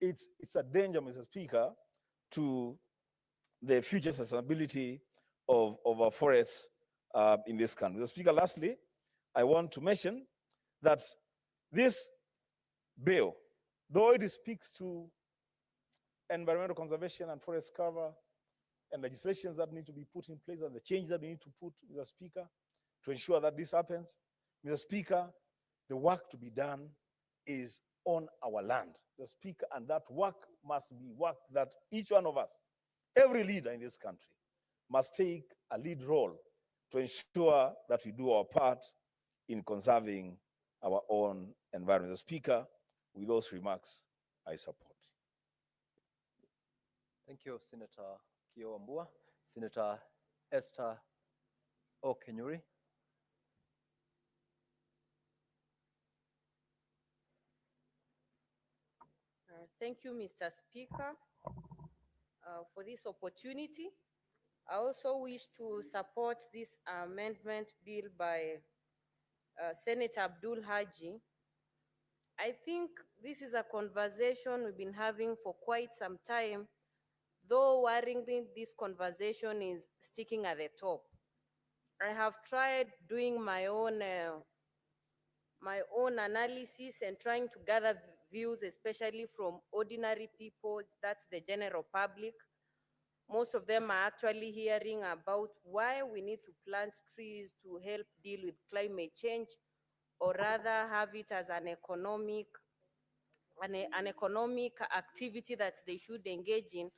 it's a danger, Mr. Speaker, to the future sustainability of our forests in this country. Mr. Speaker, lastly, I want to mention that this bill, though it speaks to environmental conservation and forest cover and legislations that need to be put in place and the changes that we need to put, Mr. Speaker, to ensure that this happens, Mr. Speaker, the work to be done is on our land, Mr. Speaker, and that work must be work that each one of us, every leader in this country, must take a lead role to ensure that we do our part in conserving our own environment. Mr. Speaker, with those remarks, I support. Thank you, Senator Kio Wambua. Senator Esther Okenyuri. Thank you, Mr. Speaker, for this opportunity. I also wish to support this amendment bill by Senator Abdul Haji. I think this is a conversation we've been having for quite some time, though worryingly this conversation is sticking at the top. I have tried doing my own analysis and trying to gather views, especially from ordinary people, that's the general public. Most of them are actually hearing about why we need to plant trees to help deal with climate change, or rather have it as an economic activity that they should engage in.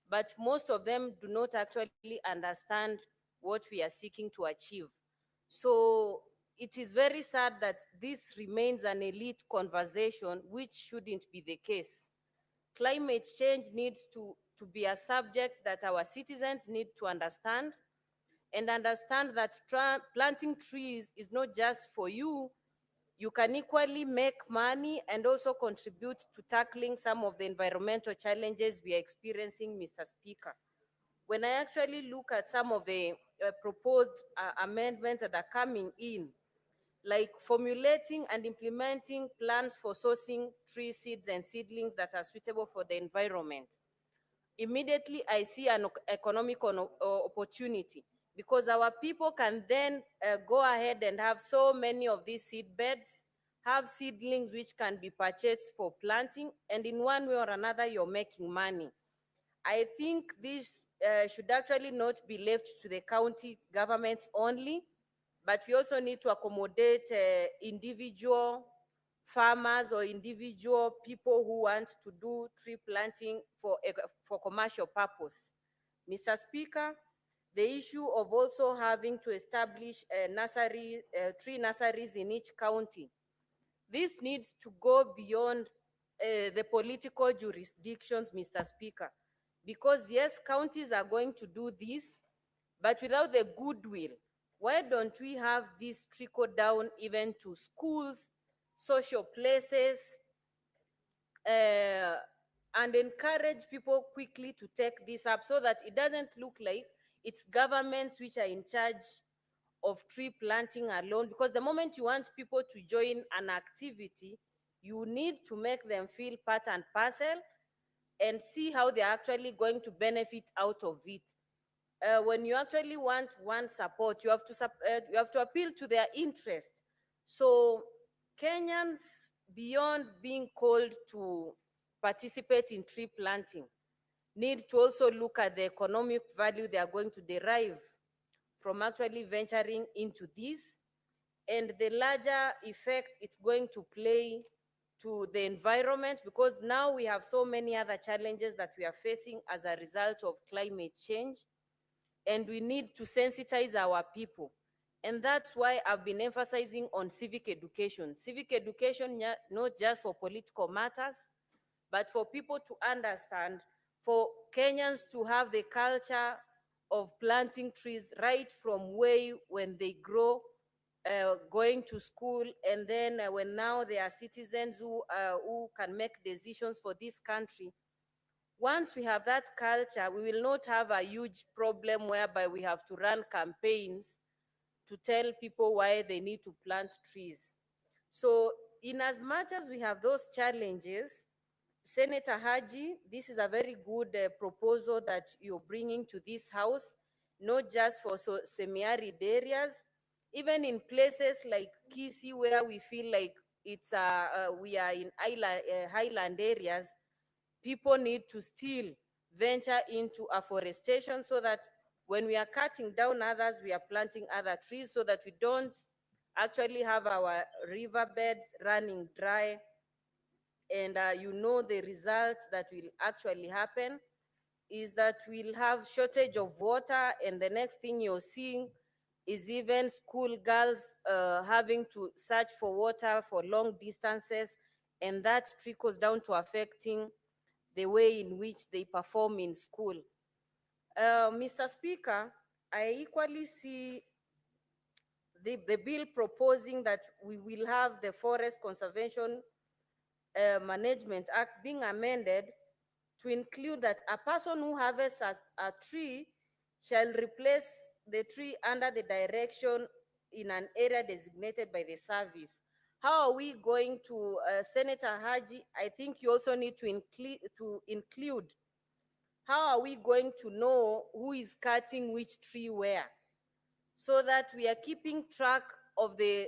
But most of them do not actually understand what we are seeking to achieve. So it is very sad that this remains an elite conversation, which shouldn't be the case. Climate change needs to be a subject that our citizens need to understand, and understand that planting trees is not just for you. You can equally make money and also contribute to tackling some of the environmental challenges we are experiencing, Mr. Speaker. When I actually look at some of the proposed amendments that are coming in, like formulating and implementing plans for sourcing tree seeds and seedlings that are suitable for the environment, immediately I see an economic opportunity, because our people can then go ahead and have so many of these seed beds, have seedlings which can be purchased for planting, and in one way or another, you're making money. I think this should actually not be left to the county governments only, but we also need to accommodate individual farmers or individual people who want to do tree planting for commercial purpose. Mr. Speaker, the issue of also having to establish tree nurseries in each county, this needs to go beyond the political jurisdictions, Mr. Speaker, because yes, counties are going to do this, but without the goodwill, why don't we have this trickle down even to schools, social places, and encourage people quickly to take this up, so that it doesn't look like it's governments which are in charge of tree planting alone? Because the moment you want people to join an activity, you need to make them feel part and parcel and see how they're actually going to benefit out of it. When you actually want one support, you have to appeal to their interest. So Kenyans, beyond being called to participate in tree planting, need to also look at the economic value they are going to derive from actually venturing into this, and the larger effect it's going to play to the environment, because now we have so many other challenges that we are facing as a result of climate change, and we need to sensitize our people. And that's why I've been emphasizing on civic education. Civic education, not just for political matters, but for people to understand, for Kenyans to have the culture of planting trees right from way when they grow, going to school, and then when now they are citizens who can make decisions for this country. Once we have that culture, we will not have a huge problem whereby we have to run campaigns to tell people why they need to plant trees. So in as much as we have those challenges, Senator Haji, this is a very good proposal that you're bringing to this house, not just for semi-arid areas, even in places like Kisii, where we feel like we are in highland areas. People need to still venture into afforestation so that when we are cutting down others, we are planting other trees so that we don't actually have our riverbeds running dry. And the result that will actually happen is that we'll have shortage of water, and the next thing you're seeing is even school girls having to search for water for long distances, and that trickles down to affecting the way in which they perform in school. Mr. Speaker, I equally see the bill proposing that we will have the Forest Conservation Management Act being amended to include that a person who harvests a tree shall replace the tree under the direction in an area designated by the service. How are we going to, Senator Haji, I think you also need to include how are we going to know who is cutting which tree where, so that we are keeping track of the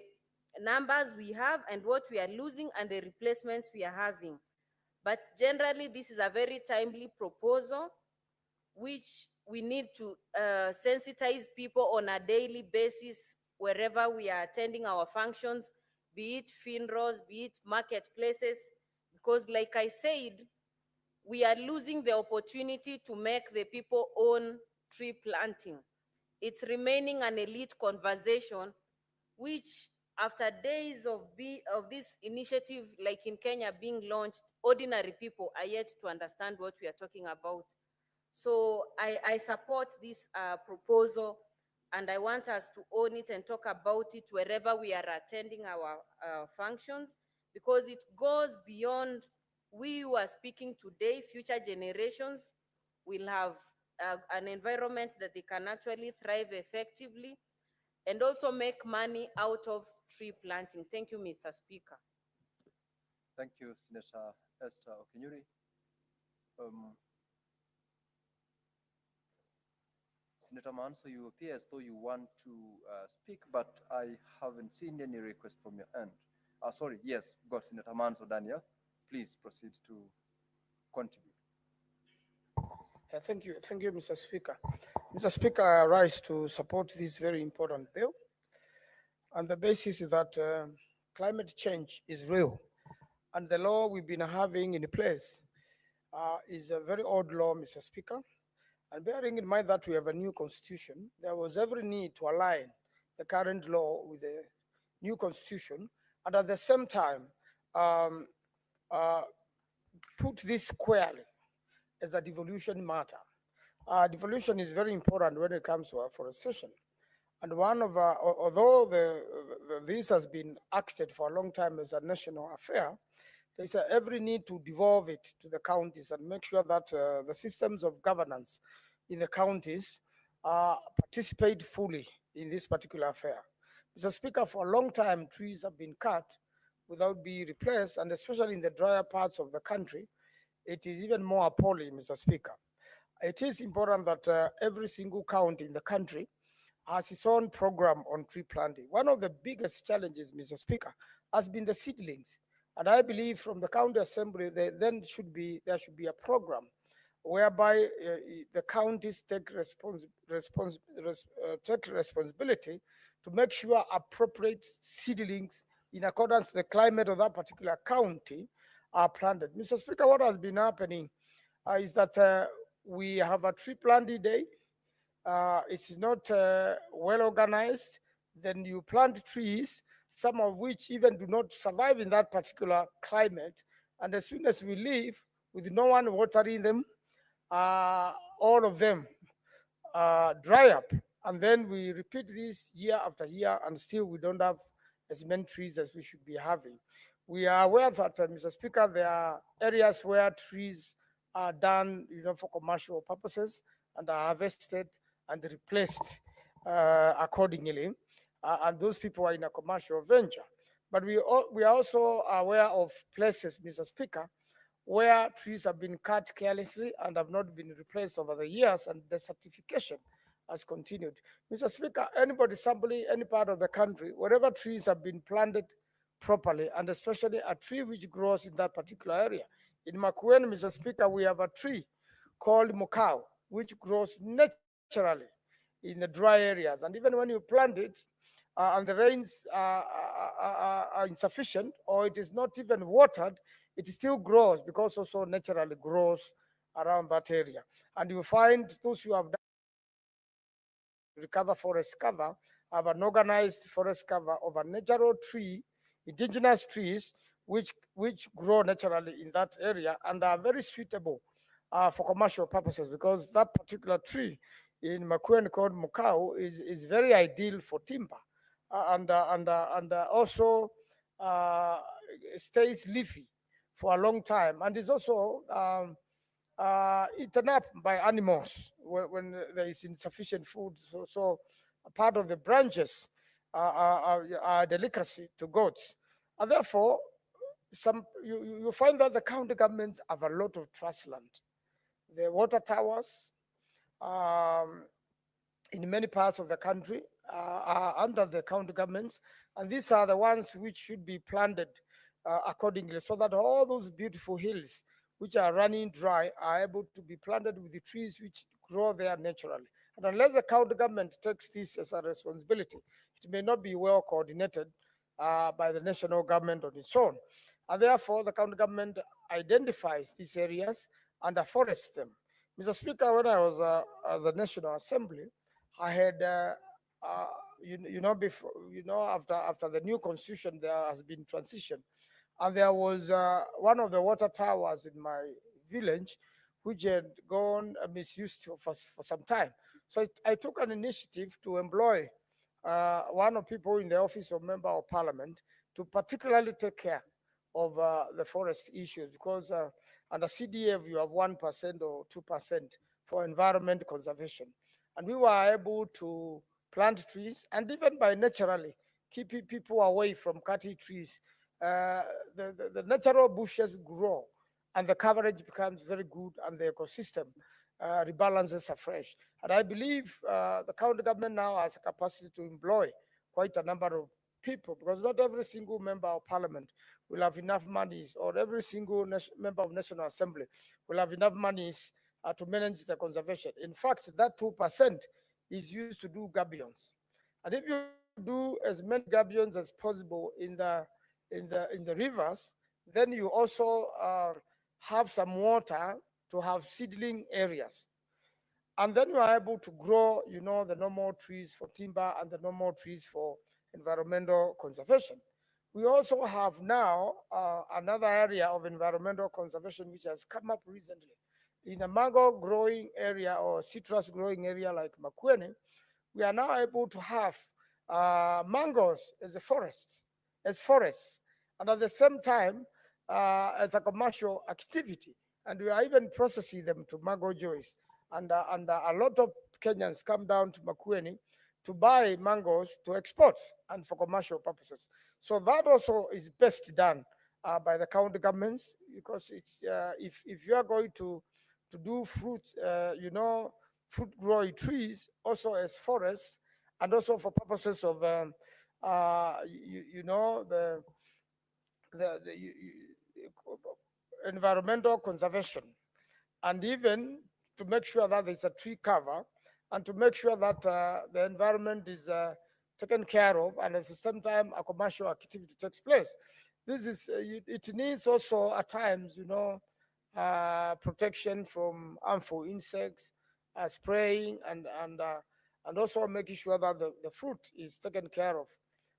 numbers we have and what we are losing and the replacements we are having. But generally, this is a very timely proposal, which we need to sensitize people on a daily basis wherever we are attending our functions, be it funerals, be it marketplaces, because like I said, we are losing the opportunity to make the people own tree planting. It's remaining an elite conversation, which after days of this initiative, like in Kenya being launched, ordinary people are yet to understand what we are talking about. So I support this proposal, and I want us to own it and talk about it wherever we are attending our functions, because it goes beyond we who are speaking today. Future generations will have an environment that they can actually thrive effectively and also make money out of tree planting. Thank you, Mr. Speaker. Thank you, Senator Esther Okenyuri. Senator Manso, you appear as though you want to speak, but I haven't seen any request from your end. Sorry, yes, got Senator Manso Daniel. Please proceed to contribute. Thank you, Mr. Speaker. Mr. Speaker, I rise to support this very important bill. And the basis is that climate change is real. And the law we've been having in place is a very old law, Mr. Speaker. And bearing in mind that we have a new constitution, there was every need to align the current law with the new constitution, and at the same time, put this squarely as a devolution matter. Devolution is very important when it comes to afforestation. And one of, although this has been acted for a long time as a national affair, there's every need to devolve it to the counties and make sure that the systems of governance in the counties participate fully in this particular affair. Mr. Speaker, for a long time, trees have been cut without being replaced, and especially in the drier parts of the country, it is even more appalling, Mr. Speaker. It is important that every single county in the country has its own program on tree planting. One of the biggest challenges, Mr. Speaker, has been the seedlings. And I believe from the county assembly, there should be a program whereby the counties take responsibility to make sure appropriate seedlings in accordance with the climate of that particular county are planted. Mr. Speaker, what has been happening is that we have a tree planting day. It's not well organized. Then you plant trees, some of which even do not survive in that particular climate. And as soon as we leave with no one watering them, all of them dry up. And then we repeat this year after year, and still we don't have as many trees as we should be having. We are aware that, Mr. Speaker, there are areas where trees are done, for commercial purposes and are harvested and replaced accordingly, and those people are in a commercial venture. But we are also aware of places, Mr. Speaker, where trees have been cut carelessly and have not been replaced over the years, and the certification has continued. Mr. Speaker, anybody sampling any part of the country, wherever trees have been planted properly, and especially a tree which grows in that particular area. In Makueni, Mr. Speaker, we have a tree called mukau, which grows naturally in the dry areas. And even when you plant it, and the rains are insufficient, or it is not even watered, it still grows because also naturally grows around that area. And you find those who have done recover forest cover have an organized forest cover of a natural tree, indigenous trees, which grow naturally in that area and are very suitable for commercial purposes, because that particular tree in Makueni called mukau is very ideal for timber, and also stays leafy for a long time, and is also eaten up by animals when there is insufficient food. So a part of the branches are delicacy to goats, and therefore you find that the county governments have a lot of trust land. The water towers in many parts of the country are under the county governments, and these are the ones which should be planted accordingly, so that all those beautiful hills which are running dry are able to be planted with the trees which grow there naturally. And unless the county government takes this as a responsibility, it may not be well coordinated by the national government on its own. And therefore, the county government identifies these areas and afforests them. Mr. Speaker, when I was at the National Assembly, I had, before, after the new constitution, there has been transition. And there was one of the water towers in my village, which had gone misused for some time. So I took an initiative to employ one of people in the office of member of parliament to particularly take care of the forest issues, because under CDF you have 1% or 2% for environment conservation. And we were able to plant trees, and even by naturally keeping people away from cutting trees, the natural bushes grow and the coverage becomes very good, and the ecosystem rebalances afresh. And I believe the county government now has a capacity to employ quite a number of people, because not every single member of parliament will have enough monies, or every single member of National Assembly will have enough monies to manage the conservation. In fact, that 2% is used to do gabions. And if you do as many gabions as possible in the rivers, then you also have some water to have seedling areas. And then you are able to grow, the normal trees for timber and the normal trees for environmental conservation. We also have now another area of environmental conservation which has come up recently. In a mango growing area or citrus growing area like Makueni, we are now able to have mangoes as forests, and at the same time as a commercial activity. And we are even processing them to mango juice. And a lot of Kenyans come down to Makueni to buy mangoes to export and for commercial purposes. So that also is best done by the county governments, because it's if you are going to do fruit, fruit growing trees also as forests, and also for purposes of the environmental conservation, and even to make sure that there's a tree cover, and to make sure that the environment is taken care of, and at the same time a commercial activity takes place. This is it needs also at times, protection from harmful insects, spraying, and also making sure that the fruit is taken care of,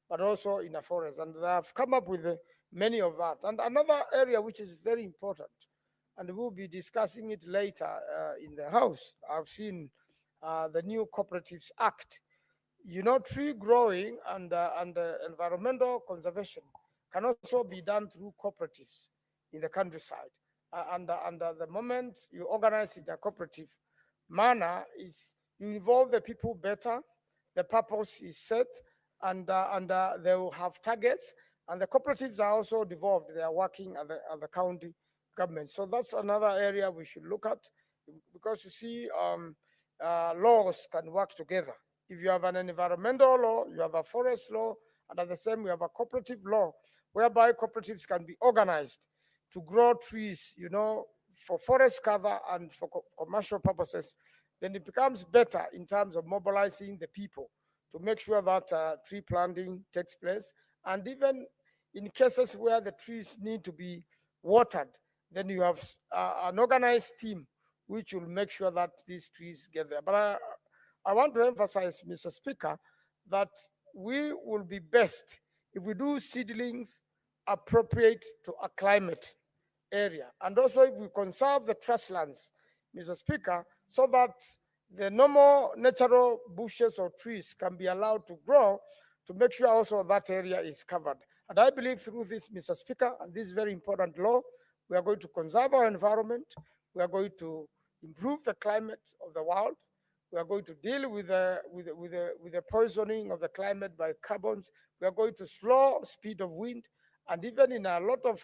but also in a forest. And they have come up with many of that. And another area which is very important, and we'll be discussing it later in the House, I've seen the new Cooperatives Act. Tree growing and environmental conservation can also be done through cooperatives in the countryside. And the moment you organize in a cooperative manner, is you involve the people better, the purpose is set, and they will have targets, and the cooperatives are also devolved. They are working at the county government. So that's another area we should look at, because you see, laws can work together. If you have an environmental law, you have a forest law, and at the same, we have a cooperative law, whereby cooperatives can be organized to grow trees, for forest cover and for commercial purposes. Then it becomes better in terms of mobilizing the people to make sure that tree planting takes place. And even in cases where the trees need to be watered, then you have an organized team which will make sure that these trees get there. But I want to emphasize, Mr. Speaker, that we will be best if we do seedlings appropriate to a climate area. And also if we conserve the trustlands, Mr. Speaker, so that the normal natural bushes or trees can be allowed to grow, to make sure also that area is covered. And I believe through this, Mr. Speaker, and this very important law, we are going to conserve our environment, we are going to improve the climate of the world, we are going to deal with the poisoning of the climate by carbons, we are going to slow speed of wind, and even in a lot of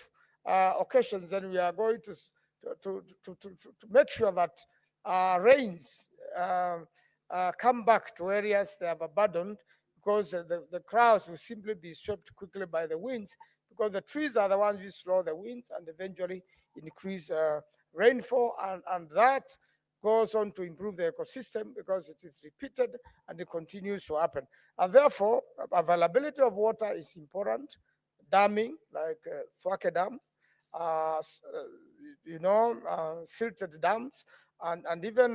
occasions, then we are going to make sure that rains come back to areas they have abandoned, because the crowds will simply be swept quickly by the winds, because the trees are the ones who slow the winds and eventually increase rainfall, and that goes on to improve the ecosystem because it is repeated and it continues to happen. And therefore, availability of water is important. Damming, like Thwake Dam, silted dams, and even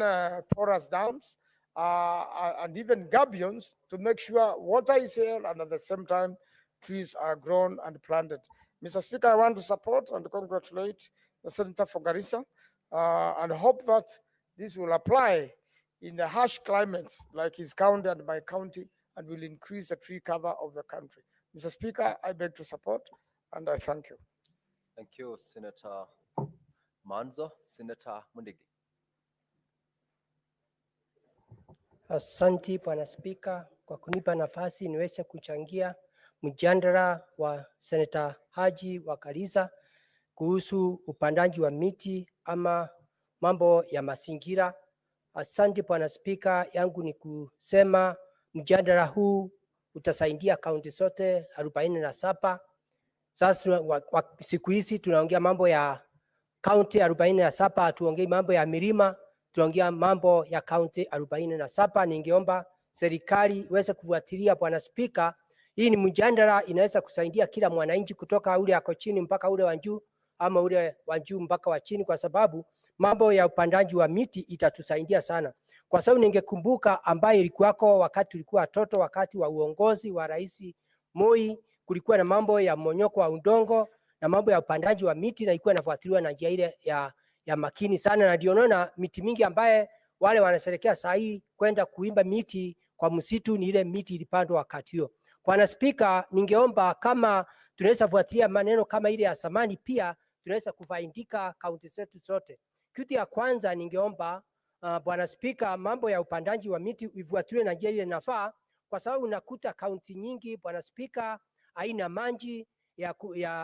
porous dams, and even gabions, to make sure water is held and at the same time trees are grown and planted. Mr. Speaker, I want to support and congratulate the Senator for Garissa, and hope that this will apply in the harsh climates like his county and my county, and will increase the tree cover of the country. Mr. Speaker, I beg to support, and I thank you. Thank you, Senator Manzo. Senator Mundigi. Asante Bwana Spika kwa kunipa nafasi niweze kuchangia mjadala wa Senator Haji wa Garissa kuhusu upandaji wa miti ama mambo ya mazingira. Asante Bwana Spika, yangu ni kusema mjadala huu utasaidia kaunti zote 47. Sasa siku hizi tunaongea mambo ya kaunti 47, tuongee mambo ya milima, tunaongea mambo ya kaunti 47. Ningeomba serikali iweze kufuatilia Bwana Spika. Hii ni mjadala inaweza kusaidia kila mwananchi, kutoka ule ako chini mpaka ule wa juu, ama ule wa juu mpaka wa chini, kwa sababu mambo ya upandaji wa miti itatusaidia sana. Kwa sababu ningekumbuka ambayo ilikuwako wakati tulikuwa watoto, wakati wa uongozi wa Rais Moi, kulikuwa na mambo ya mmonyoko wa udongo na mambo ya upandaji wa miti, na ilikuwa inafuatiliwa na njia ile ya makini sana, na ndio naona miti mingi ambaye wale wanaserekea saa hii kwenda kuimba miti kwa msitu ni ile miti ilipandwa wakati huo. Bwana Spika, ningeomba kama tunaweza fuatilia maneno kama ile ya zamani, pia tunaweza kufaidika kaunti zetu zote. Kitu ya kwanza ningeomba Bwana Spika, mambo ya upandaji wa miti ifuatiliwe na njia ile inafaa, kwa sababu unakuta kaunti nyingi Bwana Spika haina maji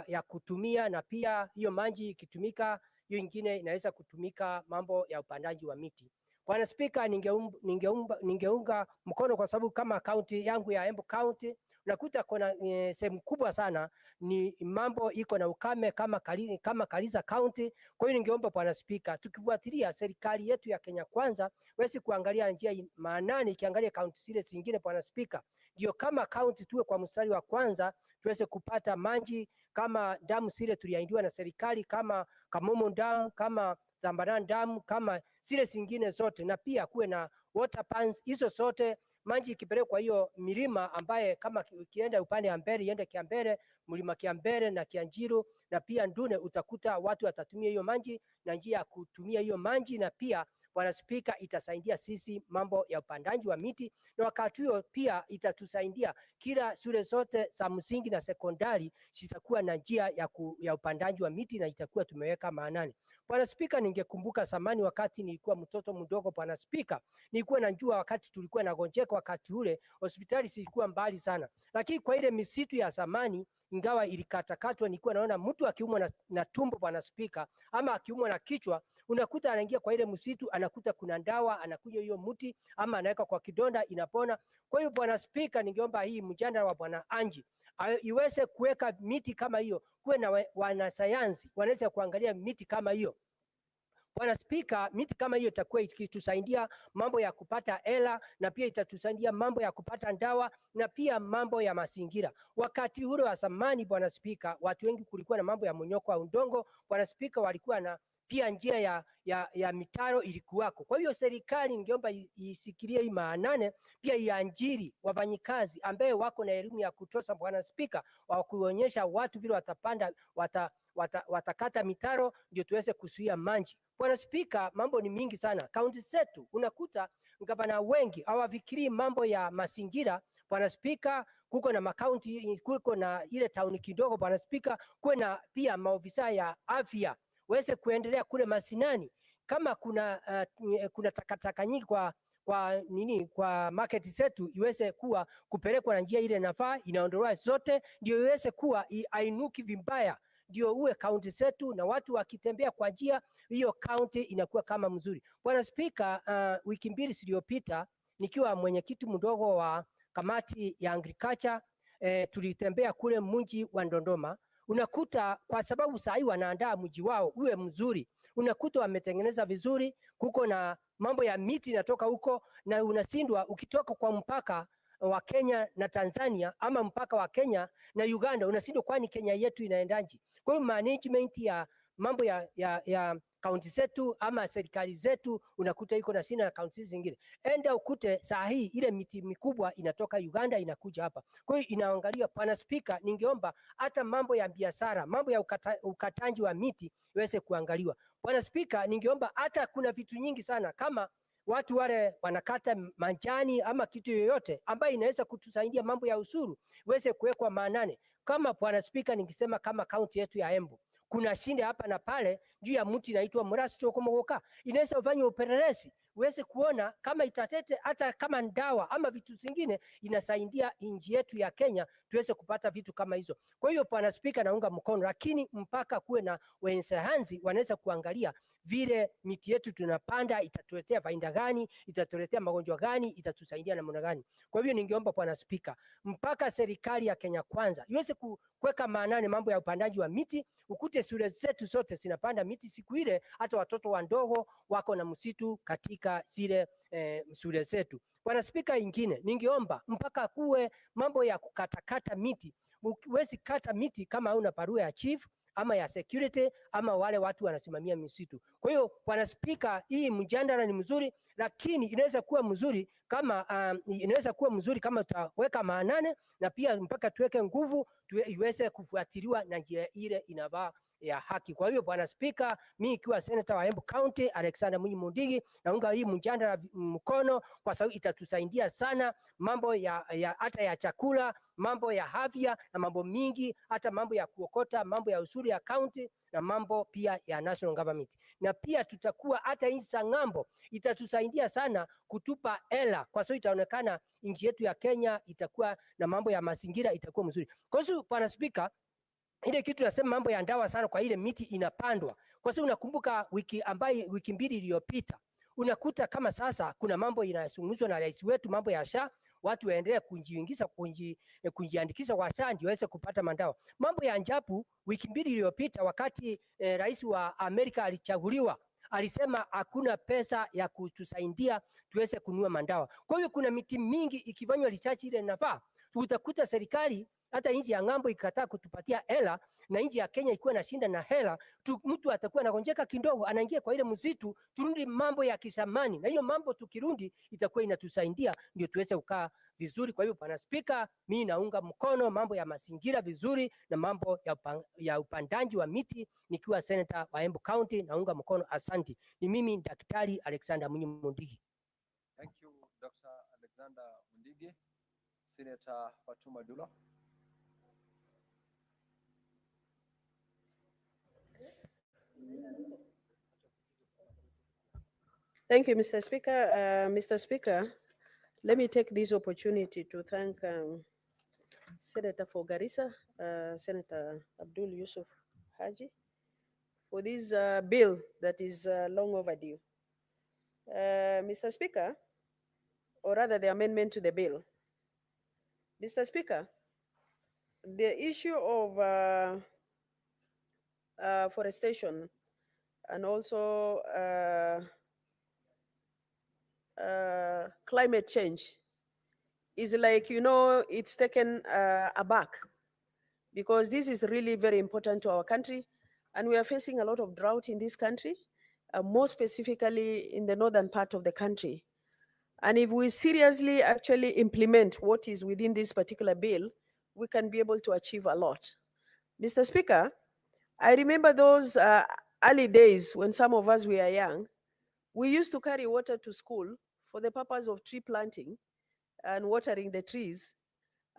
ya kutumia, na pia hiyo maji ikitumika, hiyo ingine inaweza kutumika mambo ya upandaji wa miti. Bwana Spika, ningeunga mkono, kwa sababu kama kaunti yangu ya Embu County unakuta kuna sehemu kubwa sana ni mambo iko na ukame kama Garissa County. Kwa hiyo ningeomba Bwana Spika, tukifuatilia serikali yetu ya Kenya Kwanza wezi kuangalia njia maanani, ikiangalia kaunti zile zingine Bwana Spika, ndio kama kaunti tuwe kwa mstari wa kwanza, tuweze kupata maji kama damu zile tuliahidiwa na serikali, kama Kamomo Dam, kama Tambaran Dam, kama zile zingine zote, na pia kuwe na water pans. Hizo zote maji ikipelekwa hiyo milima ambaye kama kienda upande ya mbele, iende Kiambere, mlima Kiambere na Kianjiru na pia Ndune, utakuta watu watatumia hiyo maji na njia ya kutumia hiyo maji. Na pia Bwana Spika, itasaidia sisi mambo ya upandaji wa miti, na wakati huo pia itatusaidia kila shule zote za msingi na sekondari zitakuwa na njia ya upandaji wa miti, na itakuwa tumeweka maanani. Bwana Spika, ningekumbuka zamani wakati nilikuwa mtoto mdogo, Bwana Spika, nilikuwa najua wakati tulikuwa nagonjeka wakati ule hospitali zilikuwa mbali sana, lakini kwa ile misitu ya zamani ingawa ilikatakatwa, nilikuwa naona mtu akiumwa na tumbo, Bwana Spika, ama akiumwa na kichwa, unakuta anaingia kwa ile msitu, anakuta kuna dawa, anakunywa hiyo mti ama anaweka kwa kidonda, inapona. Kwa hiyo Bwana Spika, ningeomba hii mjadala wa Bwana Anji iweze kuweka miti kama hiyo, kuwe na wanasayansi wanaweza kuangalia miti kama hiyo. Bwana Spika, miti kama hiyo itakuwa ikitusaidia mambo ya kupata hela na pia itatusaidia mambo ya kupata dawa na pia mambo ya mazingira. Wakati ule wa zamani, Bwana Spika, watu wengi kulikuwa na mambo ya monyoko wa udongo, Bwana Spika, walikuwa na pia njia ya mitaro ilikuwako. Kwa hiyo serikali ningeomba isikilie hii maanane, pia iajiri wafanyikazi ambaye wako na elimu ya kutosha, Bwana Spika, wa kuonyesha watu vile watapanda watakata mitaro ndio tuweze kuzuia maji. Bwana Spika, mambo ni mingi sana. Kaunti zetu unakuta gavana wengi hawafikirii mambo ya mazingira. Bwana Spika, kuko na makaunti, kuko na ile town kidogo, Bwana Spika, kuwe na pia maofisa ya afya waweze kuendelea kule mashinani. Kama kuna takataka nyingi kwa market zetu, iweze kuwa kupelekwa na njia ile nafaa, inaondolewa zote ndio iweze kuwa ainuki vibaya, ndio uwe kaunti zetu na watu wakitembea kwa njia hiyo kaunti inakuwa kama mzuri. Bwana Spika, wiki mbili zilizopita nikiwa mwenyekiti mdogo wa kamati ya agriculture, tulitembea kule mji wa Dodoma. Unakuta kwa sababu saa hii wanaandaa mji wao uwe mzuri, unakuta wametengeneza vizuri, kuko na mambo ya miti inatoka huko, na unashindwa ukitoka kwa mpaka wa Kenya na Tanzania ama mpaka wa Kenya na Uganda, unashindwa kwani Kenya yetu inaendaje? Kwa hiyo management ya mambo ya kaunti zetu ama serikali zetu unakuta iko na sina na kaunti zingine. Enda ukute saa hii ile miti mikubwa inatoka Uganda inakuja hapa. Kwa hiyo inaangalia. Bwana Spika, ningeomba hata mambo ya biashara, mambo ya ukatanji wa miti iweze kuangaliwa. Bwana Spika, ningeomba hata kuna vitu nyingi sana kama watu wale wanakata majani ama kitu yoyote ambayo inaweza kutusaidia mambo ya usuru iweze kuwekwa maanane. Kama Bwana Spika, ningesema kama kaunti yetu ya Embu kuna shinde hapa na pale juu ya mti inaitwa murasi tokomogoka, inaweza ufanye upelelezi uweze kuona kama itatete hata kama dawa ama vitu zingine inasaidia nchi yetu ya Kenya tuweze kupata vitu kama hizo. Kwa hiyo Bwana Spika, naunga mkono, lakini mpaka kuwe na wanasayansi wanaweza kuangalia vile miti yetu tunapanda itatuletea faida gani, itatuletea magonjwa gani, itatusaidia namna gani. Kwa hivyo ningeomba Bwana Spika, mpaka serikali ya Kenya Kwanza iweze kuweka maanani mambo ya upandaji wa miti, ukute shule zetu zote zinapanda miti siku ile, hata watoto wadogo wako na msitu katika zile shule zetu. Bwana Spika, ingine ningeomba mpaka kuwe mambo ya kukatakata miti. Huwezi kata miti kama hauna barua ya chief ama ya security ama wale watu wanasimamia misitu. Kwa hiyo Bwana Spika, hii mjadala ni mzuri, lakini inaweza kuwa mzuri kama tutaweka maanane na pia mpaka tuweke nguvu iweze kufuatiliwa na njia ile inavaa ya haki. Kwa hiyo Bwana Spika, mimi ikiwa senator wa Embu County Alexander Mwinyi Mundigi, naunga hii mjadala mkono kwa sababu itatusaidia sana mambo hata ya chakula, mambo ya afya na mambo mingi, hata mambo ya kuokota, mambo ya usuri ya county na mambo pia ya national government. Na pia tutakuwa hata nchi za ng'ambo itatusaidia sana kutupa hela, kwa sababu itaonekana nchi yetu ya Kenya itakuwa na mambo ya mazingira itakuwa mzuri. Kwa hiyo Bwana Spika, ile kitu nasema mambo ya dawa sana kwa ile miti inapandwa. Kwa sababu unakumbuka wiki mbili iliyopita unakuta kama sasa kuna mambo inazungumzwa na rais wetu, mambo ya SHA, watu waendelee kujiandikisha kwa SHA ndio waweze kupata madawa. Mambo ya ajabu, wiki mbili iliyopita wakati rais wa Amerika alichaguliwa, alisema hakuna pesa ya kutusaidia tuweze kununua madawa. Kwa hiyo kuna miti mingi ikifanywa research ile inafaa, utakuta serikali hata nchi ya ng'ambo ikataa kutupatia hela na nchi ya Kenya ikiwa na shinda na hela, mtu atakuwa anagonjeka kidogo anaingia kwa ile msitu, turudi mambo ya kisamani, na hiyo mambo tukirundi itakuwa inatusaidia ndio tuweze kukaa vizuri. Kwa hiyo Bwana Spika, mimi naunga mkono mambo ya mazingira vizuri na mambo ya upandaji wa miti nikiwa senator wa Embu County, naunga mkono. Asante. Ni mimi Daktari Alexander Mwinyi Mundigi. Thank you, Dr. Alexander Mundigi. Senator Fatuma Dula. Thank you, Mr. Speaker. Mr. Speaker, let me take this opportunity to thank Senator for Garissa, Senator Abdul Yusuf Haji, for this bill that is long overdue. Mr. Speaker, or rather the amendment to the bill. Mr. Speaker, the issue of forestation and also climate change is like, it's taken aback, because this is really very important to our country. And we are facing a lot of drought in this country, more specifically in the northern part of the country. And if we seriously actually implement what is within this particular bill, we can be able to achieve a lot. Mr. Speaker, I remember those early days when some of us were young. We used to carry water to school for the purpose of tree planting and watering the trees.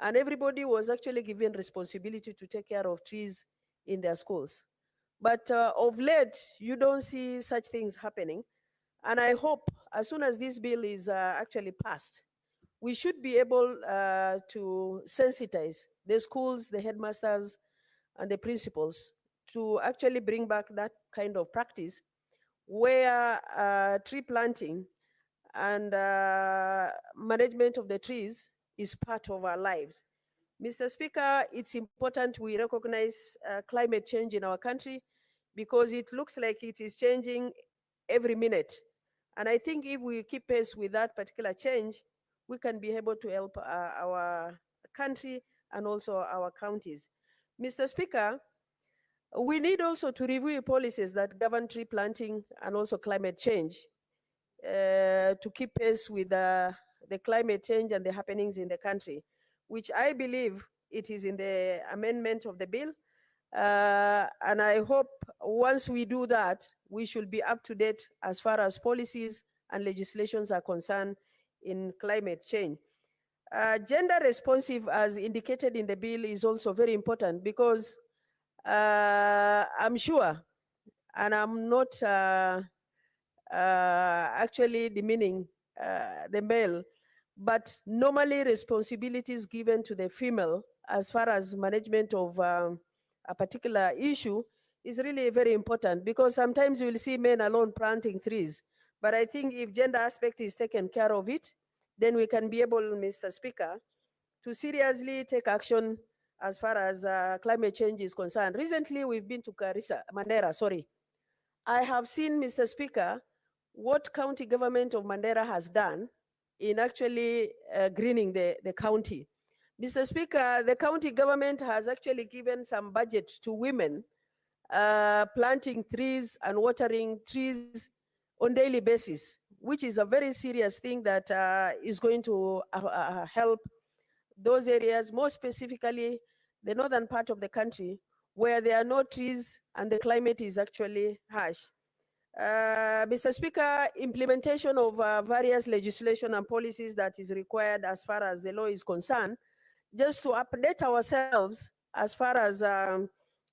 And everybody was actually given responsibility to take care of trees in their schools. But of late, you don't see such things happening. And I hope as soon as this bill is actually passed, we should be able to sensitize the schools, the headmasters, and the principals to actually bring back that kind of practice where tree planting and management of the trees is part of our lives. Mr. Speaker, it's important we recognize climate change in our country, because it looks like it is changing every minute. And I think if we keep pace with that particular change, we can be able to help our country and also our counties. Mr. Speaker, we need also to review policies that govern tree planting and also climate change to keep pace with the climate change and the happenings in the country, which I believe it is in the amendment of the bill. And I hope once we do that, we should be up to date as far as policies and legislations are concerned in climate change. Gender responsive, as indicated in the bill, is also very important, because I'm sure, and I'm not actually demeaning the male, but normally responsibilities given to the female as far as management of a particular issue is really very important, because sometimes you will see men alone planting trees. But I think if gender aspect is taken care of it, then we can be able, Mr. Speaker, to seriously take action as far as climate change is concerned. Recently, we've been to Mandera, sorry. I have seen, Mr. Speaker, what county government of Mandera has done in actually greening the county. Mr. Speaker, the county government has actually given some budget to women planting trees and watering trees on daily basis, which is a very serious thing that is going to help those areas, more specifically the northern part of the country, where there are no trees and the climate is actually harsh. Mr. Speaker, implementation of various legislation and policies that is required as far as the law is concerned, just to update ourselves as far as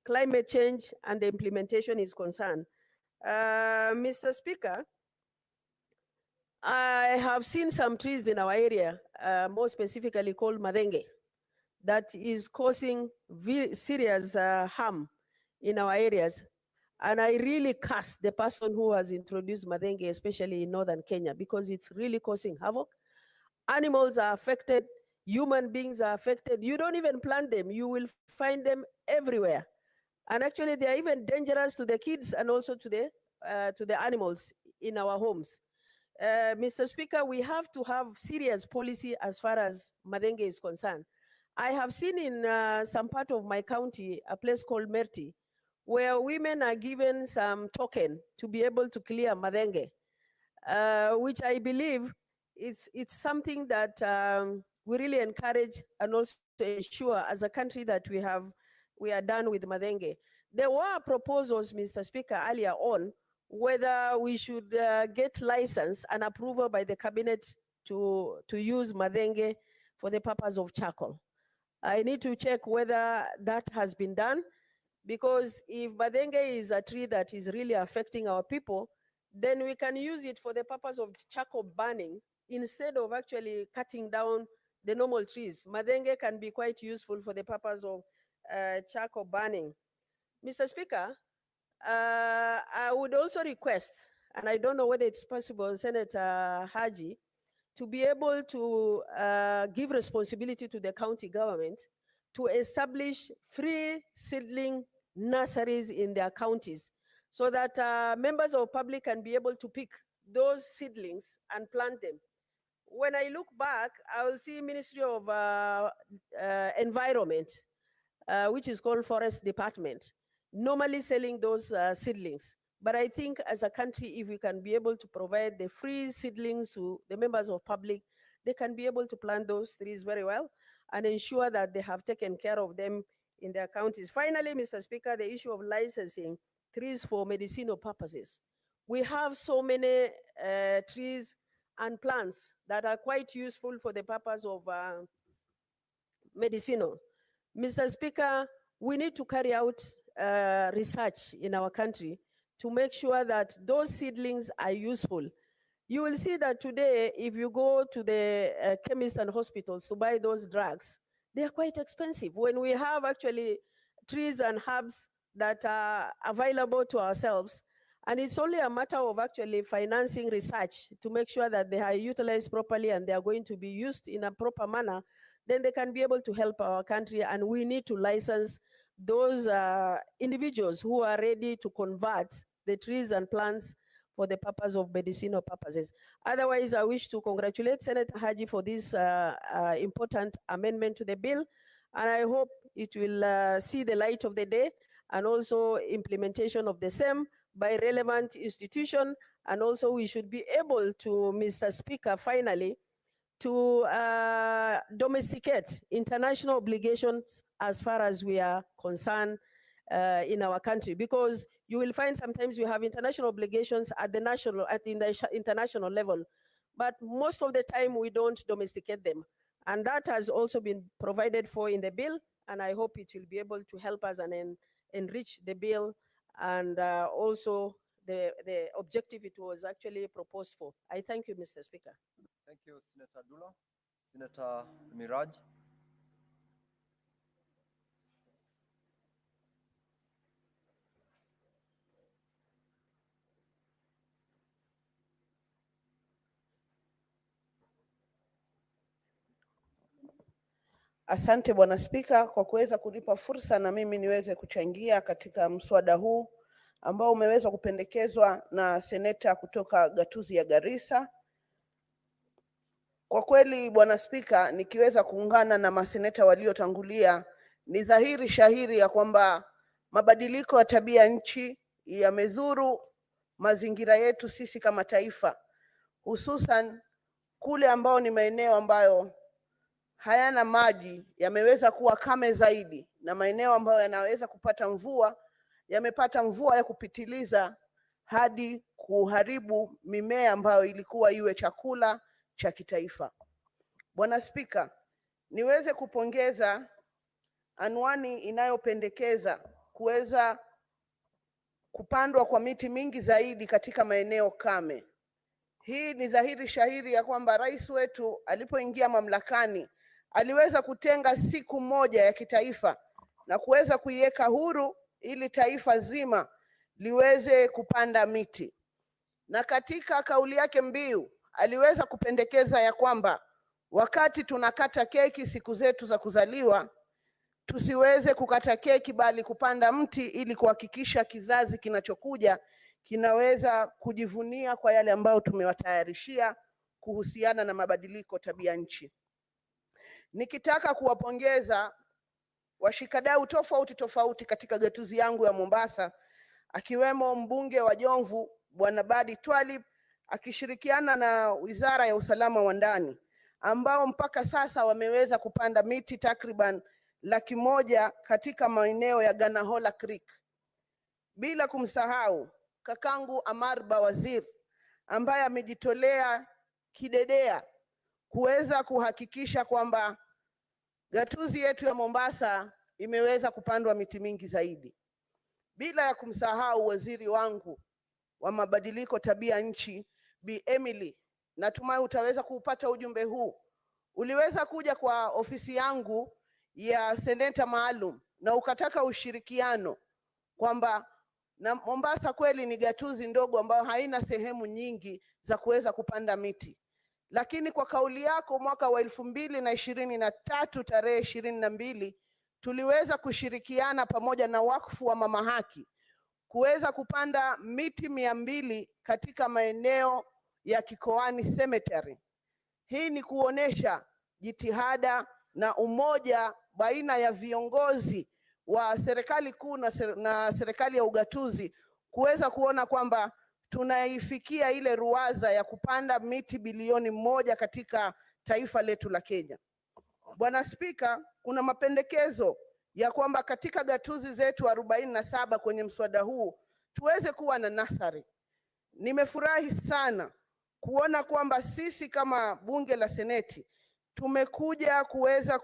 climate change and the implementation is concerned. Mr. Speaker, I have seen some trees in our area, more specifically called madenge, that is causing serious harm in our areas. And I really curse the person who has introduced madenge, especially in northern Kenya, because it's really causing havoc. Animals are affected, human beings are affected. You don't even plant them, you will find them everywhere. And actually, they are even dangerous to the kids and also to the animals in our homes. Mr. Speaker, we have to have serious policy as far as madenge is concerned. I have seen in some part of my county, a place called Merti, where women are given some token to be able to clear madenge, which I believe it's something that we really encourage and also ensure as a country that we are done with madenge. There were proposals, Mr. Speaker, earlier on, whether we should get license and approval by the cabinet to use madenge for the purpose of charcoal. I need to check whether that has been done, because if madenge is a tree that is really affecting our people, then we can use it for the purpose of charcoal burning instead of actually cutting down the normal trees. Madenge can be quite useful for the purpose of charcoal burning. Mr. Speaker, I would also request, and I don't know whether it's possible, Senator Haji, to be able to give responsibility to the county government to establish free seedling nurseries in their counties so that members of public can be able to pick those seedlings and plant them. When I look back, I will see Ministry of Environment, which is called Forest Department, normally selling those seedlings. But I think as a country, if we can be able to provide the free seedlings to the members of public, they can be able to plant those trees very well and ensure that they have taken care of them in their counties. Finally, Mr. Speaker, the issue of licensing trees for medicinal purposes. We have so many trees and plants that are quite useful for the purpose of medicinal. Mr. Speaker, we need to carry out research in our country to make sure that those seedlings are useful. You will see that today, if you go to the chemists and hospitals to buy those drugs, they are quite expensive. When we have actually trees and herbs that are available to ourselves, and it's only a matter of actually financing research to make sure that they are utilized properly and they are going to be used in a proper manner, then they can be able to help our country. And we need to license those individuals who are ready to convert the trees and plants for the purpose of medicinal purposes. Otherwise, I wish to congratulate Senator Haji for this important amendment to the bill, and I hope it will see the light of the day and also implementation of the same by relevant institution. And also we should be able to, Mr. Speaker, finally, to domesticate international obligations as far as we are concerned in our country, because you will find sometimes you have international obligations at the national, at the international level, but most of the time we don't domesticate them. And that has also been provided for in the bill, and I hope it will be able to help us and enrich the bill and also the objective it was actually proposed for. I thank you, Mr. Speaker. Thank you, Senator Dulo. Senator Miraj. Asante Bwana Spika kwa kuweza kunipa fursa na mimi niweze kuchangia katika mswada huu ambao umeweza kupendekezwa na seneta kutoka gatuzi ya Garissa. Kwa kweli Bwana Spika, nikiweza kuungana na maseneta waliotangulia, ni dhahiri shahiri ya kwamba mabadiliko ya tabia nchi yamezuru mazingira yetu sisi kama taifa, hususan kule ambao ni maeneo ambayo hayana maji yameweza kuwa kame zaidi, na maeneo ambayo yanaweza kupata mvua yamepata mvua ya kupitiliza hadi kuharibu mimea ambayo ilikuwa iwe chakula cha kitaifa. Bwana Spika, niweze kupongeza anwani inayopendekeza kuweza kupandwa kwa miti mingi zaidi katika maeneo kame. Hii ni dhahiri shahiri ya kwamba rais wetu alipoingia mamlakani aliweza kutenga siku moja ya kitaifa na kuweza kuiweka huru ili taifa zima liweze kupanda miti. Na katika kauli yake mbiu aliweza kupendekeza ya kwamba wakati tunakata keki siku zetu za kuzaliwa, tusiweze kukata keki bali kupanda mti ili kuhakikisha kizazi kinachokuja kinaweza kujivunia kwa yale ambayo tumewatayarishia kuhusiana na mabadiliko tabia nchi. Nikitaka kuwapongeza washikadau tofauti tofauti katika gatuzi yangu ya Mombasa, akiwemo mbunge wa Jomvu Bwana Badi Twalib akishirikiana na Wizara ya Usalama wa Ndani, ambao mpaka sasa wameweza kupanda miti takriban 100,000 katika maeneo ya Ganahola Creek. Bila kumsahau kakangu Amarba Wazir ambaye amejitolea kidedea kuweza kuhakikisha kwamba gatuzi yetu ya Mombasa imeweza kupandwa miti mingi zaidi. Bila ya kumsahau waziri wangu wa mabadiliko tabia nchi, Bi Emily, natumai utaweza kuupata ujumbe huu. Uliweza kuja kwa ofisi yangu ya seneta maalum na ukataka ushirikiano kwamba na Mombasa kweli ni gatuzi ndogo ambayo haina sehemu nyingi za kuweza kupanda miti. Lakini kwa kauli yako mwaka wa 2023 tarehe 22 tuliweza kushirikiana pamoja na wakfu wa Mama Haki kuweza kupanda miti 200 katika maeneo ya Kikoani Cemetery. Hii ni kuonesha jitihada na umoja baina ya viongozi wa serikali kuu na serikali ya ugatuzi kuweza kuona kwamba tunaifikia ile ruwaza ya kupanda miti bilioni 1 katika taifa letu la Kenya. Bwana Spika, kuna mapendekezo ya kwamba katika gatuzi zetu 47 kwenye mswada huu tuweze kuwa na nasari. Nimefurahi sana kuona kwamba sisi kama bunge la seneti tumekuja kuweza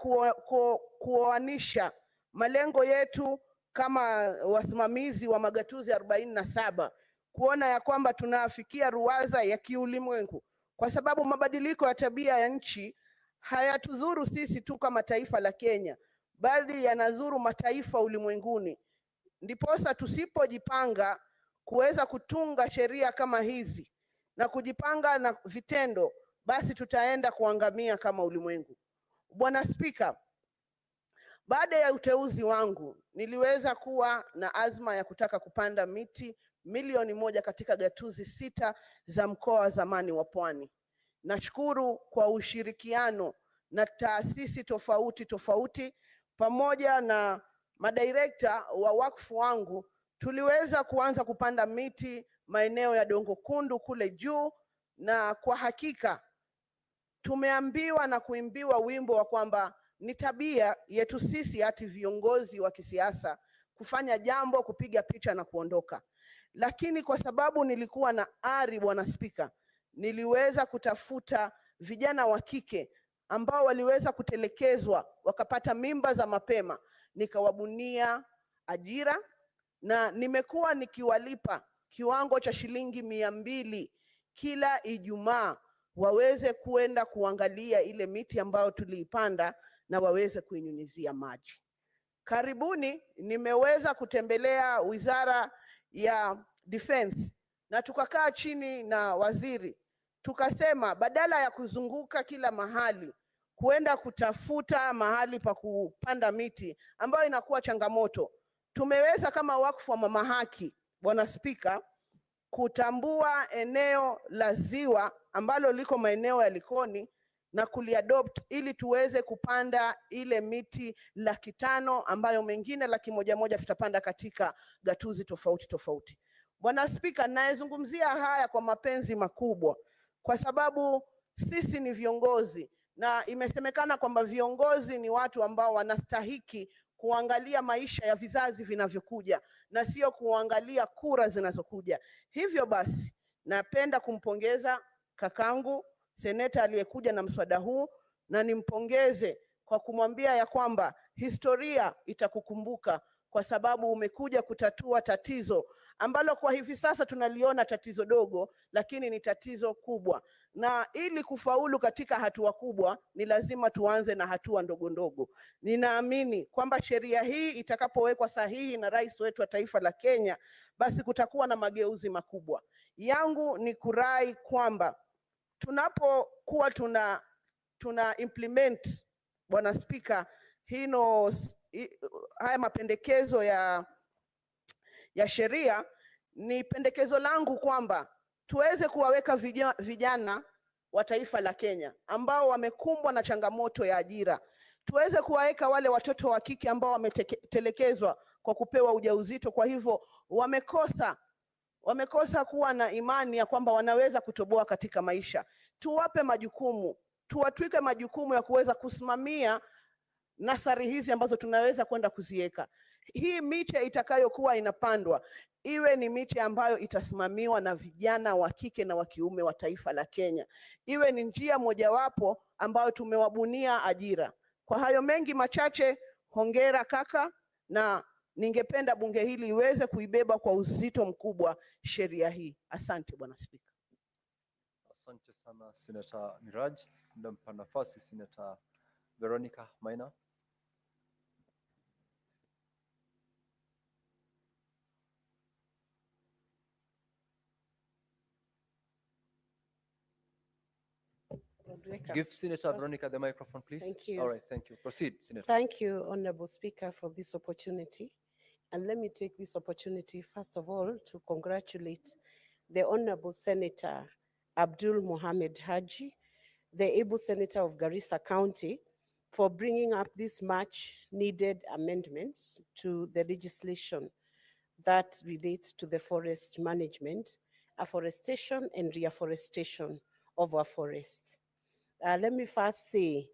kuoanisha malengo yetu kama wasimamizi wa magatuzi 47, kuona ya kwamba tunafikia ruwaza ya kiulimwengu, kwa sababu mabadiliko ya tabia ya nchi hayatuzuru sisi tu kama taifa la Kenya, bali yanazuru mataifa ulimwenguni. Ndiposa tusipojipanga kuweza kutunga sheria kama hizi na kujipanga na vitendo, basi tutaenda kuangamia kama ulimwengu. Bwana Spika, baada ya uteuzi wangu niliweza kuwa na azma ya kutaka kupanda miti milioni 1 katika gatuzi 6 za mkoa wa zamani wa Pwani. Nashukuru kwa ushirikiano na taasisi tofauti pamoja na madirekta wa wakfu wangu, tuliweza kuanza kupanda miti maeneo ya Dongo Kundu kule juu, na kwa hakika tumeambiwa na kuimbiwa wimbo wa kwamba ni tabia yetu sisi hati viongozi wa kisiasa kufanya jambo, kupiga picha na kuondoka. Lakini kwa sababu nilikuwa na ari, Bwana Spika, niliweza kutafuta vijana wa kike ambao waliweza kutelekezwa wakapata mimba za mapema, nikawabunia ajira na nimekuwa nikiwalipa kiwango cha shilingi 200 kila Ijumaa waweze kuenda kuangalia ile miti ambayo tuliipanda na waweze kuinyunyizia maji. Karibuni nimeweza kutembelea Wizara ya Defense na tukakaa chini na waziri, tukasema badala ya kuzunguka kila mahali kuenda kutafuta mahali pa kupanda miti ambayo inakuwa changamoto, tumeweza kama wakfu wa Mama Haki, Bwana Spika, kutambua eneo la ziwa ambalo liko maeneo ya Likoni na kuliadopt ili tuweze kupanda ile miti 500 ambayo mengine 100 tutapanda katika gatuzi tofauti. Bwana Spika, naezungumzia haya kwa mapenzi makubwa kwa sababu sisi ni viongozi na imesemekana kwamba viongozi ni watu ambao wanastahiki kuangalia maisha ya vizazi vinavyokuja na sio kuangalia kura zinazokuja. Hivyo basi napenda kumpongeza kakangu seneta aliyekuja na mswada huu, na nimpongeze kwa kumwambia ya kwamba historia itakukumbuka kwa sababu umekuja kutatua tatizo ambalo kwa hivi sasa tunaliona tatizo dogo, lakini ni tatizo kubwa. Na ili kufaulu katika hatua kubwa ni lazima tuanze na hatua ndogo ndogo. Ninaamini kwamba sheria hii itakapowekwa sahihi na rais wetu wa taifa la Kenya, basi kutakuwa na mageuzi makubwa. Yangu ni kurai kwamba tunapokuwa tuna implement, Bwana Spika, haya mapendekezo ya sheria, ni pendekezo langu kwamba tuweze kuwaweka vijana wa taifa la Kenya ambao wamekumbwa na changamoto ya ajira. Tuweze kuwaweka wale watoto wa kike ambao wametelekezwa kwa kupewa ujauzito, kwa hivyo wamekosa kuwa na imani ya kwamba wanaweza kutoboa katika maisha. Tuwape majukumu, tuwatwike majukumu ya kuweza kusimamia nasari hizi ambazo tunaweza kwenda kuziweka. Hii miche itakayokuwa inapandwa iwe ni miche ambayo itasimamiwa na vijana wa kike na wa kiume wa taifa la Kenya. Iwe ni njia mojawapo ambayo tumewabunia ajira. Kwa hayo mengi machache, hongera kaka, na Ningependa bunge hili iweze kuibeba kwa uzito mkubwa sheria hii. Asante Bwana Spika. Asante sana Senator Miraj. Nampa nafasi Senator Veronica Maina. Rodrika. Give Senator Veronica the microphone, please. Thank you. All right, thank you. Proceed, Senator. Thank you, Honorable Speaker, for this opportunity. And let me take this opportunity, first of all, to congratulate the Honorable Senator Abdul Mohamed Haji, the able Senator of Garissa County, for bringing up these much needed amendments to the legislation that relates to the forest management, afforestation and reforestation of our forests. Let me first say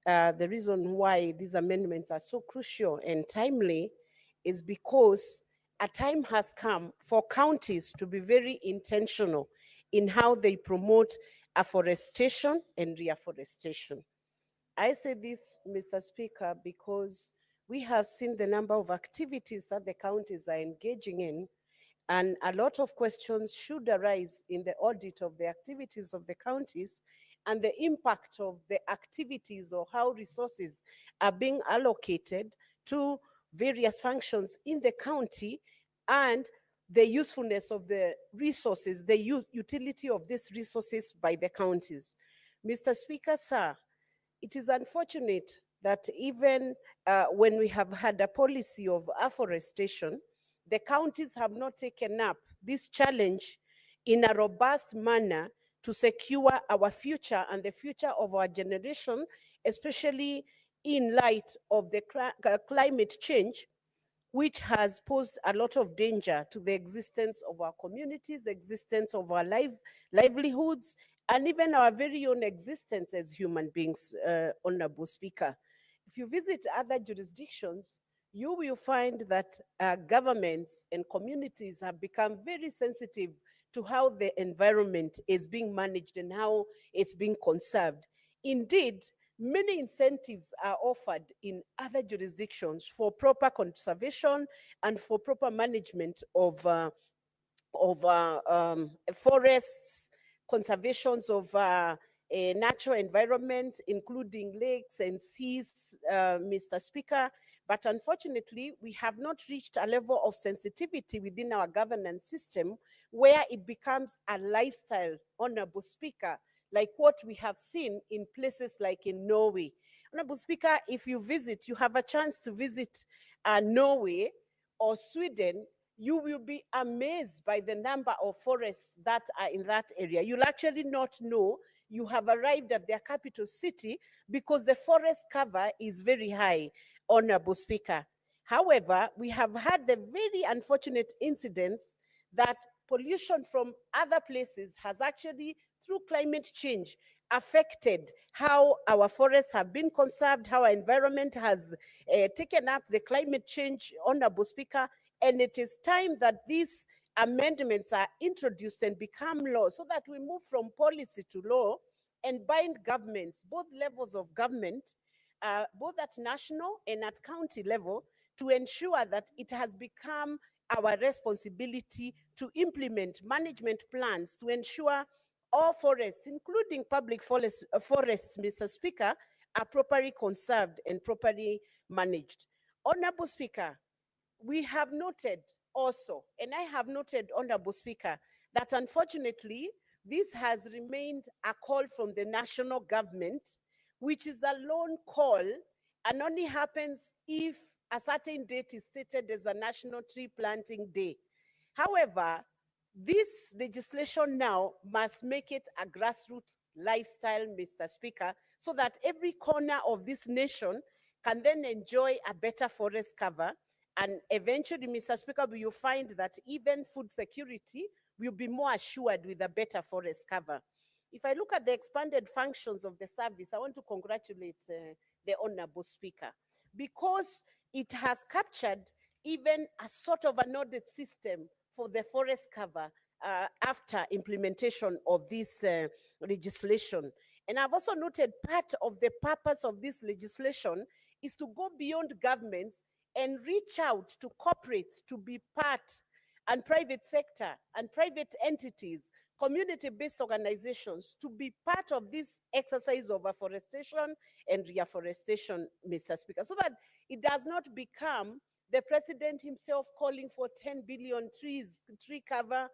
the reason why these amendments are so crucial and timely is because a time has come for counties to be very intentional in how they promote afforestation and reforestation. I say this, Mr. Speaker, because we have seen the number of activities that the counties are engaging in, and a lot of questions should arise in the audit of the activities of the counties and the impact of the activities or how resources are being allocated to various functions in the county, and the usefulness of the resources, the utility of these resources by the counties. Mr. Speaker, sir, it is unfortunate that even when we have had a policy of afforestation, the counties have not taken up this challenge in a robust manner to secure our future and the future of our generation, especially in light of the climate change, which has posed a lot of danger to the existence of our communities, existence of our livelihoods, and even our very own existence as human beings, Honorable Speaker. If you visit other jurisdictions, you will find that governments and communities have become very sensitive to how the environment is being managed and how it's being conserved. Indeed, many incentives are offered in other jurisdictions for proper conservation and for proper management of forests, conservations of a natural environment, including lakes and seas, Mr. Speaker. But unfortunately, we have not reached a level of sensitivity within our governance system where it becomes a lifestyle, Honorable Speaker, like what we have seen in places like in Norway. Honorable Speaker, if you visit, you have a chance to visit Norway or Sweden, you will be amazed by the number of forests that are in that area. You'll actually not know you have arrived at their capital city because the forest cover is very high, Honorable Speaker. However, we have had the very unfortunate incidents that pollution from other places has actually, through climate change, affected how our forests have been conserved, how our environment has taken up the climate change, Honorable Speaker. And it is time that these amendments are introduced and become law so that we move from policy to law and bind governments, both levels of government, both at national and at county level, to ensure that it has become our responsibility to implement management plans to ensure all forests, including public forests, Mr. Speaker, are properly conserved and properly managed. Honorable Speaker, we have noted also, and I have noted, Honorable Speaker, that unfortunately, this has remained a call from the national government, which is a lone call and only happens if a certain date is stated as a National Tree Planting Day. However, this legislation now must make it a grassroots lifestyle, Mr. Speaker, so that every corner of this nation can then enjoy a better forest cover. And eventually, Mr. Speaker, you find that even food security will be more assured with a better forest cover. If I look at the expanded functions of the service, I want to congratulate the Honorable Speaker, because it has captured even a sort of an audit system for the forest cover after implementation of this legislation. And I've also noted part of the purpose of this legislation is to go beyond governments and reach out to corporates to be part, and private sector and private entities, community-based organizations to be part of this exercise of afforestation and reforestation, Mr. Speaker, so that it does not become the president himself calling for 10 billion tree cover.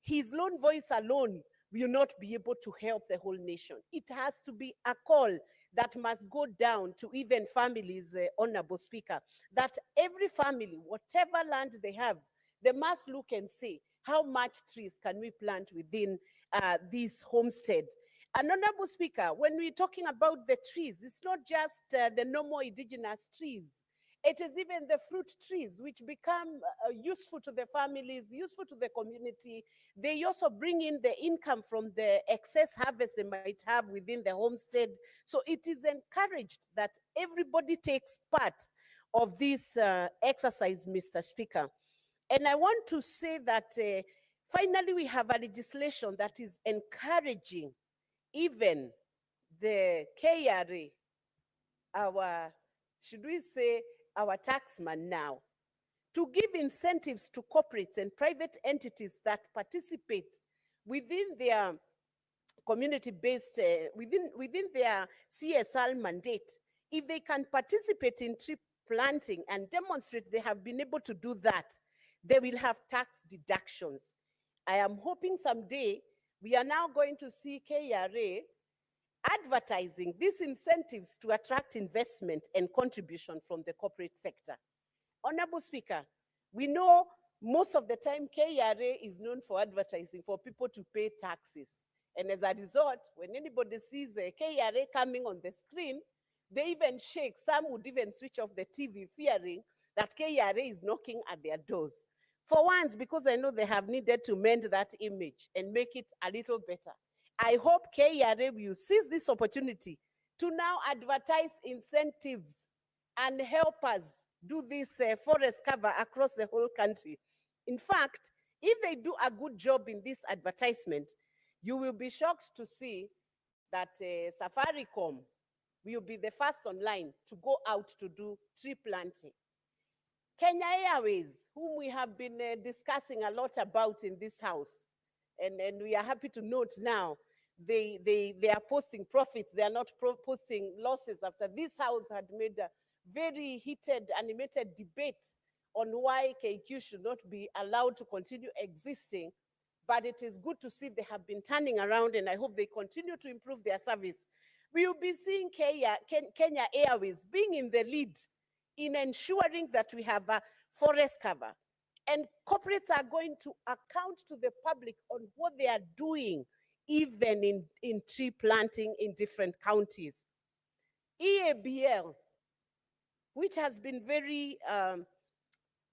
His lone voice alone will not be able to help the whole nation. It has to be a call that must go down to even families, Honorable Speaker, that every family, whatever land they have, they must look and see how much trees can we plant within this homestead. And Honorable Speaker, when we're talking about the trees, it's not just the normal indigenous trees. It is even the fruit trees which become useful to the families, useful to the community. They also bring in the income from the excess harvest they might have within the homestead. So it is encouraged that everybody takes part of this exercise, Mr. Speaker. And I want to say that finally we have a legislation that is encouraging even the KRA, should we say, our taxman now, to give incentives to corporates and private entities that participate within their community-based, within their CSR mandate. If they can participate in tree planting and demonstrate they have been able to do that, they will have tax deductions. I am hoping someday we are now going to see KRA advertising these incentives to attract investment and contribution from the corporate sector. Honorable Speaker, we know most of the time KRA is known for advertising for people to pay taxes. And as a result, when anybody sees a KRA coming on the screen, they even shake. Some would even switch off the TV fearing that KRA is knocking at their doors. For once, because I know they have needed to mend that image and make it a little better, I hope KRA will seize this opportunity to now advertise incentives and help us do this forest cover across the whole country. In fact, if they do a good job in this advertisement, you will be shocked to see that Safaricom will be the first online to go out to do tree planting. Kenya Airways, whom we have been discussing a lot about in this house, and we are happy to note now they are posting profits. They are not posting losses after this house had made a very heated, animated debate on why KQ should not be allowed to continue existing. But it is good to see they have been turning around, and I hope they continue to improve their service. We will be seeing Kenya Airways being in the lead in ensuring that we have a forest cover. And corporates are going to account to the public on what they are doing, even in tree planting in different counties. EABL, which has been very,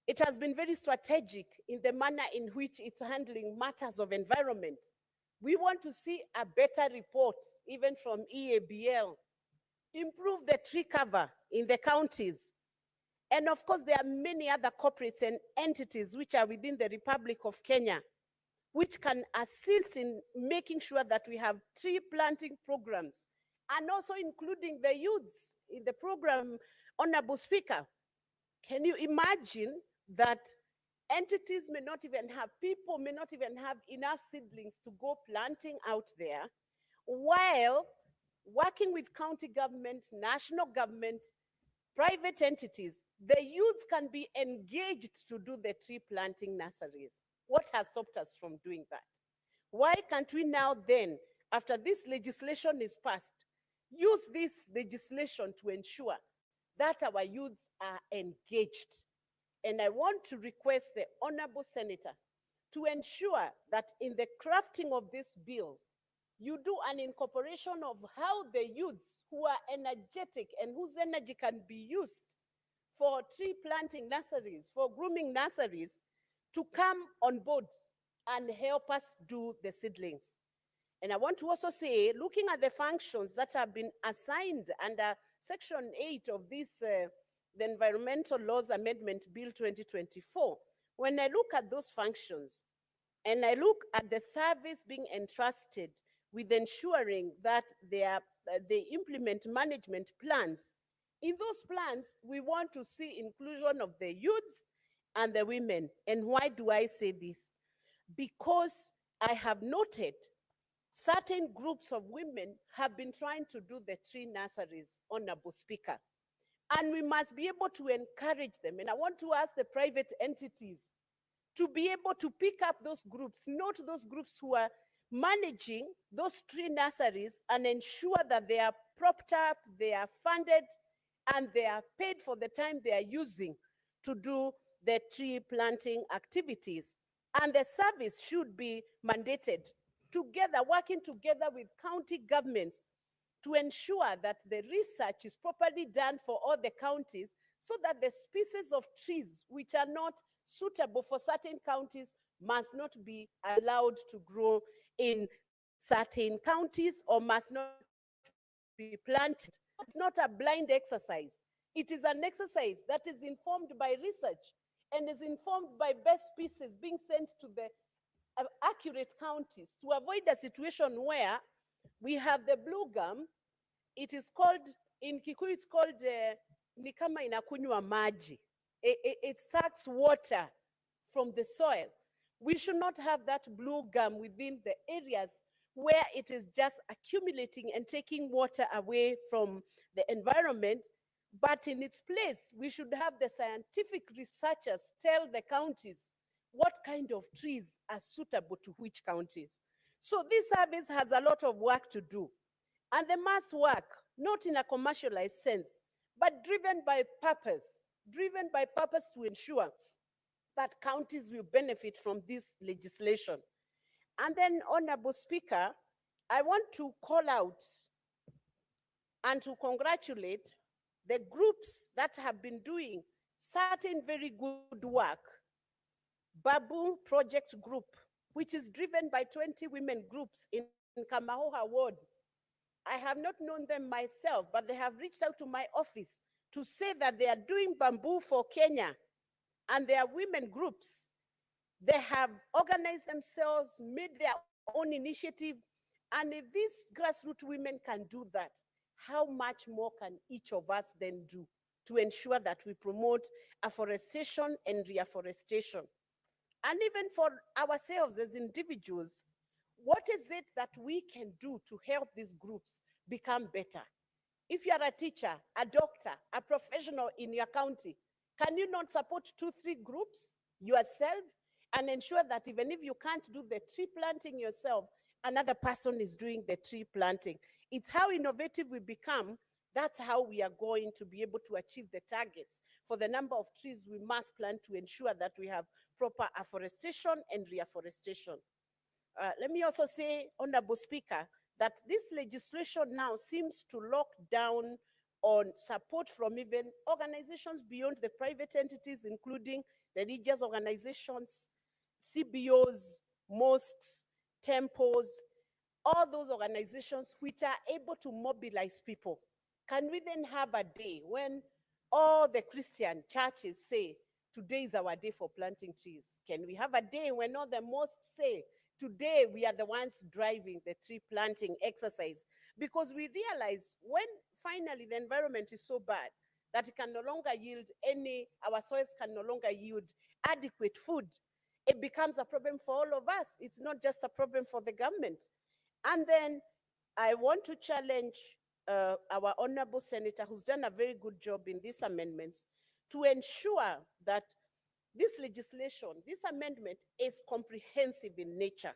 it has been very strategic in the manner in which it's handling matters of environment. We want to see a better report, even from EABL, improve the tree cover in the counties. And of course, there are many other corporates and entities which are within the Republic of Kenya, which can assist in making sure that we have tree planting programs, and also including the youths in the program. Honorable Speaker, can you imagine that entities may not even have, people may not even have enough seedlings to go planting out there, while working with county government, national government, private entities, the youths can be engaged to do the tree planting nurseries. What has stopped us from doing that? Why can't we now then, after this legislation is passed, use this legislation to ensure that our youths are engaged? And I want to request the Honorable Senator to ensure that in the crafting of this bill, you do an incorporation of how the youths who are energetic and whose energy can be used for tree planting nurseries, for grooming nurseries, to come on board and help us do the seedlings. And I want to also say, looking at the functions that have been assigned under Section 8 of this, the Environmental Laws Amendment Bill 2024, when I look at those functions and I look at the service being entrusted with ensuring that they implement management plans In those plans, we want to see inclusion of the youths and the women. And why do I say this? Because I have noted certain groups of women have been trying to do the tree nurseries, Honorable Speaker. And we must be able to encourage them. And I want to ask the private entities to be able to pick up those groups, not those groups who are managing those tree nurseries, and ensure that they are propped up, they are funded, and they are paid for the time they are using to do the tree planting activities. And the service should be mandated together, working together with county governments to ensure that the research is properly done for all the counties, so that the species of trees which are not suitable for certain counties must not be allowed to grow in certain counties or must not be planted. It's not a blind exercise. It is an exercise that is informed by research and is informed by best species being sent to the accurate counties, to avoid a situation where we have the blue gum. It is called, in Kikuyu, it's called ni kama inakunywa maji. It sucks water from the soil. We should not have that blue gum within the areas where it is just accumulating and taking water away from the environment. But in its place, we should have the scientific researchers tell the counties what kind of trees are suitable to which counties. So this service has a lot of work to do. And they must work, not in a commercialized sense, but driven by purpose to ensure that counties will benefit from this legislation. And then, Honorable Speaker, I want to call out and to congratulate the groups that have been doing certain very good work. Babu Project Group, which is driven by 20 women groups in Kamahoha Ward. I have not known them myself, but they have reached out to my office to say that they are doing bamboo for Kenya, and they are women groups. They have organized themselves, made their own initiative, and if these grassroots women can do that, how much more can each of us then do to ensure that we promote afforestation and reforestation? And even for ourselves as individuals, what is it that we can do to help these groups become better? If you are a teacher, a doctor, a professional in your county, can you not support 2-3 groups yourself and ensure that even if you can't do the tree planting yourself, another person is doing the tree planting? It's how innovative we become. That's how we are going to be able to achieve the targets for the number of trees we must plant to ensure that we have proper afforestation and reforestation. Let me also say, Honorable Speaker, that this legislation now seems to lock down on support from even organizations beyond the private entities, including religious organizations, CBOs, mosques, temples, all those organizations which are able to mobilize people. Can we then have a day when all the Christian churches say, today is our day for planting trees? Can we have a day when all the mosques say, today we are the ones driving the tree planting exercise? Because we realize when finally the environment is so bad that it can no longer yield our soils can no longer yield adequate food, it becomes a problem for all of us. It's not just a problem for the government. And then I want to challenge our honorable senator, who's done a very good job in these amendments, to ensure that this legislation, this amendment, is comprehensive in nature.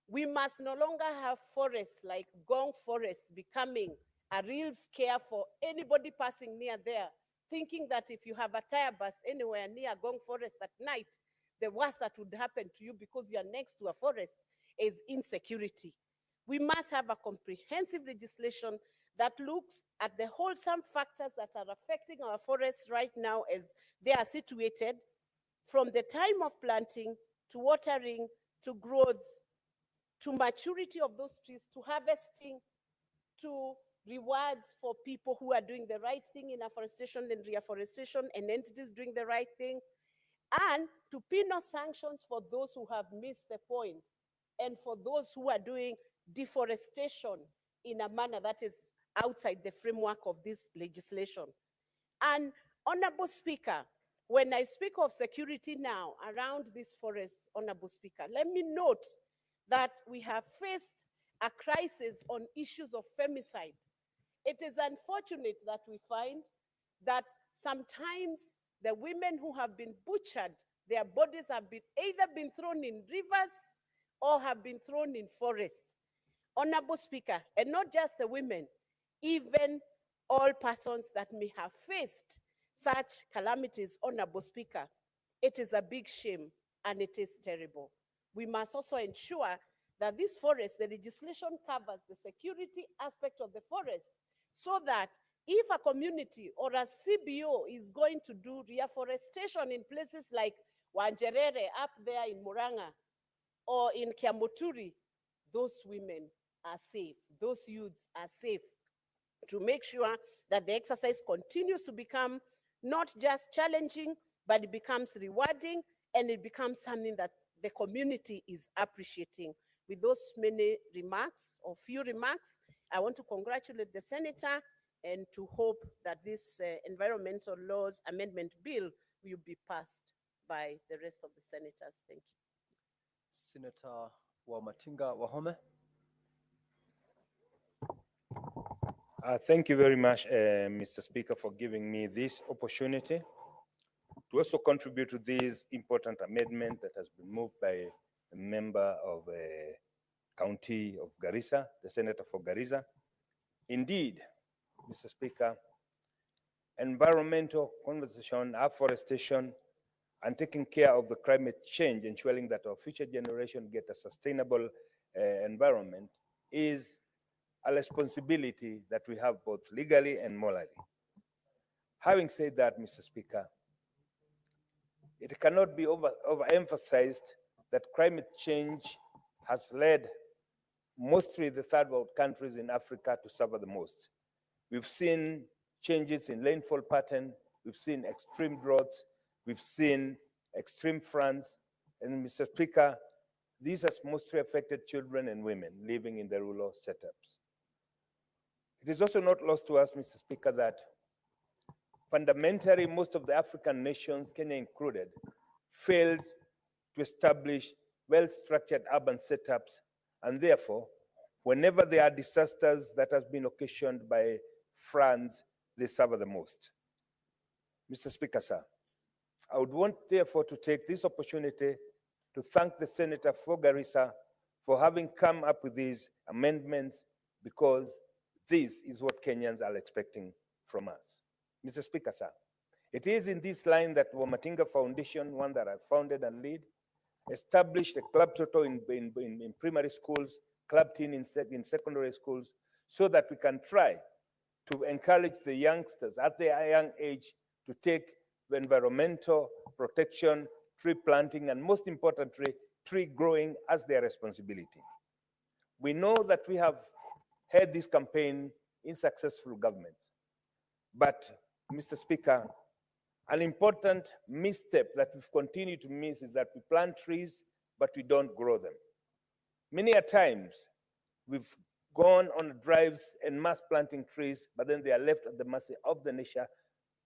We must no longer have forests like Gong Forest becoming a real scare for anybody passing near there, thinking that if you have a tire burst anywhere near Gong Forest at night, the worst that would happen to you because you are next to a forest is insecurity. We must have a comprehensive legislation that looks at the wholesome factors that are affecting our forests right now as they are situated, from the time of planting to watering to growth to maturity of those trees to harvesting to rewards for people who are doing the right thing in afforestation and reforestation and entities doing the right thing, and to penal sanctions for those who have missed the point and for those who are doing deforestation in a manner that is outside the framework of this legislation. And Honorable Speaker, when I speak of security now around this forest, Honorable Speaker, let me note that we have faced a crisis on issues of femicide. It is unfortunate that we find that sometimes the women who have been butchered, their bodies have been either been thrown in rivers or have been thrown in forests. Honorable Speaker, and not just the women, even all persons that may have faced such calamities, Honorable Speaker, it is a big shame and it is terrible. We must also ensure that this forest, the legislation covers the security aspect of the forest so that if a community or a CBO is going to do reforestation in places like Wanjerere up there in Muranga or in Kiamoturi, those women are safe, those youths are safe, to make sure that the exercise continues to become not just challenging, but it becomes rewarding and it becomes something that the community is appreciating. With those many remarks or few remarks, I want to congratulate the senator and to hope that this environmental laws amendment bill will be passed by the rest of the senators. Thank you. Senator Wamatinga Wahome. Thank you very much, Mr. Speaker, for giving me this opportunity to also contribute to this important amendment that has been moved by a member of County of Garissa, the Senator for Garissa. Indeed, Mr. Speaker, environmental conservation, afforestation, and taking care of the climate change, ensuring that our future generation get a sustainable environment is a responsibility that we have both legally and morally. Having said that, Mr. Speaker, it cannot be overemphasized that climate change has led mostly the third world countries in Africa to suffer the most. We've seen changes in rainfall pattern, we've seen extreme droughts, we've seen extreme floods, and Mr. Speaker, these has mostly affected children and women living in the rural setups. It is also not lost to us, Mr. Speaker, that fundamentally most of the African nations, Kenya included, failed to establish well-structured urban setups, and therefore, whenever there are disasters that has been occasioned by floods, they suffer the most. Mr. Speaker, sir, I would want therefore to take this opportunity to thank the Senator for Garissa for having come up with these amendments, because this is what Kenyans are expecting from us. Mr. Speaker, sir, it is in this line that Wamatinga Foundation, one that I founded and lead, established a club toto in primary schools, club teen in secondary schools, so that we can try to encourage the youngsters at their young age to take the environmental protection, tree planting, and most importantly, tree growing as their responsibility. We know that we have had this campaign in successful governments. But, Mr. Speaker, an important misstep that we've continued to miss is that we plant trees, but we don't grow them. Many a times, we've gone on drives and mass planting trees, but then they are left at the mercy of the nature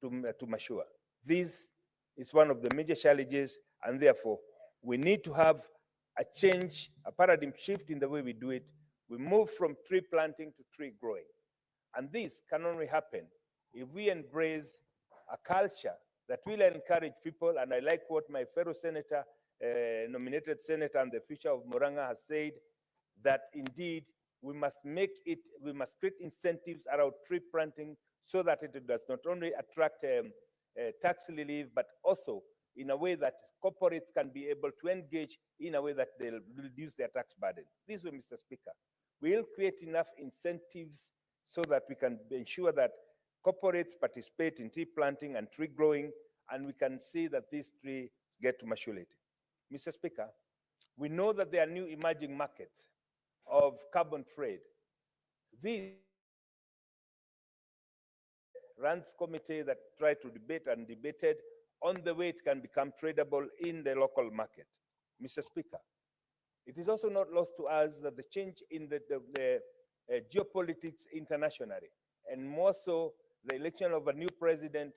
to mature. This is one of the major challenges, and therefore, we need to have a change, a paradigm shift in the way we do it. We move from tree planting to tree growing. And this can only happen if we embrace a culture that will encourage people, and I like what my fellow senator, nominated senator and the future of Muranga has said, that indeed we must create incentives around tree planting so that it does not only attract tax relief, but also in a way that corporates can be able to engage in a way that they'll reduce their tax burden. This way, Mr. Speaker, we'll create enough incentives so that we can ensure that corporates participate in tree planting and tree growing, and we can see that these trees get to maturity. Mr. Speaker, we know that there are new emerging markets of carbon trade. This runs committee that try to debate and debated on the way it can become tradable in the local market. Mr. Speaker, it is also not lost to us that the change in the geopolitics internationally, and more so the election of a new president,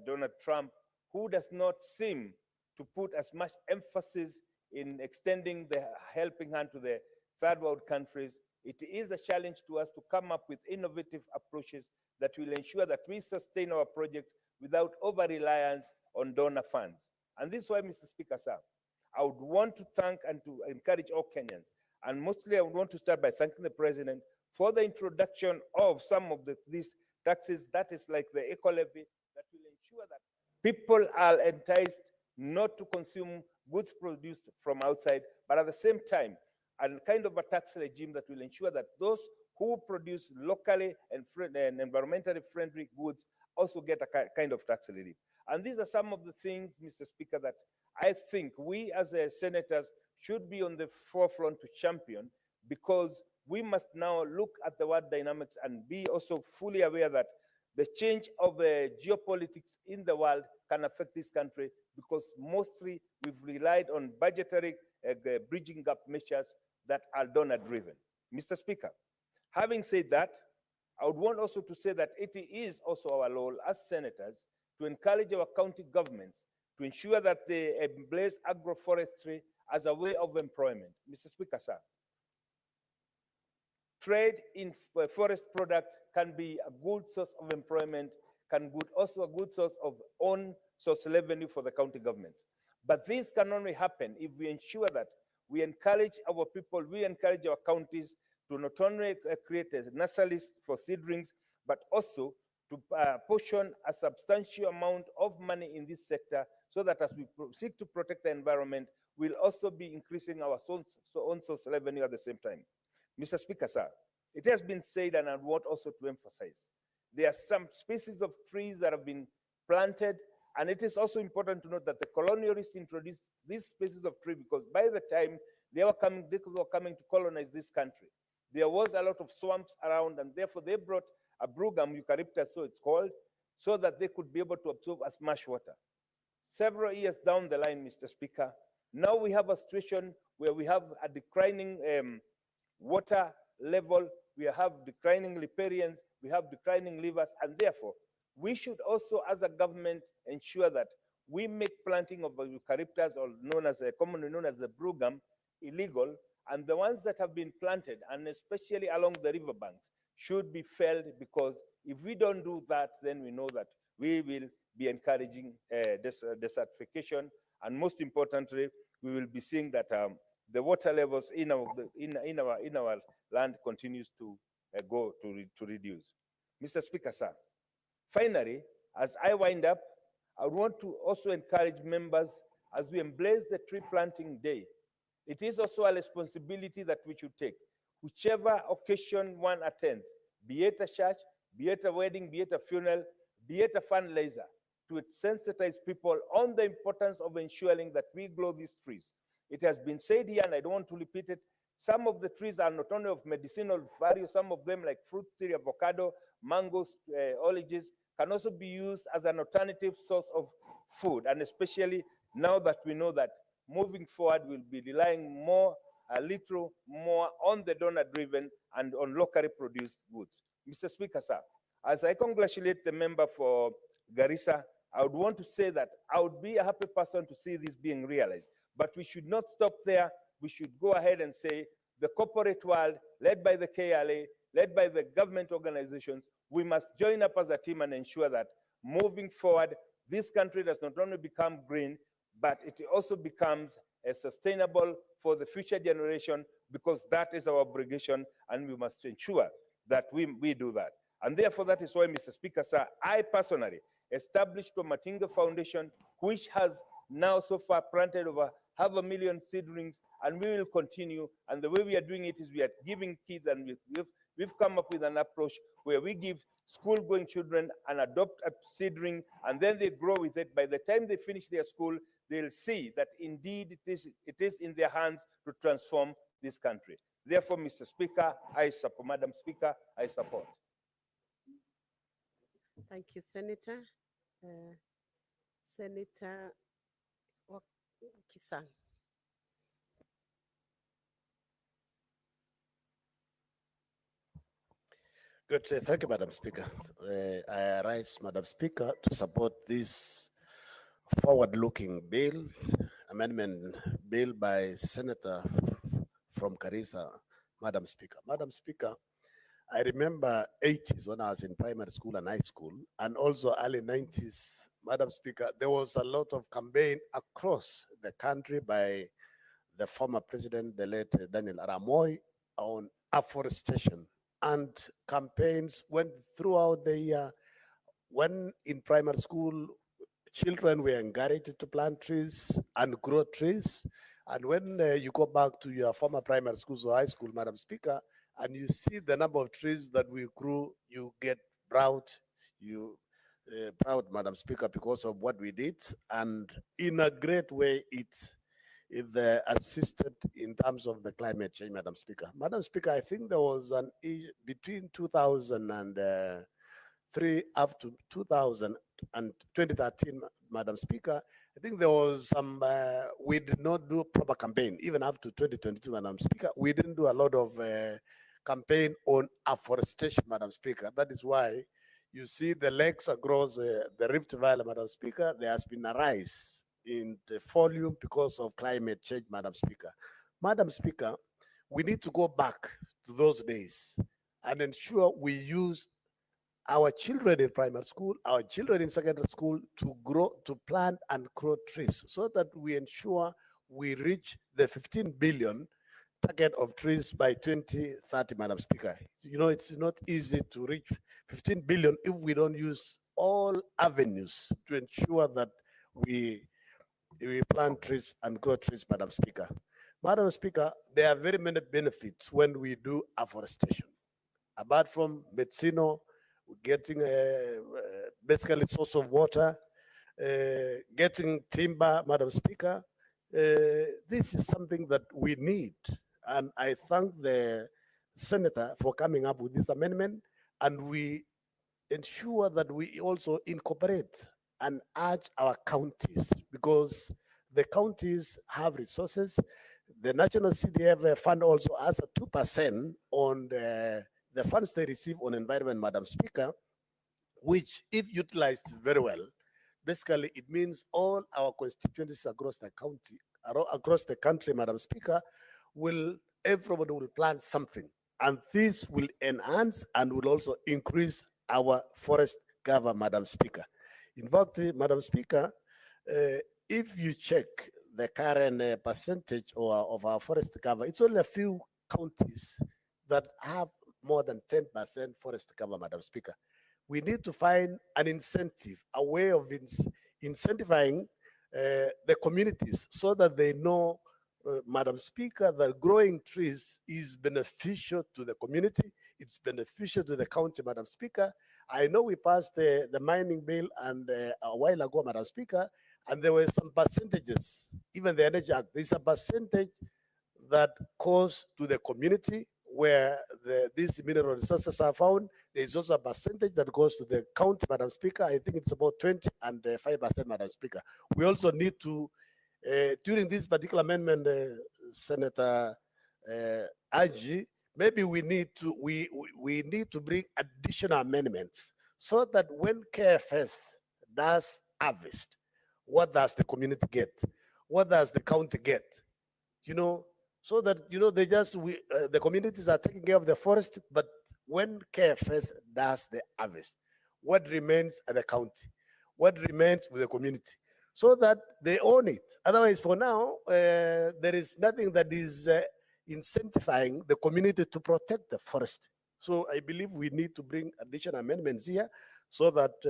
Donald Trump, who does not seem to put as much emphasis in extending the helping hand to the third world countries, it is a challenge to us to come up with innovative approaches that will ensure that we sustain our projects without over-reliance on donor funds. And this is why, Mr. Speaker, sir, I would want to thank and to encourage all Kenyans. And mostly I would want to start by thanking the president for the introduction of some of these taxes, that is like the eco levy, that will ensure that people are enticed not to consume goods produced from outside, but at the same time, and kind of a tax regime that will ensure that those who produce locally and environmentally friendly goods also get a kind of tax relief. And these are some of the things, Mr. Speaker, that I think we as senators should be on the forefront to champion, because we must now look at the world dynamics and be also fully aware that the change of geopolitics in the world can affect this country, because mostly we've relied on budgetary bridging gap measures that are donor driven. Mr. Speaker, having said that, I would want also to say that it is also our role as senators to encourage our county governments to ensure that they embrace agroforestry as a way of employment. Mr. Speaker, sir, trade in forest product can be a good source of employment, also a good source of own source revenue for the county government. But this can only happen if we ensure that we encourage our people, we encourage our counties to not only create a nurseries for seedlings, but also to portion a substantial amount of money in this sector, so that as we seek to protect the environment, we'll also be increasing our own source revenue at the same time. Mr. Speaker, sir, it has been said, and I want also to emphasize, there are some species of trees that have been planted, and it is also important to note that the colonialists introduced these species of tree because by the time they were coming to colonize this country, there was a lot of swamps around, and therefore they brought a brugam, eucalyptus, so it's called, so that they could be able to absorb as much water. Several years down the line, Mr. Speaker, now we have a situation where we have a declining water level, we have declining riparians, we have declining rivers, and therefore we should also as a government ensure that we make planting of eucalyptus, or commonly known as the brugam, illegal, and the ones that have been planted, and especially along the riverbanks, should be felled, because if we don't do that, then we know that we will be encouraging desertification, and most importantly, we will be seeing that the water levels in our land continues to to reduce. Mr. Speaker, sir, finally, as I wind up, I want to also encourage members as we embrace the tree planting day. It is also a responsibility that we should take, whichever occasion one attends, be it a church, be it a wedding, be it a funeral, be it a fundraiser, to sensitize people on the importance of ensuring that we grow these trees. It has been said here, and I don't want to repeat it, some of the trees are not only of medicinal value, some of them like fruit tree, avocado, mangoes, oranges, can also be used as an alternative source of food, and especially now that we know that moving forward, we'll be relying a little more on the donor-driven and on locally produced goods. Mr. Speaker, sir, as I congratulate the member for Garissa, I would want to say that I would be a happy person to see this being realized. But we should not stop there. We should go ahead and say the corporate world, led by the KLA, led by the government organizations, we must join up as a team and ensure that moving forward, this country does not only become green, but it also becomes sustainable for the future generation, because that is our obligation, and we must ensure that we do that. And therefore, that is why, Mr. Speaker, sir, I personally established the Matinga Foundation, which has now so far planted over 500,000 seedlings, and we will continue. And the way we are doing it is we are giving kids, and we've come up with an approach where we give school-going children an adopt a seedling, and then they grow with it. By the time they finish their school, they'll see that indeed it is in their hands to transform this country. Therefore, Mr. Speaker, I support. Madam Speaker, I support. Thank you, Senator. Senator Kisang. Good. Thank you, Madam Speaker. I rise, Madam Speaker, to support this forward-looking bill, amendment bill by Senator from Karisa, Madam Speaker. Madam Speaker, I remember 80s when I was in primary school and high school, and also early 90s, Madam Speaker, there was a lot of campaign across the country by the former president, the late Daniel Aramoy, on afforestation. And campaigns went throughout the year. When in primary school, children were encouraged to plant trees and grow trees. And when you go back to your former primary schools or high school, Madam Speaker, and you see the number of trees that we grew, you get proud. You proud, Madam Speaker, because of what we did. And in a great way, it assisted in terms of the climate change, Madam Speaker. Madam Speaker, I think there was between 2003 up to 2000 and 2013, Madam Speaker, I think there was some, we did not do proper campaign, even up to 2022, Madam Speaker. We didn't do a lot of campaign on afforestation, Madam Speaker. That is why you see the lakes across the Rift Valley, Madam Speaker, there has been a rise in the volume because of climate change, Madam Speaker. Madam Speaker, we need to go back to those days and ensure we use our children in primary school, our children in secondary school to grow, to plant and grow trees so that we ensure we reach the 15 billion target of trees by 2030, Madam Speaker. You know, it's not easy to reach 15 billion if we don't use all avenues to ensure that we plant trees and grow trees, Madam Speaker. Madam Speaker, there are very many benefits when we do afforestation. Apart from medicinal, getting basically source of water, getting timber, Madam Speaker, this is something that we need. And I thank the Senator for coming up with this amendment, and we ensure that we also incorporate and urge our counties, because the counties have resources. The National CDF fund also has a 2% on the funds they receive on environment, Madam Speaker, which if utilized very well, basically it means all our constituencies across the county, across the country, Madam Speaker, everybody will plant something. And this will enhance and will also increase our forest cover, Madam Speaker. In fact, Madam Speaker, if you check the current percentage of our forest cover, it's only a few counties that have more than 10% forest cover, Madam Speaker. We need to find an incentive, a way of incentivizing the communities so that they know, Madam Speaker, that growing trees is beneficial to the community, it's beneficial to the county, Madam Speaker. I know we passed the mining bill and a while ago, Madam Speaker, and there were some percentages, even the Energy Act, there's a percentage that goes to the community where these mineral resources are found. There's also a percentage that goes to the county, Madam Speaker. I think it's about 20 and 5%, Madam Speaker. We also need to, during this particular amendment, Senator Aji, maybe we need to bring additional amendments so that when KFS does harvest, what does the community get? What does the county get? You know, so that, you know, the communities are taking care of the forest, but when KFS does the harvest, what remains at the county? What remains with the community? So that they own it. Otherwise, for now, there is nothing that is incentivizing the community to protect the forest. So I believe we need to bring additional amendments here so that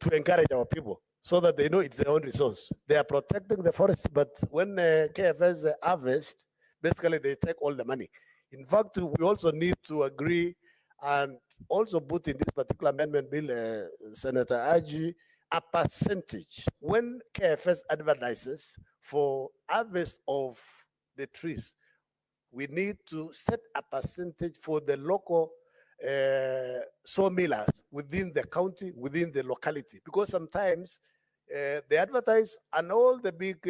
to encourage our people, so that they know it's their own resource. They are protecting the forest, but when KFS harvest, basically they take all the money. In fact, we also need to agree and also put in this particular amendment bill, Senator Aji, a percentage when KFS advertises for harvest of the trees. We need to set a percentage for the local sawmillers within the county, within the locality, because sometimes they advertise and all the big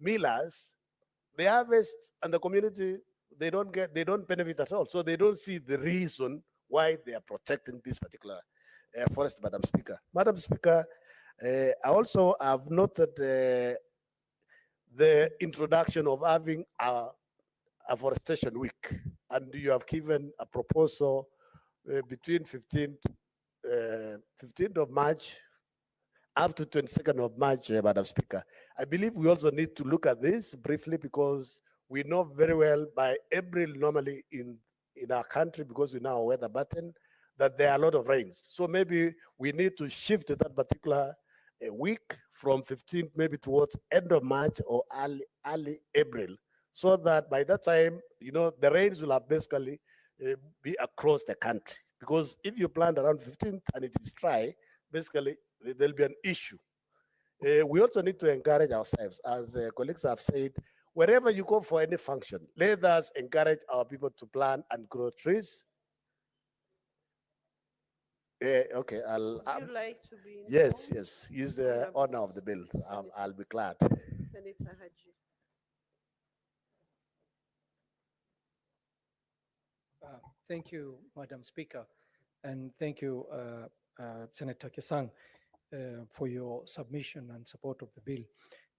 millers, they harvest and the community they don't benefit at all. So they don't see the reason why they are protecting this particular forest, Madam Speaker. Madam Speaker, I also have noted the introduction of having a afforestation week, and you have given a proposal between 15th of March up to 22nd of March, Madam Speaker. I believe we also need to look at this briefly because we know very well by April normally in our country, because we know our weather pattern, that there are a lot of rains. So maybe we need to shift that particular week from 15th maybe towards end of March or early April, so that by that time, the rains will have basically be across the country. Because if you plant around 15th and it is dry, basically there'll be an issue. We also need to encourage ourselves, as colleagues have said, wherever you go for any function, let us encourage our people to plant and grow trees. Okay, Would you like to be yes, informed? yes, he's the Honorable owner of the bill. I'll be glad. Senator Haji. Thank you, Madam Speaker, and thank you, Senator Kesang, for your submission and support of the bill.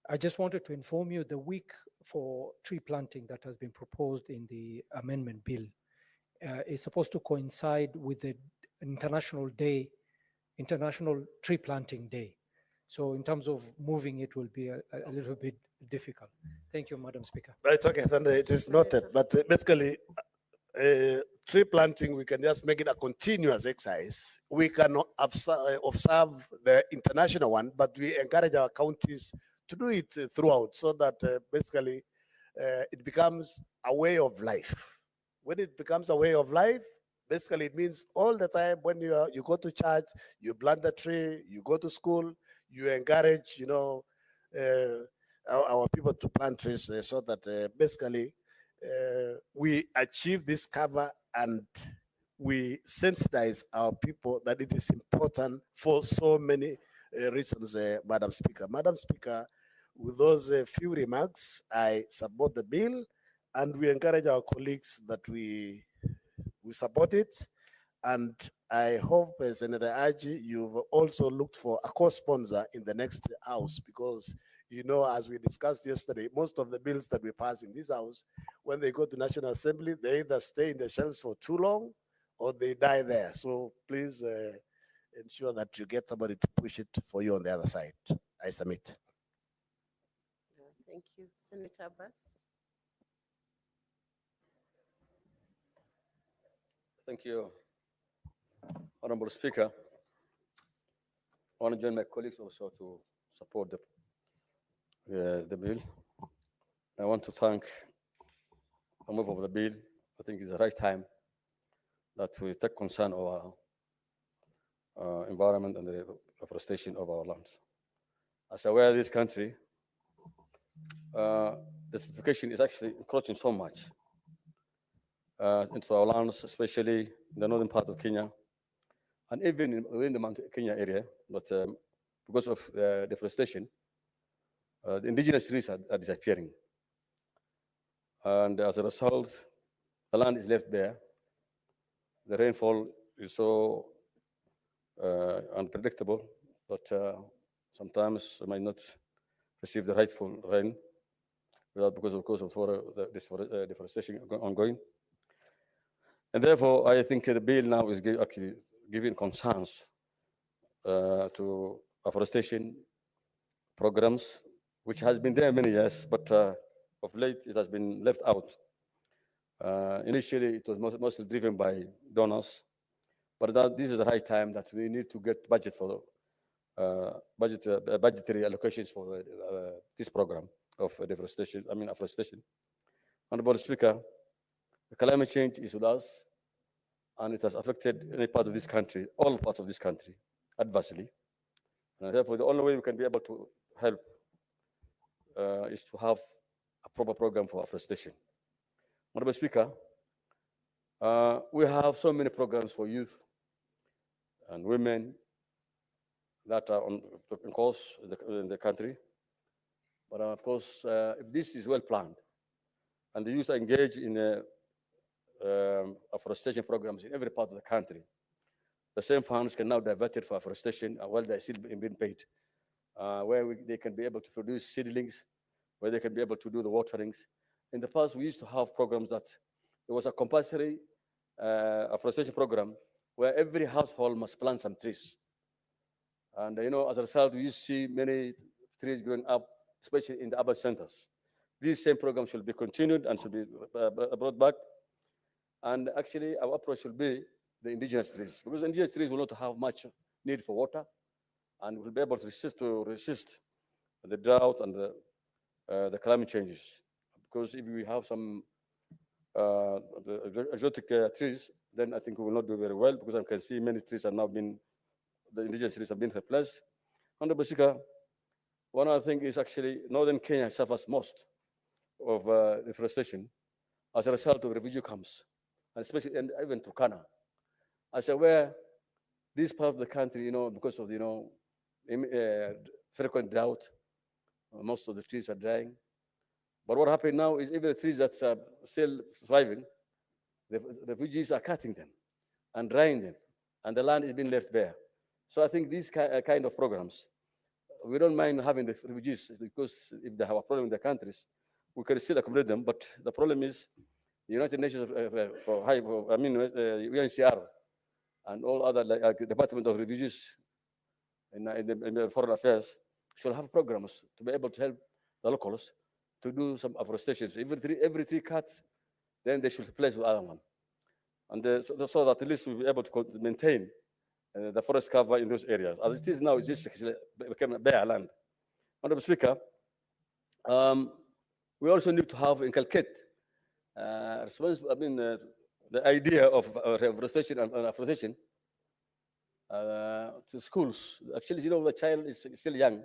I just wanted to inform you the week for tree planting that has been proposed in the amendment bill is supposed to coincide with the International Tree Planting Day. So in terms of moving, it will be a little bit difficult. Thank you, Madam Speaker. It's okay, then it is noted. But basically, tree planting, we can just make it a continuous exercise. We can observe the international one, but we encourage our counties to do it throughout, so that basically it becomes a way of life. When it becomes a way of life, basically it means all the time when you go to church, you plant the tree, you go to school, you encourage our people to plant trees, so that basically we achieve this cover, and we sensitize our people that it is important for so many reasons, Madam Speaker. Madam Speaker, with those few remarks, I support the bill, and we encourage our colleagues that we support it. And I hope, Senator Aji, you've also looked for a co-sponsor in the next house, because as we discussed yesterday, most of the bills that we pass in this house, when they go to National Assembly, they either stay in the shelves for too long or they die there. So please ensure that you get somebody to push it for you on the other side. I submit. Thank you. Senator Abbas. Thank you, Honorable Speaker. I want to join my colleagues also to support the bill. I want to thank the move of the bill. I think it's the right time that we take concern of our environment and the afforestation of our lands. As aware, this country, desertification is actually encroaching so much into our lands, especially in the northern part of Kenya, and even within the Mount Kenya area. But because of deforestation, the indigenous trees are disappearing. And as a result, the land is left bare. The rainfall is so unpredictable that sometimes it might not receive the rightful rain because of the deforestation ongoing. And therefore, I think the bill now is actually giving concerns to afforestation programs, which has been there many years, but of late it has been left out. Initially, it was mostly driven by donors, but this is the right time that we need to get budget for budgetary allocations for this program of deforestation. Afforestation. Honorable Speaker, the climate change is with us, and it has affected any part of this country, all parts of this country, adversely. And therefore, the only way we can be able to help is to have a proper program for afforestation. Honorable Speaker, we have so many programs for youth and women that are on course in the country. But of course, if this is well planned, and the youth are engaged in afforestation programs in every part of the country. The same funds can now divert it for afforestation while they're still being paid, where they can be able to produce seedlings, where they can be able to do the waterings. In the past, we used to have programs that there was a compulsory afforestation program where every household must plant some trees. And as a result, we used to see many trees growing up, especially in the urban centers. These same programs should be continued and should be brought back. And actually, our approach should be the indigenous trees, because indigenous trees will not have much need for water and will be able to resist the drought and the climate changes. Because if we have some the exotic trees, then I think we will not do very well, because I can see many trees are now being, the indigenous trees have been replaced. Under Basika, one other thing is actually northern Kenya suffers most of deforestation as a result of refugee camps, and especially even Turkana. As aware, this part of the country, because of frequent drought, most of the trees are dying. But what happened now is even the trees that are still surviving, the refugees are cutting them and drying them, and the land is being left bare. So I think these kind of programs, we don't mind having the refugees, because if they have a problem in their countries, we can still accommodate them. But the problem is the United Nations UNHCR and all other Department of Refugees in the Foreign Affairs should have programs to be able to help the locals to do some afforestation. Every tree cut, then they should replace with other one. And so that at least we'll be able to maintain the forest cover in those areas. As it is now, it's just became a bare land. Honorable Speaker, we also need to have inculcate the idea of reforestation and afforestation to schools. Actually, the child is still young.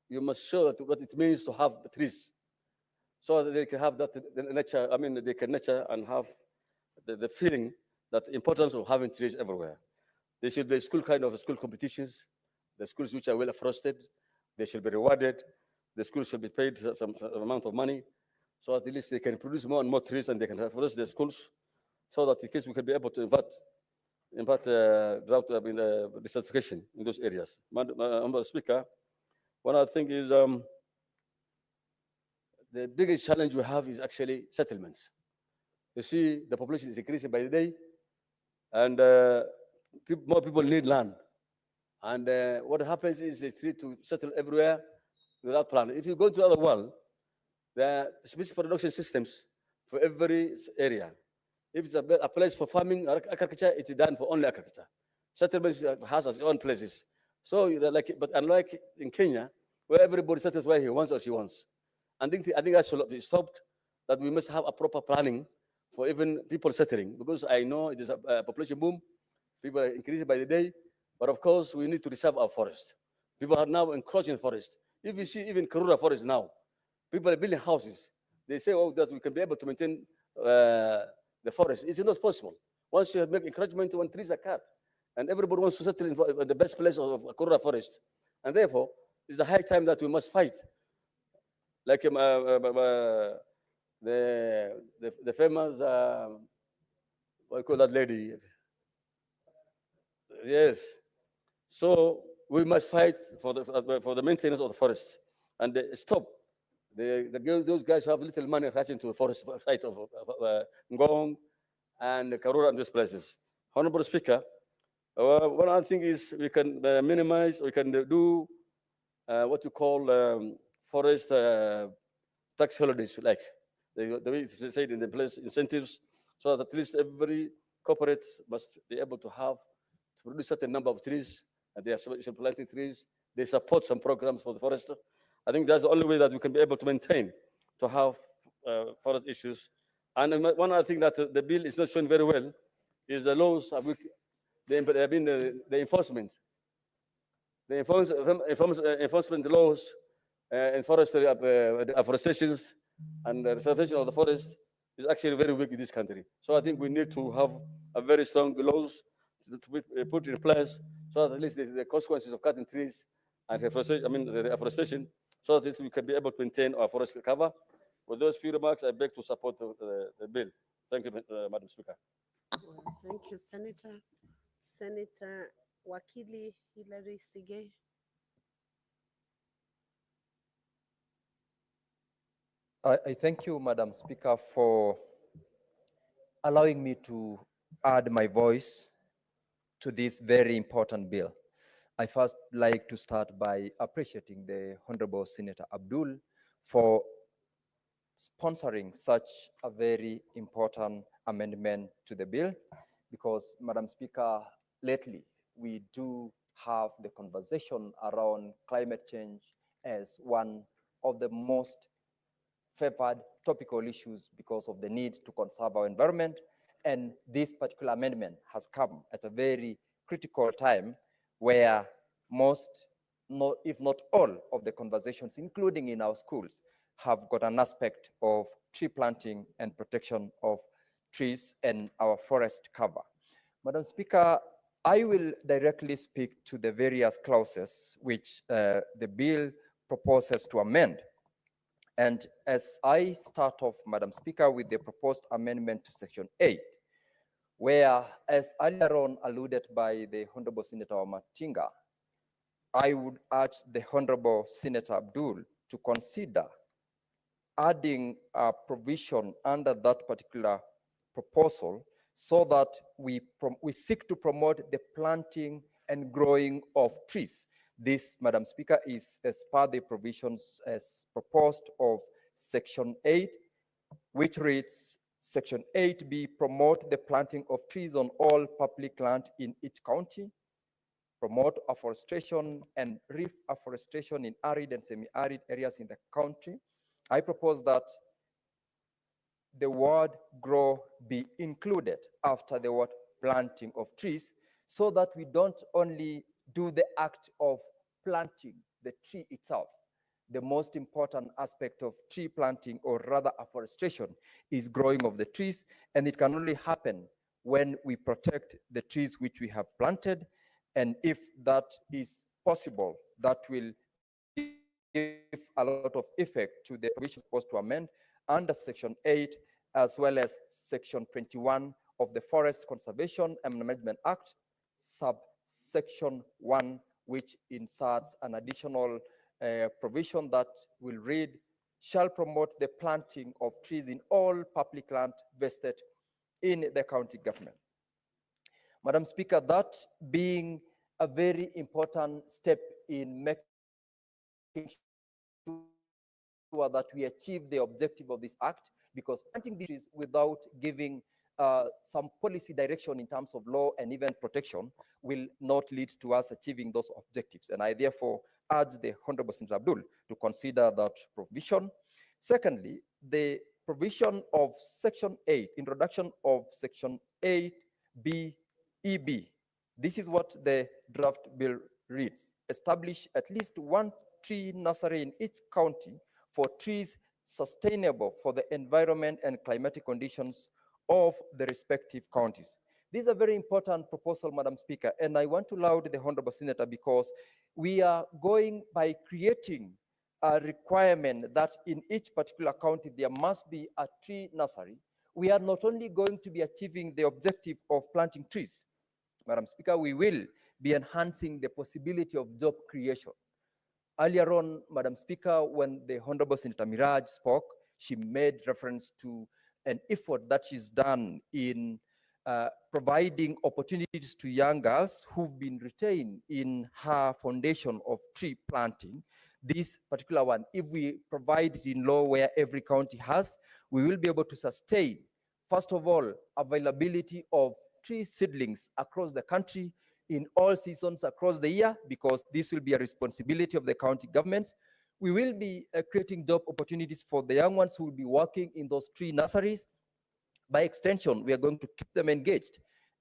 You must show that what it means to have trees, so that they can have that nature. They can nurture and have the feeling, that importance of having trees everywhere. There should be school competitions. The schools which are well forested, they should be rewarded. The schools should be paid some amount of money, so at least they can produce more and more trees, and they can forest their schools, so that in case we can be able to impart drought desertification in those areas. Honorable Speaker, one other thing is the biggest challenge we have is actually settlements. You see, the population is increasing by the day, and more people need land. And what happens is they try to settle everywhere without plan. If you go to the other world, there are specific production systems for every area. If it's a place for farming, agriculture, it's done for only agriculture. Settlements has its own places. So, but unlike in Kenya, where everybody settles where he wants or she wants. I think that should be stopped, that we must have a proper planning for even people settling, because I know it is a population boom, people are increasing by the day, but of course we need to reserve our forest. People are now encroaching forest. If you see even Karura forest now, people are building houses. They say, oh, that we can be able to maintain the forest. It's not possible. Once you make encroachment, when trees are cut, and everybody wants to settle in the best place of Karura forest, and therefore it's a high time that we must fight. Like the famous what do you call that lady? Yes. So we must fight for the maintenance of the forest, and stop those guys who have little money rushing to the forest site of Ngong and Karura and those places. Honorable Speaker, one other thing is we can minimize, we can do what you call forest tax holidays, like the way it's said in the place incentives, so that at least every corporate must be able to have to produce a certain number of trees, and they are planting trees. They support some programs for the forest. I think that's the only way that we can be able to maintain, to have forest issues. And one other thing that the bill is not showing very well is the laws, the enforcement. The enforcement laws in forestry, afforestation and the reservation of the forest is actually very weak in this country. So I think we need to have a very strong laws to be put in place, so that at least the consequences of cutting trees and afforestation, so that we can be able to maintain our forest cover With those few remarks, I beg to support the bill. Thank you, Madam Speaker. Well, thank you, Senator. Senator Wakili Hilary Sige. I thank you, Madam Speaker, for allowing me to add my voice to this very important bill. I first like to start by appreciating the Honorable Senator Abdul for sponsoring such a very important amendment to the bill, because, Madam Speaker, lately we do have the conversation around climate change as one of the most favored topical issues because of the need to conserve our environment. And this particular amendment has come at a very critical time where most, if not all, of the conversations, including in our schools, have got an aspect of tree planting and protection of trees and our forest cover. Madam Speaker, I will directly speak to the various clauses which the bill proposes to amend. And as I start off, Madam Speaker, with the proposed amendment to Section 8, where, as earlier on alluded by the Honorable Senator Matinga, I would urge the Honorable Senator Abdul to consider adding a provision under that particular proposal so that we seek to promote the planting and growing of trees. This, Madam Speaker, is as per the provisions as proposed of Section 8, which reads, Section 8B, promote the planting of trees on all public land in each county, promote afforestation and reforestation in arid and semi-arid areas in the country. I propose that the word grow be included after the word planting of trees, so that we don't only do the act of planting the tree itself. The most important aspect of tree planting, or rather afforestation, is growing of the trees, and it can only happen when we protect the trees which we have planted. And if that is possible, that will give a lot of effect to the provisions supposed to amend under Section 8, as well as Section 21 of the Forest Conservation and Management Act, subsection 1, which inserts an additional provision that will read, shall promote the planting of trees in all public land vested in the county government. Madam Speaker, that being a very important step in making sure that we achieve the objective of this act, because planting these trees without giving some policy direction in terms of law and even protection will not lead to us achieving those objectives. And I therefore urge the Honorable Senator Abdul to consider that provision. Secondly, the provision of Section 8, introduction of Section 8B EB. This is what the draft bill reads. Establish at least one tree nursery in each county for trees sustainable for the environment and climatic conditions of the respective counties. This is a very important proposal, Madam Speaker, and I want to laud the Honorable Senator because we are going by creating a requirement that in each particular county there must be a tree nursery. We are not only going to be achieving the objective of planting trees, Madam Speaker, we will be enhancing the possibility of job creation. Earlier on, Madam Speaker, when the Honorable Senator Miraj spoke, she made reference to an effort that she's done in providing opportunities to young girls who've been retained in her foundation of tree planting. This particular one, if we provide it in law where every county has, we will be able to sustain, first of all, availability of tree seedlings across the country in all seasons across the year, because this will be a responsibility of the county governments. We will be creating job opportunities for the young ones who will be working in those tree nurseries. By extension, we are going to keep them engaged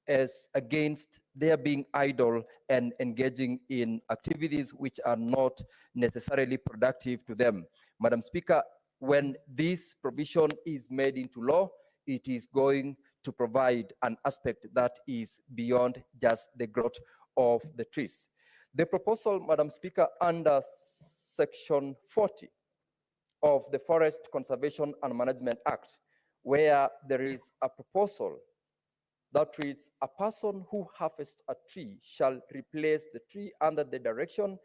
as against their being idle and engaging in activities which are not necessarily productive to them. Madam Speaker, when this provision is made into law, it is going to provide an aspect that is beyond just the growth of the trees. The proposal, Madam Speaker, under Section 40 of the Forest Conservation and Management Act, where there is a proposal that reads, a person who harvests a tree shall replace the tree under the direction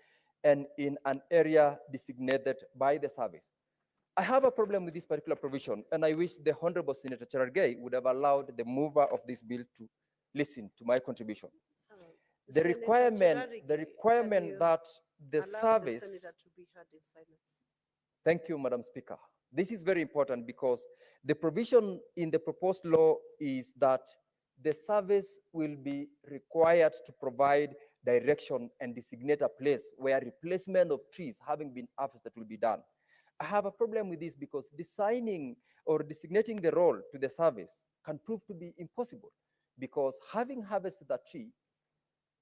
and in an area designated by the service. I have a problem with this particular provision, and I wish the Honorable Senator Cherargei would have allowed the mover of this bill to listen to my contribution. The Senator requirement, Cherargei, the can requirement you that the allow the service. senator to be heard in silence? Thank you, Madam Speaker. This is very important because the provision in the proposed law is that the service will be required to provide direction and designate a place where replacement of trees having been harvested will be done. I have a problem with this because designing or designating the role to the service can prove to be impossible, because having harvested a tree,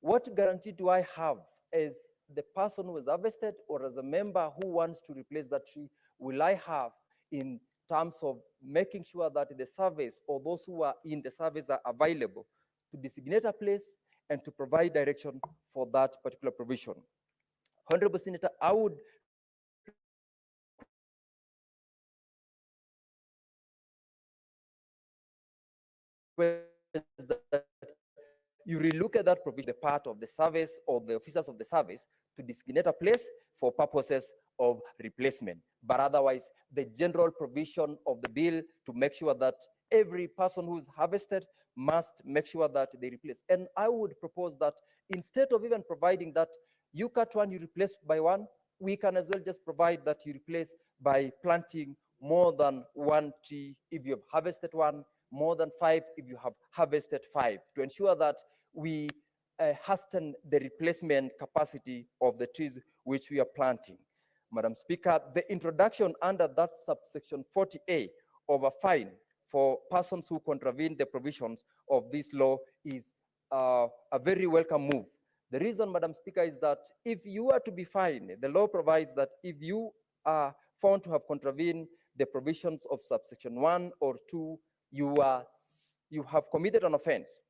what guarantee do I have as the person who has harvested or as a member who wants to replace that tree will I have in terms of making sure that the service or those who are in the service are available to designate a place and to provide direction for that particular provision? Honorable Senator, I would that you relook at that provision, the part of the service or the officers of the service to designate a place for purposes of replacement. But otherwise, the general provision of the bill to make sure that every person who's harvested must make sure that they replace. And I would propose that instead of even providing that you cut one, you replace by one, we can as well just provide that you replace by planting more than one tree if you have harvested one, more than 5 if you have harvested 5, to ensure that we hasten the replacement capacity of the trees which we are planting. Madam Speaker, the introduction under that subsection 40A of a fine for persons who contravene the provisions of this law is a very welcome move. The reason, Madam Speaker, is that if you are to be fined, the law provides that if you are found to have contravened the provisions of subsection 1 or 2, you have committed an offense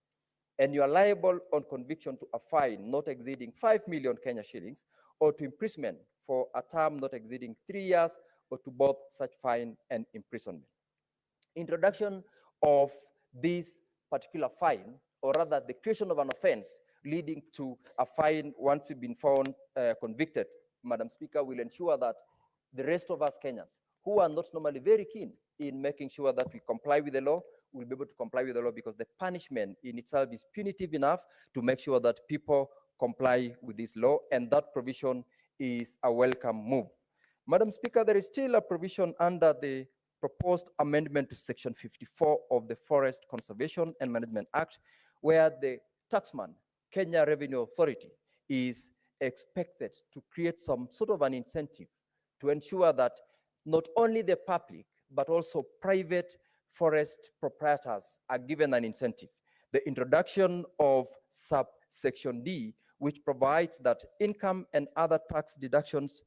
and you are liable on conviction to a fine not exceeding 5 million Kenya shillings or to imprisonment for a term not exceeding 3 years or to both such fine and imprisonment. Introduction of this particular fine, or rather the creation of an offense leading to a fine once you've been found convicted, Madam Speaker, will ensure that the rest of us Kenyans who are not normally very keen in making sure that we comply with the law will be able to comply with the law, because the punishment in itself is punitive enough to make sure that people comply with this law, and that provision is a welcome move. Madam Speaker, there is still a provision under the proposed amendment to Section 54 of the Forest Conservation and Management Act, where the taxman, Kenya Revenue Authority, is expected to create some sort of an incentive to ensure that not only the public, but also private forest proprietors are given an incentive. The introduction of subsection D, which provides that income and other tax deductions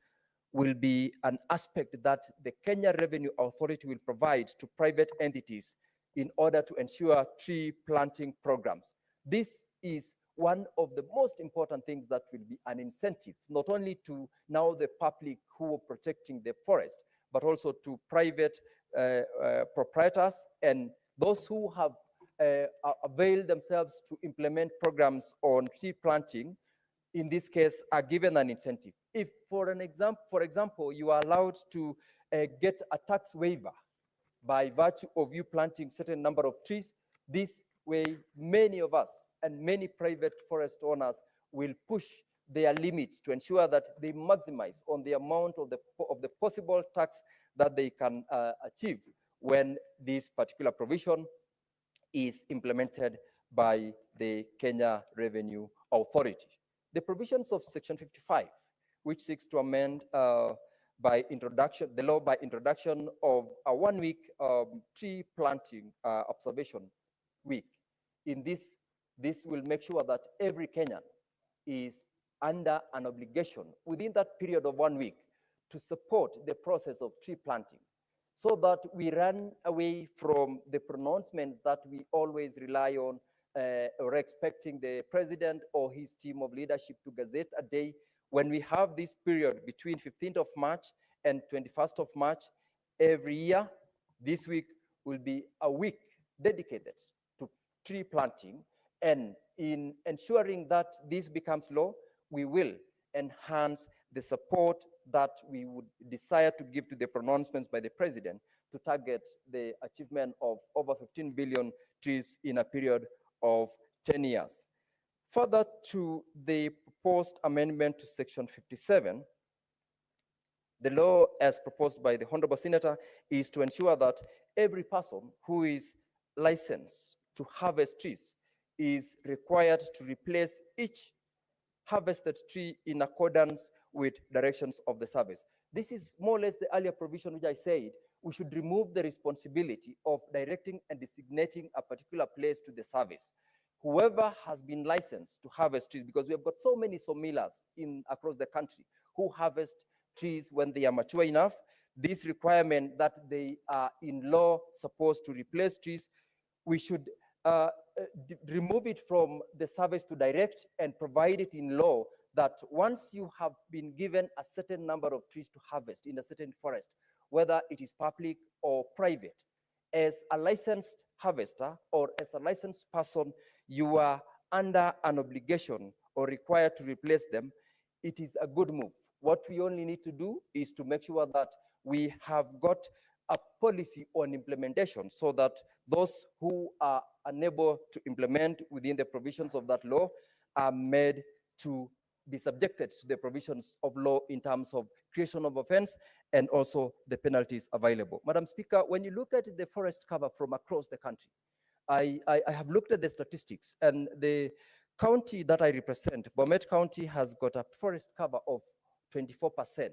will be an aspect that the Kenya Revenue Authority will provide to private entities in order to ensure tree planting programs. This is one of the most important things that will be an incentive, not only to now the public who are protecting the forest, but also to private proprietors and those who have availed themselves to implement programs on tree planting, in this case, are given an incentive. If, for example, you are allowed to get a tax waiver by virtue of you planting certain number of trees, this way many of us and many private forest owners will push their limits to ensure that they maximize on the amount of the possible tax that they can achieve when this particular provision is implemented by the Kenya Revenue Authority. The provisions of Section 55, which seeks to amend by introduction, the law by introduction of a 1-week tree planting observation week. In this will make sure that every Kenyan is under an obligation within that period of 1 week to support the process of tree planting, so that we run away from the pronouncements that we always rely on or expecting the president or his team of leadership to gazette a day, when we have this period between 15th of March and 21st of March every year. This week will be a week dedicated to tree planting, and in ensuring that this becomes law, we will enhance the support that we would desire to give to the pronouncements by the president to target the achievement of over 15 billion trees in a period of 10 years. Further to the proposed amendment to Section 57, the law as proposed by the Honorable Senator is to ensure that every person who is licensed to harvest trees is required to replace each harvested tree in accordance with directions of the service. This is more or less the earlier provision which I said we should remove the responsibility of directing and designating a particular place to the service. Whoever has been licensed to harvest trees, because we have got so many sawmillers across the country who harvest trees when they are mature enough, this requirement that they are in law supposed to replace trees, we should remove it from the service to direct and provide it in law that once you have been given a certain number of trees to harvest in a certain forest, whether it is public or private, as a licensed harvester or as a licensed person, you are under an obligation or required to replace them. It is a good move. What we only need to do is to make sure that we have got a policy on implementation so that those who are unable to implement within the provisions of that law are made to be subjected to the provisions of law in terms of creation of offense and also the penalties available. Madam Speaker, when you look at the forest cover from across the country, I have looked at the statistics, and the county that I represent, Bomet County, has got a forest cover of 24%.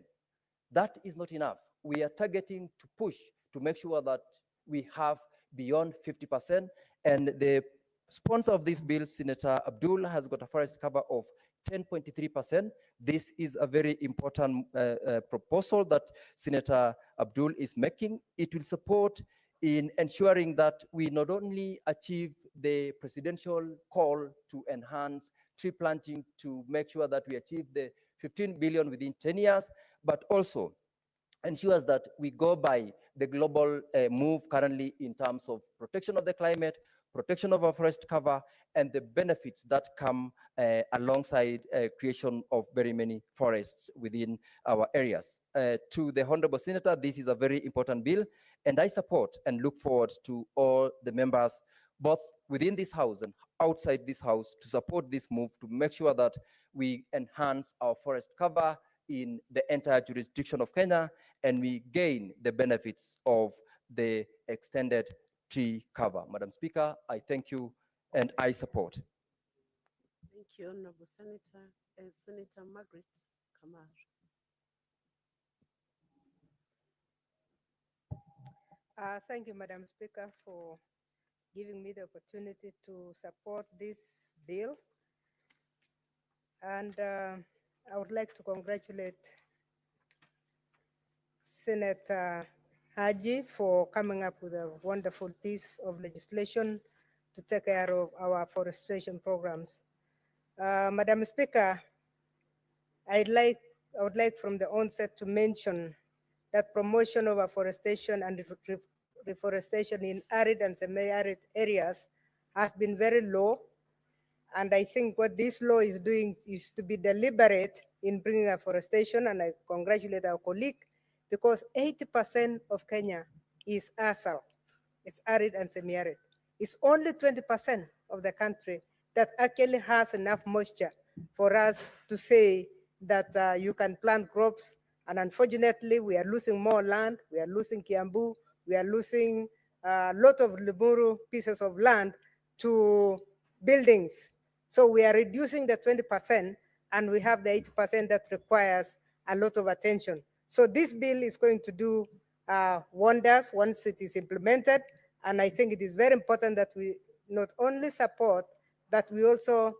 That is not enough. We are targeting to push to make sure that we have beyond 50%. And the sponsor of this bill, Senator Abdul, has got a forest cover of 10.3%. This is a very important proposal that Senator Abdul is making. It will support in ensuring that we not only achieve the presidential call to enhance tree planting to make sure that we achieve the 15 billion within 10 years, but also ensures that we go by the global move currently in terms of protection of the climate, protection of our forest cover, and the benefits that come alongside creation of very many forests within our areas. To the Honorable Senator, this is a very important bill, and I support and look forward to all the members, both within this house and outside this house, to support this move to make sure that we enhance our forest cover in the entire jurisdiction of Kenya, and we gain the benefits of the extended tree cover. Madam Speaker, I thank you and I support. Thank you, Honorable Senator. Senator Margaret Kamar. Thank you, Madam Speaker, for giving me the opportunity to support this bill. And I would like to congratulate Senator Haji for coming up with a wonderful piece of legislation to take care of our forestation programs. Madam Speaker, I would like from the onset to mention that promotion of afforestation and reforestation in arid and semi-arid areas has been very low. And I think what this law is doing is to be deliberate in bringing afforestation, and I congratulate our colleague, because 80% of Kenya is ASAL. It's arid and semi-arid. It's only 20% of the country that actually has enough moisture for us to say that you can plant crops. And unfortunately, we are losing more land. We are losing Kiambu. We are losing a lot of Limuru pieces of land to buildings. So we are reducing the 20%, and we have the 80% that requires a lot of attention. So this bill is going to do wonders once it is implemented. And I think it is very important that we not only support, but we also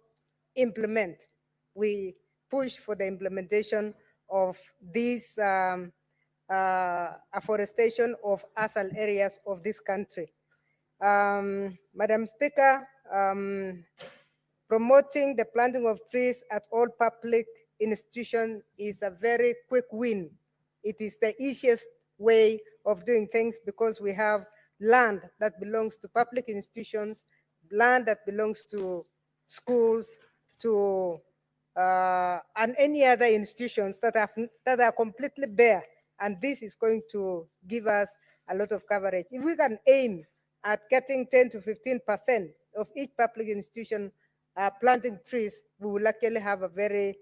implement. We push for the implementation of this afforestation of ASAL areas of this country. Madam Speaker, promoting the planting of trees at all public institutions is a very quick win it is the easiest way of doing things because we have land that belongs to public institutions, land that belongs to schools, to and any other institutions that are completely bare. And this is going to give us a lot of coverage. If we can aim at getting 10 to 15% of each public institution planting trees, we will actually have a very,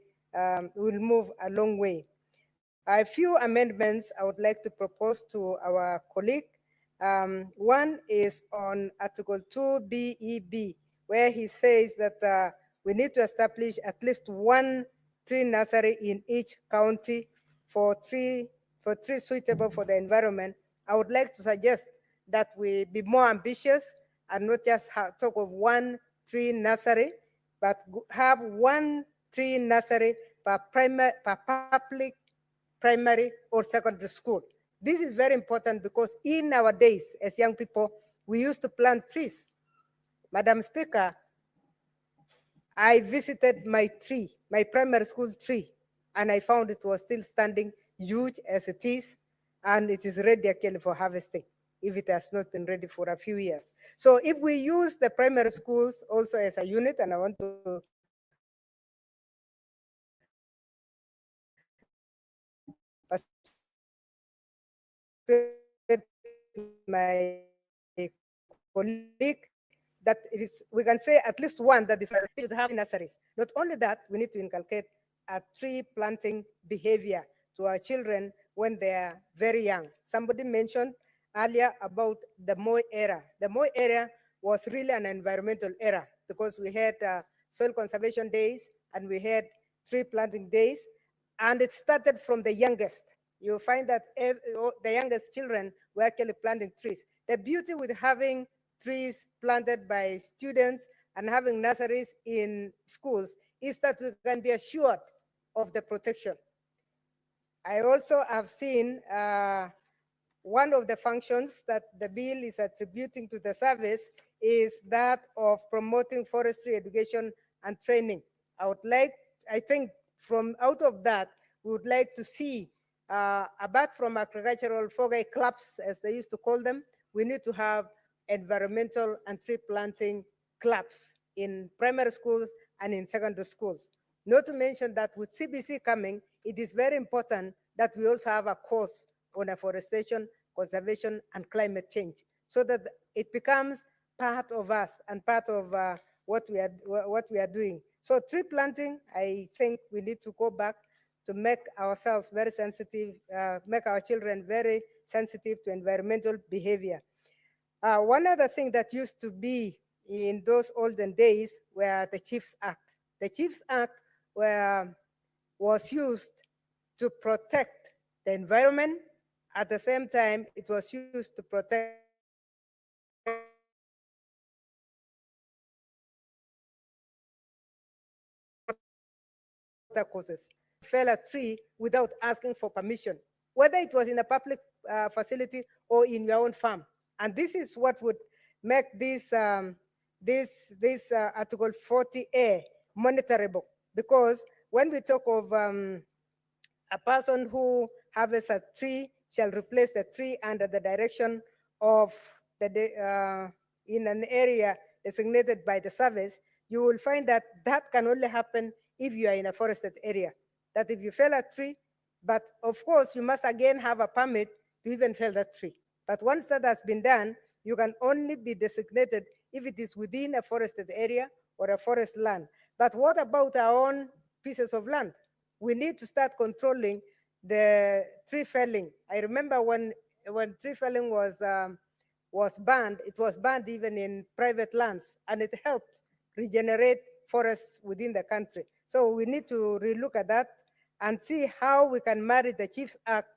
we'll move a long way. A few amendments I would like to propose to our colleague. One is on Article 2BEB, where he says that we need to establish at least one tree nursery in each county for trees suitable for the environment. I would like to suggest that we be more ambitious and not just talk of one tree nursery, but have one tree nursery per public primary or secondary school. This is very important because in our days as young people, we used to plant trees. Madam Speaker, I visited my tree, my primary school tree, and I found it was still standing huge as it is, and it is ready actually for harvesting if it has not been ready for a few years. So if we use the primary schools also as a unit, and I want to my colleague that it is, we can say at least one that is should have nurseries. Not only that, we need to inculcate a tree planting behavior to our children when they are very young. Somebody mentioned earlier about the Moi era. The Moi era was really an environmental era because we had soil conservation days and we had tree planting days, and it started from the youngest. You find that the youngest children were actually planting trees. The beauty with having trees planted by students and having nurseries in schools is that we can be assured of the protection. I also have seen one of the functions that the bill is attributing to the service is that of promoting forestry education and training. I think from out of that, we would like to see, apart from agricultural fogai clubs, as they used to call them, we need to have environmental and tree planting clubs in primary schools and in secondary schools. Not to mention that with CBC coming, it is very important that we also have a course on afforestation, conservation, and climate change, so that it becomes part of us and part of what we are doing. So tree planting, I think we need to go back to make ourselves very sensitive, make our children very sensitive to environmental behavior. One other thing that used to be in those olden days were the Chiefs Act. The Chiefs Act was used to protect the environment. At the same time, it was used to protect causes. Fell a tree without asking for permission, whether it was in a public facility or in your own farm. And this is what would make this Article 40A monitorable, because when we talk of a person who harvests a tree shall replace the tree under the direction of in an area designated by the service, you will find that that can only happen if you are in a forested area. That if you fell a tree, but of course you must again have a permit to even fell that tree. But once that has been done, you can only be designated if it is within a forested area or a forest land. But what about our own pieces of land? We need to start controlling the tree felling. I remember when tree felling was banned, it was banned even in private lands, and it helped regenerate forests within the country. So we need to relook at that and see how we can marry the Chiefs Act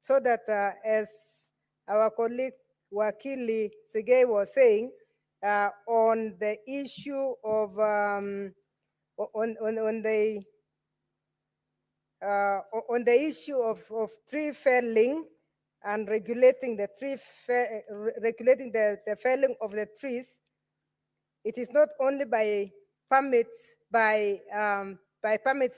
so that, as our colleague Wakili Sige was saying, on the issue of on the issue of tree felling and regulating the regulating the felling of the trees, it is not only by permits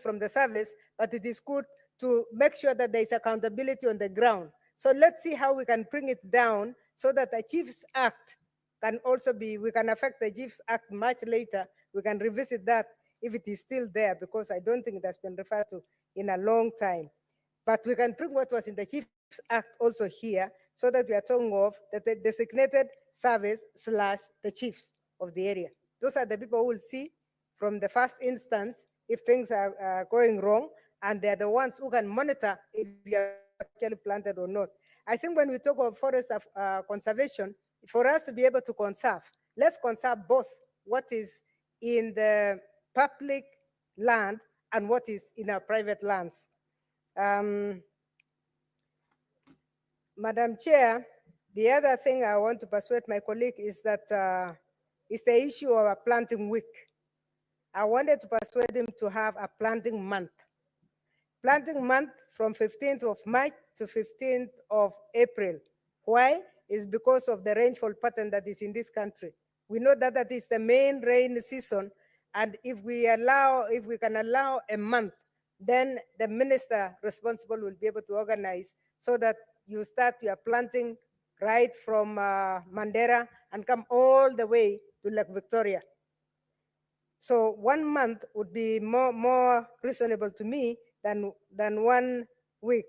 from the service, but it is good to make sure that there is accountability on the ground. So let's see how we can bring it down so that the Chiefs Act can also be, we can affect the Chiefs Act much later. We can revisit that if it is still there, because I don't think it has been referred to in a long time. But we can bring what was in the Chiefs Act also here, so that we are talking of the designated service / the chiefs of the area. Those are the people who will see from the first instance if things are going wrong, and they're the ones who can monitor if you are actually planted or not. I think when we talk of forest conservation, for us to be able to conserve, let's conserve both what is in the public land and what is in our private lands. Madam Chair, the other thing I want to persuade my colleague is that is the issue of a planting week. I wanted to persuade him to have a planting month. Planting month from 15th of March to 15th of April. Why? It's because of the rainfall pattern that is in this country. We know that that is the main rain season, and if we can allow a month, then the minister responsible will be able to organize so that you start your planting right from Mandera and come all the way to Lake Victoria. So 1 month would be more reasonable to me than 1 week.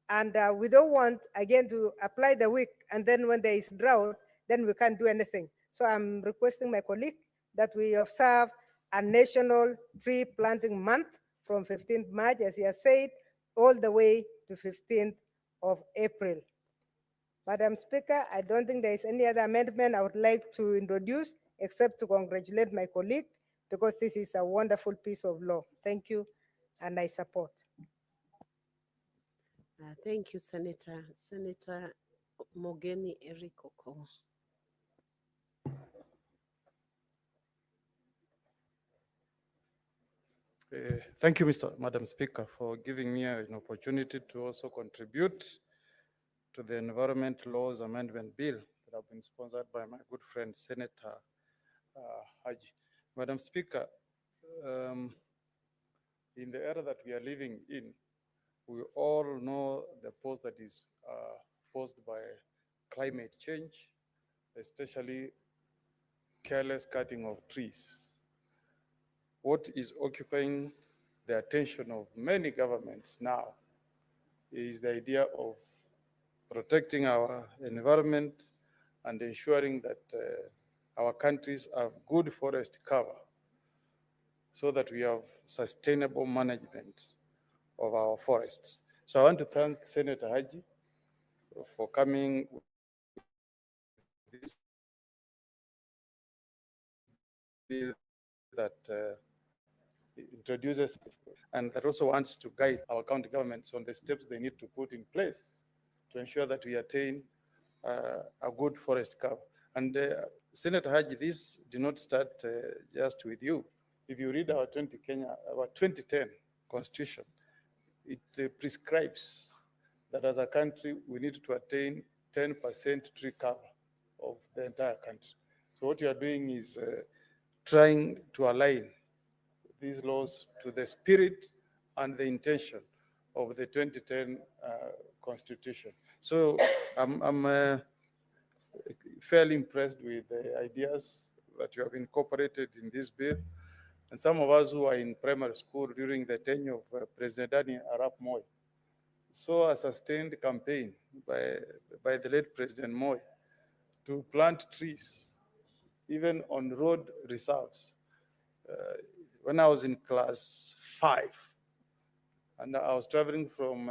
And we don't want, again, to apply the week, and then when there is drought, then we can't do anything. So I'm requesting my colleague that we observe a national tree planting month from 15th March, as he has said, all the way to 15th of April. Madam Speaker, I don't think there is any other amendment I would like to introduce except to congratulate my colleague, because this is a wonderful piece of law. Thank you, and I support. Thank you, Senator. Senator Mogeni Eric Oko. Thank you, Madam Speaker, for giving me an opportunity to also contribute to the Environment Laws Amendment Bill that have been sponsored by my good friend, Senator Haji. Madam Speaker, in the era that we are living in, we all know the pose that is posed by climate change, especially careless cutting of trees. What is occupying the attention of many governments now is the idea of protecting our environment and ensuring that our countries have good forest cover so that we have sustainable management of our forests. So I want to thank Senator Haji for coming with this bill that introduces and that also wants to guide our county governments on the steps they need to put in place to ensure that we attain a good forest cover. And Senator Haji, this did not start just with you. If you read our 2010 Constitution, it prescribes that as a country, we need to attain 10% tree cover of the entire country. So what you are doing is trying to align these laws to the spirit and the intention of the 2010 Constitution. So I'm fairly impressed with the ideas that you have incorporated in this bill. And some of us who are in primary school during the tenure of President Daniel Arap Moi saw a sustained campaign by the late President Moi to plant trees, even on road reserves. When I was in class 5, and I was traveling from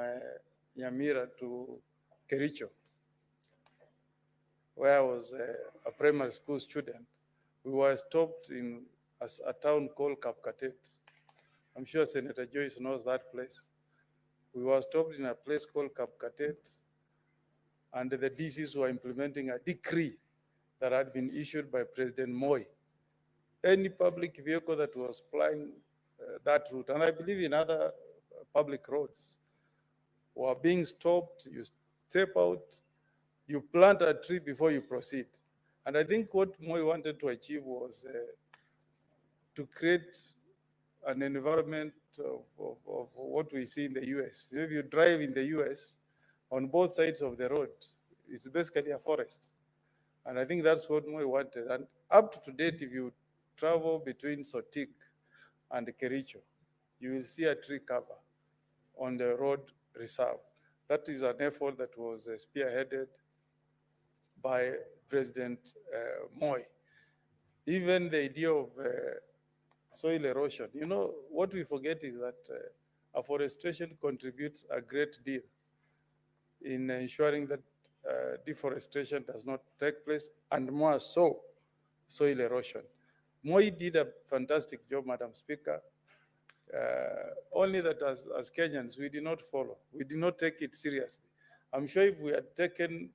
Nyamira to Kericho, where I was a primary school student, we were stopped in a town called Kapkatet. I'm sure Senator Joyce knows that place. We were stopped in a place called Kapkatet, and the DCs were implementing a decree that had been issued by President Moi. Any public vehicle that was plying that route, and I believe in other public roads, were being stopped. You step out, you plant a tree before you proceed. And I think what Moi wanted to achieve was to create an environment of what we see in the US. If you drive in the US, on both sides of the road, it's basically a forest. And I think that's what we wanted. And up to date, if you travel between Sotik and Kericho, you will see a tree cover on the road reserve. That is an effort that was spearheaded by President Moi. Even the idea of soil erosion, you know, what we forget is that afforestation contributes a great deal in ensuring that deforestation does not take place, and more so, soil erosion. Moi did a fantastic job, Madam Speaker. Only that as Kenyans, we did not follow. We did not take it seriously. I'm sure if we had taken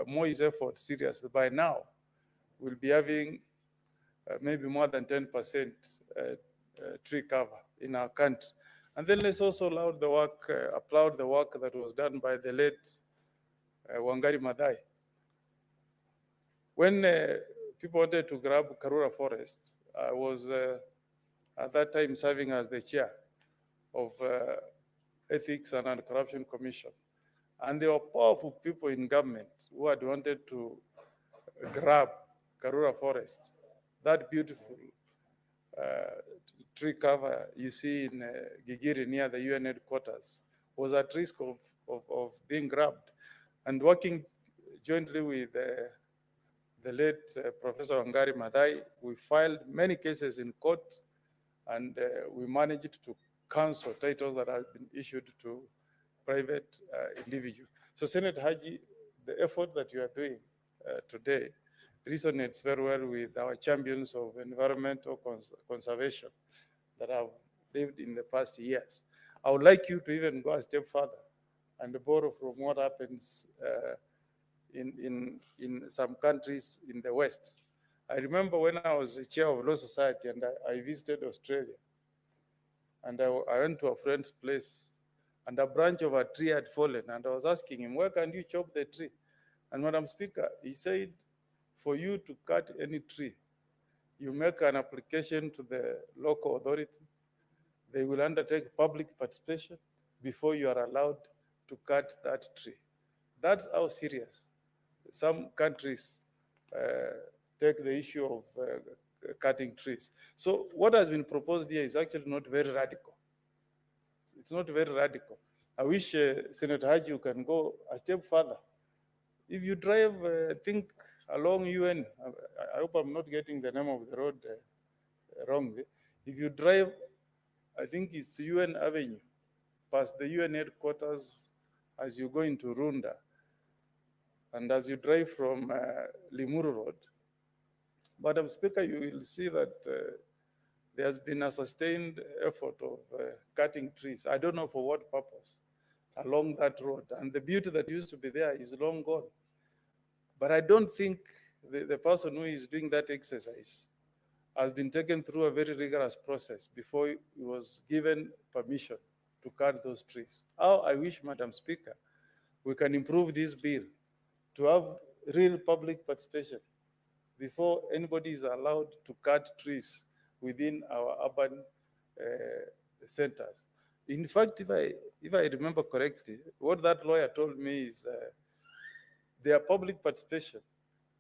Moi's effort seriously, by now, we'll be having maybe more than 10% tree cover in our country. And then let's also applaud the work that was done by the late Wangari Maathai. When people wanted to grab Karura Forest, I was at that time serving as the chair of Ethics and Anti-Corruption Commission. And there were powerful people in government who had wanted to grab Karura Forest, that beautiful tree cover you see in Gigiri near the UN headquarters, was at risk of being grabbed. And working jointly with the late Professor Wangari Maathai, we filed many cases in court, and we managed to cancel titles that have been issued to private individuals. So Senator Haji, the effort that you are doing today resonates very well with our champions of environmental conservation that have lived in the past years. I would like you to even go a step further and borrow from what happens in some countries in the West. I remember when I was the chair of Law Society and I visited Australia, and I went to a friend's place, and a branch of a tree had fallen, and I was asking him, where can you chop the tree? And Madam Speaker, he said, for you to cut any tree, you make an application to the local authority. They will undertake public participation before you are allowed to cut that tree. That's how serious some countries take the issue of cutting trees. So what has been proposed here is actually not very radical. It's not very radical. I wish Senator Haji, you can go a step further. If you drive, think along UN, I hope I'm not getting the name of the road wrong. If you drive, I think it's UN Avenue, past the UN headquarters as you go into Runda, and as you drive from Limuru Road. Madam Speaker, you will see that there has been a sustained effort of cutting trees. I don't know for what purpose along that road. And the beauty that used to be there is long gone. But I don't think the person who is doing that exercise has been taken through a very rigorous process before he was given permission to cut those trees. How I wish, Madam Speaker, we can improve this bill to have real public participation before anybody is allowed to cut trees within our urban centers. In fact, if I remember correctly, what that lawyer told me is their public participation.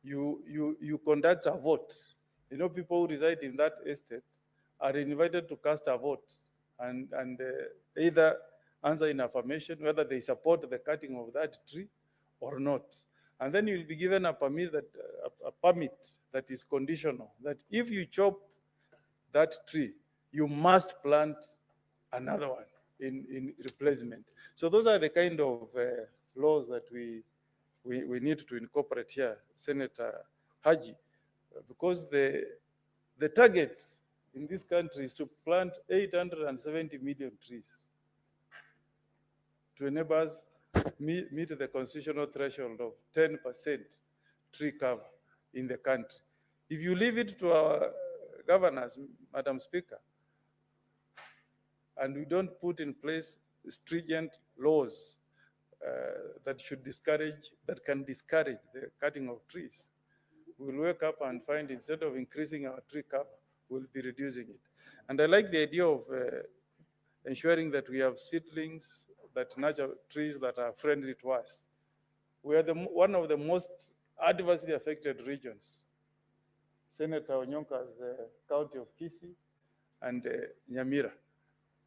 You conduct a vote. You know, people who reside in that estate are invited to cast a vote and either answer in affirmation whether they support the cutting of that tree or not. And then you'll be given a permit that is conditional, that if you chop that tree, you must plant another one in replacement. So those are the kind of laws that we need to incorporate here, Senator Haji, because the target in this country is to plant 870 million trees to enable us meet the constitutional threshold of 10% tree cover in the country. If you leave it to our governors, Madam Speaker, and we don't put in place stringent laws that can discourage the cutting of trees, we'll wake up and find instead of increasing our tree cover, we'll be reducing it. And I like the idea of ensuring that we have seedlings, that nurture trees that are friendly to us. We are one of the most adversely affected regions. Senator Onyonka's county of Kisii and Nyamira.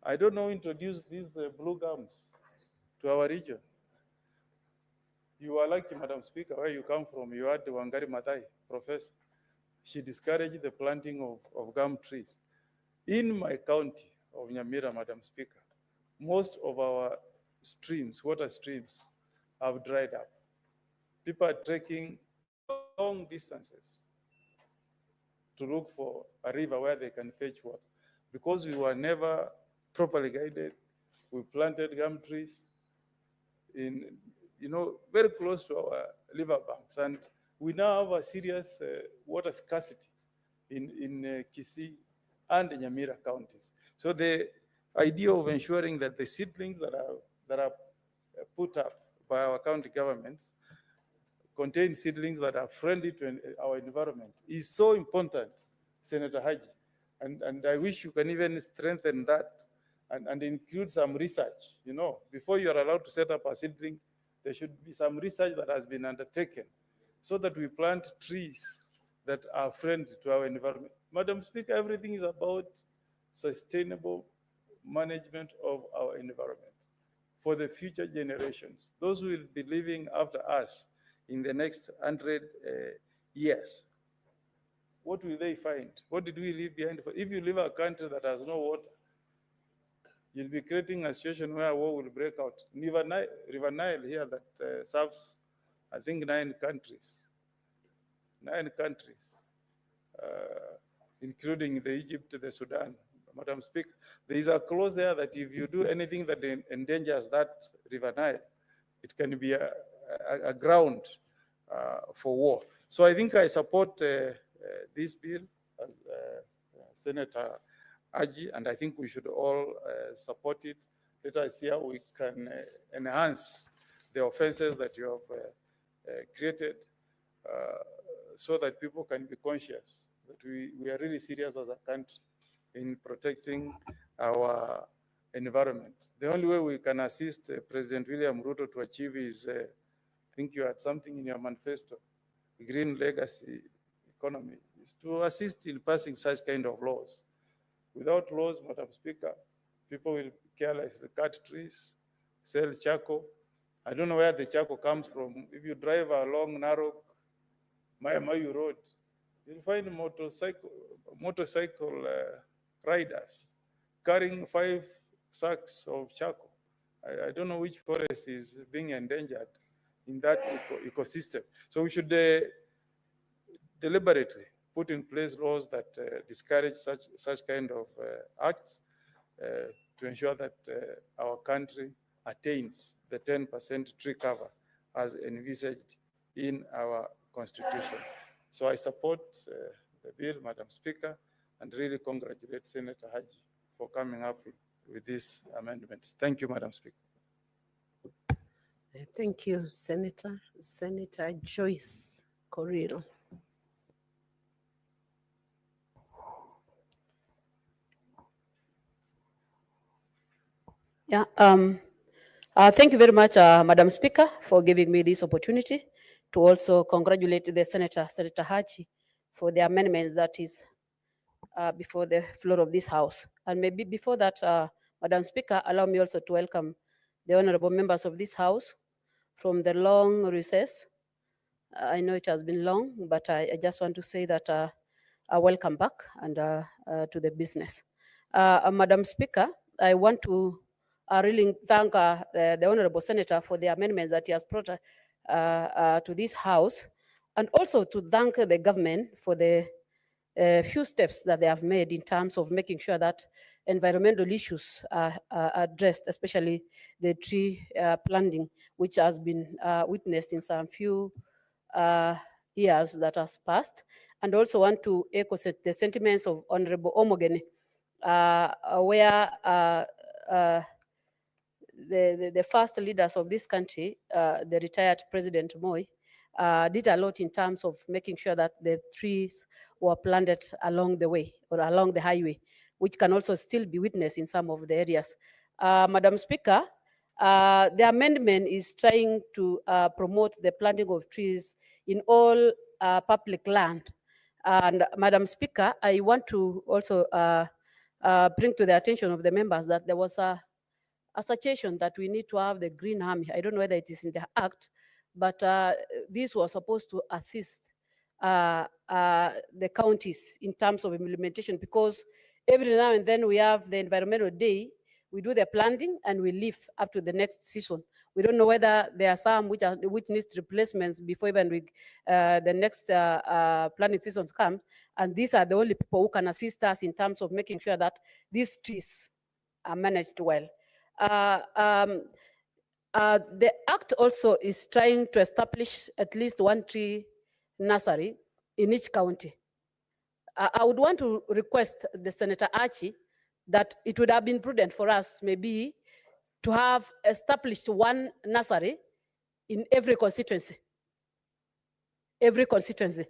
I don't know, introduce these blue gums to our region. You are lucky, Madam Speaker, where you come from. You had Wangari Maathai, professor. She discouraged the planting of gum trees. In my county of Nyamira, Madam Speaker, most of our streams, water streams, have dried up. People are trekking long distances to look for a river where they can fetch water. Because we were never properly guided, we planted gum trees in, very close to our river banks. And we now have a serious water scarcity in Kisii and Nyamira counties. So the idea of ensuring that the seedlings that are put up by our county governments contain seedlings that are friendly to our environment is so important, Senator Haji. And I wish you can even strengthen that and include some research. Before you are allowed to set up a seedling, there should be some research that has been undertaken so that we plant trees that are friendly to our environment. Madam Speaker, everything is about sustainable management of our environment for the future generations, those who will be living after us in the next 100 years. What will they find? What did we leave behind? If you leave a country that has no water, you'll be creating a situation where war will break out. River Nile here that serves, I think, 9 countries. 9 countries, including the Egypt, the Sudan. Madam Speaker, there is a clause there that if you do anything that endangers that River Nile, it can be a ground for war. So I think I support this bill, Senator Haji, and I think we should all support it. Let us see how we can enhance the offenses that you have created so that people can be conscious that we are really serious as a country in protecting our environment. The only way we can assist President William Ruto to achieve is, I think you had something in your manifesto, green legacy economy, is to assist in passing such kind of laws. Without laws, Madam Speaker, people will carelessly cut trees, sell charcoal. I don't know where the charcoal comes from. If you drive along narrow Mayu Road, you'll find motorcycle riders carrying 5 sacks of charcoal. I don't know which forest is being endangered in that ecosystem. So we should deliberately put in place laws that discourage such kind of acts to ensure that our country attains the 10% tree cover as envisaged in our constitution. So I support the bill, Madam Speaker, and really congratulate Senator Haji for coming up with these amendments. Thank you, Madam Speaker. Thank you, Senator. Senator Joyce Corriero. Yeah, thank you very much, Madam Speaker, for giving me this opportunity to also congratulate the Senator Haji, for the amendments that is before the floor of this House. And maybe before that, Madam Speaker, allow me also to welcome the honorable members of this House from the long recess. I know it has been long, but I just want to say that welcome back and to the business. Madam Speaker, I want to really thank the Honorable Senator for the amendments that he has brought to this House, and also to thank the government for the few steps that they have made in terms of making sure that environmental issues are addressed, especially the tree planting, which has been witnessed in some few years that has passed. And also want to echo the sentiments of Honorable Omogeni, where the first leaders of this country, the retired President Moi, did a lot in terms of making sure that the trees were planted along the way or along the highway, which can also still be witnessed in some of the areas. Madam Speaker, the amendment is trying to promote the planting of trees in all public land. And Madam Speaker, I want to also bring to the attention of the members that there was a suggestion that we need to have the Green Army. I don't know whether it is in the Act, but this was supposed to assist the counties in terms of implementation, because every now and then we have the environmental day, we do the planting and we leave up to the next season. We don't know whether there are some which needs replacements before even the next planting season comes. And these are the only people who can assist us in terms of making sure that these trees are managed well. The Act also is trying to establish at least one tree nursery in each county. I would want to request the Senator Archie that it would have been prudent for us maybe to have established one nursery in every constituency. Every constituency.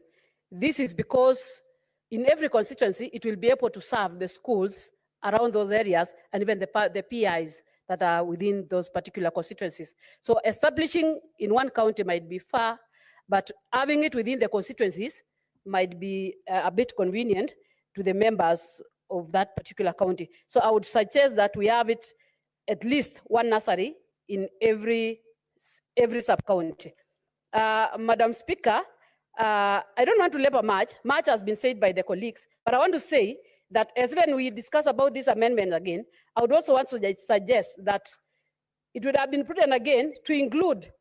This is because in every constituency, it will be able to serve the schools around those areas and even the PIs that are within those particular constituencies. So establishing in one county might be far, but having it within the constituencies might be a bit convenient to the members of that particular county. So I would suggest that we have it at least one nursery in every sub-county. Madam Speaker, I don't want to labor much. Much has been said by the colleagues, but I want to say that as when we discuss about this amendment again, I would also want to suggest that it would have been prudent again to include,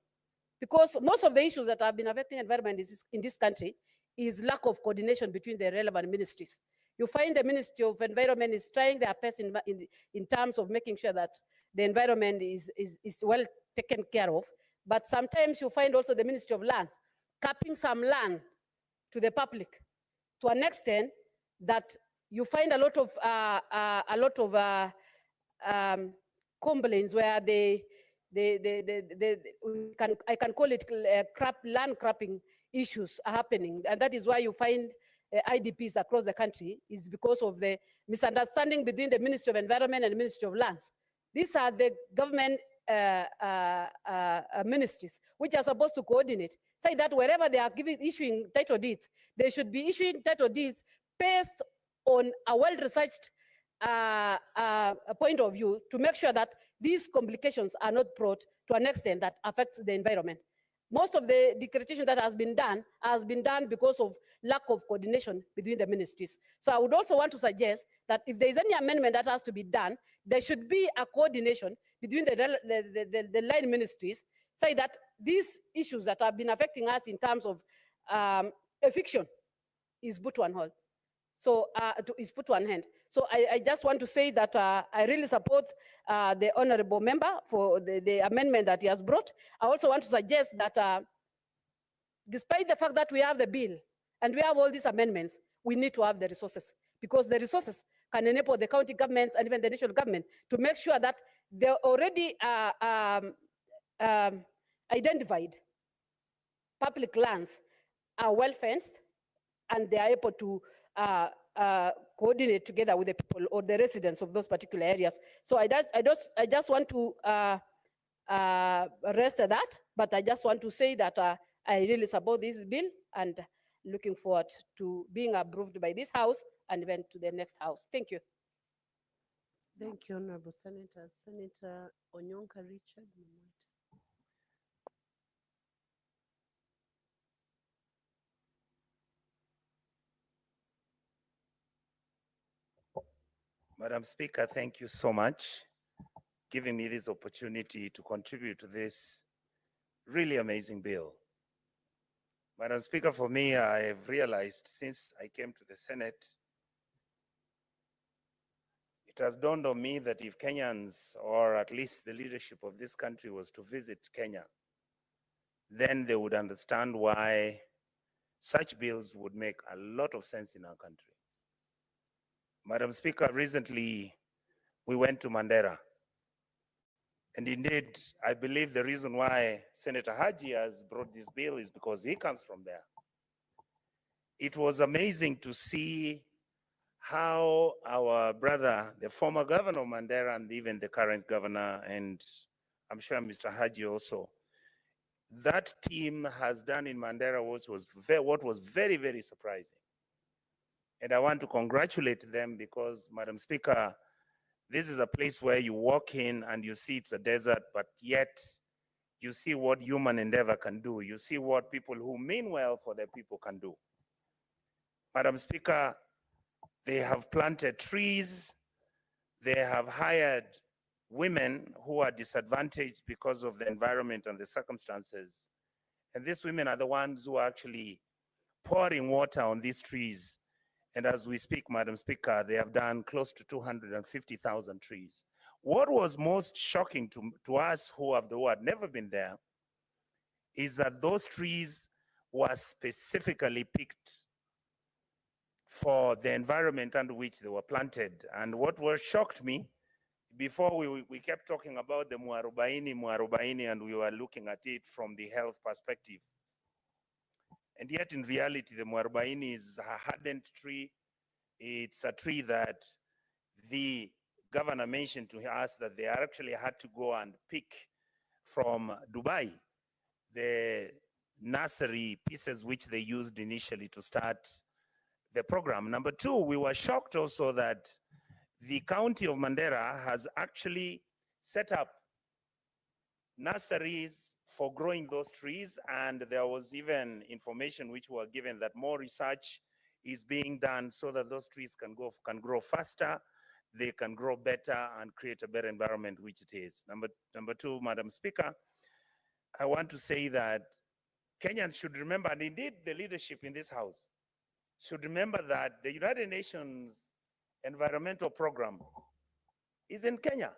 because most of the issues that have been affecting environment in this country is lack of coordination between the relevant ministries. You find the Ministry of Environment is trying their best in terms of making sure that the environment is well taken care of, but sometimes you find also the Ministry of Lands capping some land to the public to an extent that you find a lot of complaints where I can call it land crapping issues are happening, and that is why you find IDPs across the country is because of the misunderstanding between the Ministry of Environment and the Ministry of Lands. These are the government ministries which are supposed to coordinate, say that wherever they are issuing title deeds, they should be issuing title deeds based on a well-researched point of view to make sure that these complications are not brought to an extent that affects the environment. Most of the declaration that has been done because of lack of coordination between the ministries. So I would also want to suggest that if there is any amendment that has to be done, there should be a coordination between the line ministries, so that these issues that have been affecting us in terms of eviction is put to an hold. So is put to an end. So I just want to say that I really support the honorable member for the amendment that he has brought. I also want to suggest that despite the fact that we have the bill and we have all these amendments, we need to have the resources, because the resources can enable the county governments and even the national government to make sure that they're already identified public lands are well fenced and they are able to coordinate together with the people or the residents of those particular areas. So I just want to rest that, but I just want to say that I really support this bill and looking forward to being approved by this House and even to the next House. Thank you. Thank you, Honorable Senator. Senator Onyonka Richard. Madam Speaker, thank you so much giving me this opportunity to contribute to this really amazing bill. Madam Speaker, for me, I have realized since I came to the Senate, it has dawned on me that if Kenyans, or at least the leadership of this country, was to visit Kenya, then they would understand why such bills would make a lot of sense in our country. Madam Speaker, recently we went to Mandera. And indeed, I believe the reason why Senator Haji has brought this bill is because he comes from there. it was amazing to see how our brother, the former governor of Mandera, and even the current governor, and I'm sure Mr. Haji also, that team has done in Mandera what was very, very surprising. And I want to congratulate them because, Madam Speaker, this is a place where you walk in and you see it's a desert, but yet you see what human endeavor can do. You see what people who mean well for their people can do. Madam Speaker, they have planted trees. They have hired women who are disadvantaged because of the environment and the circumstances. And these women are the ones who are actually pouring water on these trees. And as we speak, Madam Speaker, they have done close to 250,000 trees. What was most shocking to us who had never been there is that those trees were specifically picked for the environment under which they were planted. And what shocked me, before we kept talking about the muarubaini, and we were looking at it from the health perspective. And yet in reality, the muarubaini is a hardened tree. It's a tree that the governor mentioned to us that they actually had to go and pick from Dubai, the nursery pieces which they used initially to start the program. Number two, we were shocked also that the county of Mandera has actually set up nurseries for growing those trees, and there was even information which were given that more research is being done so that those trees can grow faster, they can grow better and create a better environment, which it is. Number two, Madam Speaker, I want to say that Kenyans should remember, and indeed the leadership in this house should remember, that the United Nations environmental program is in Kenya.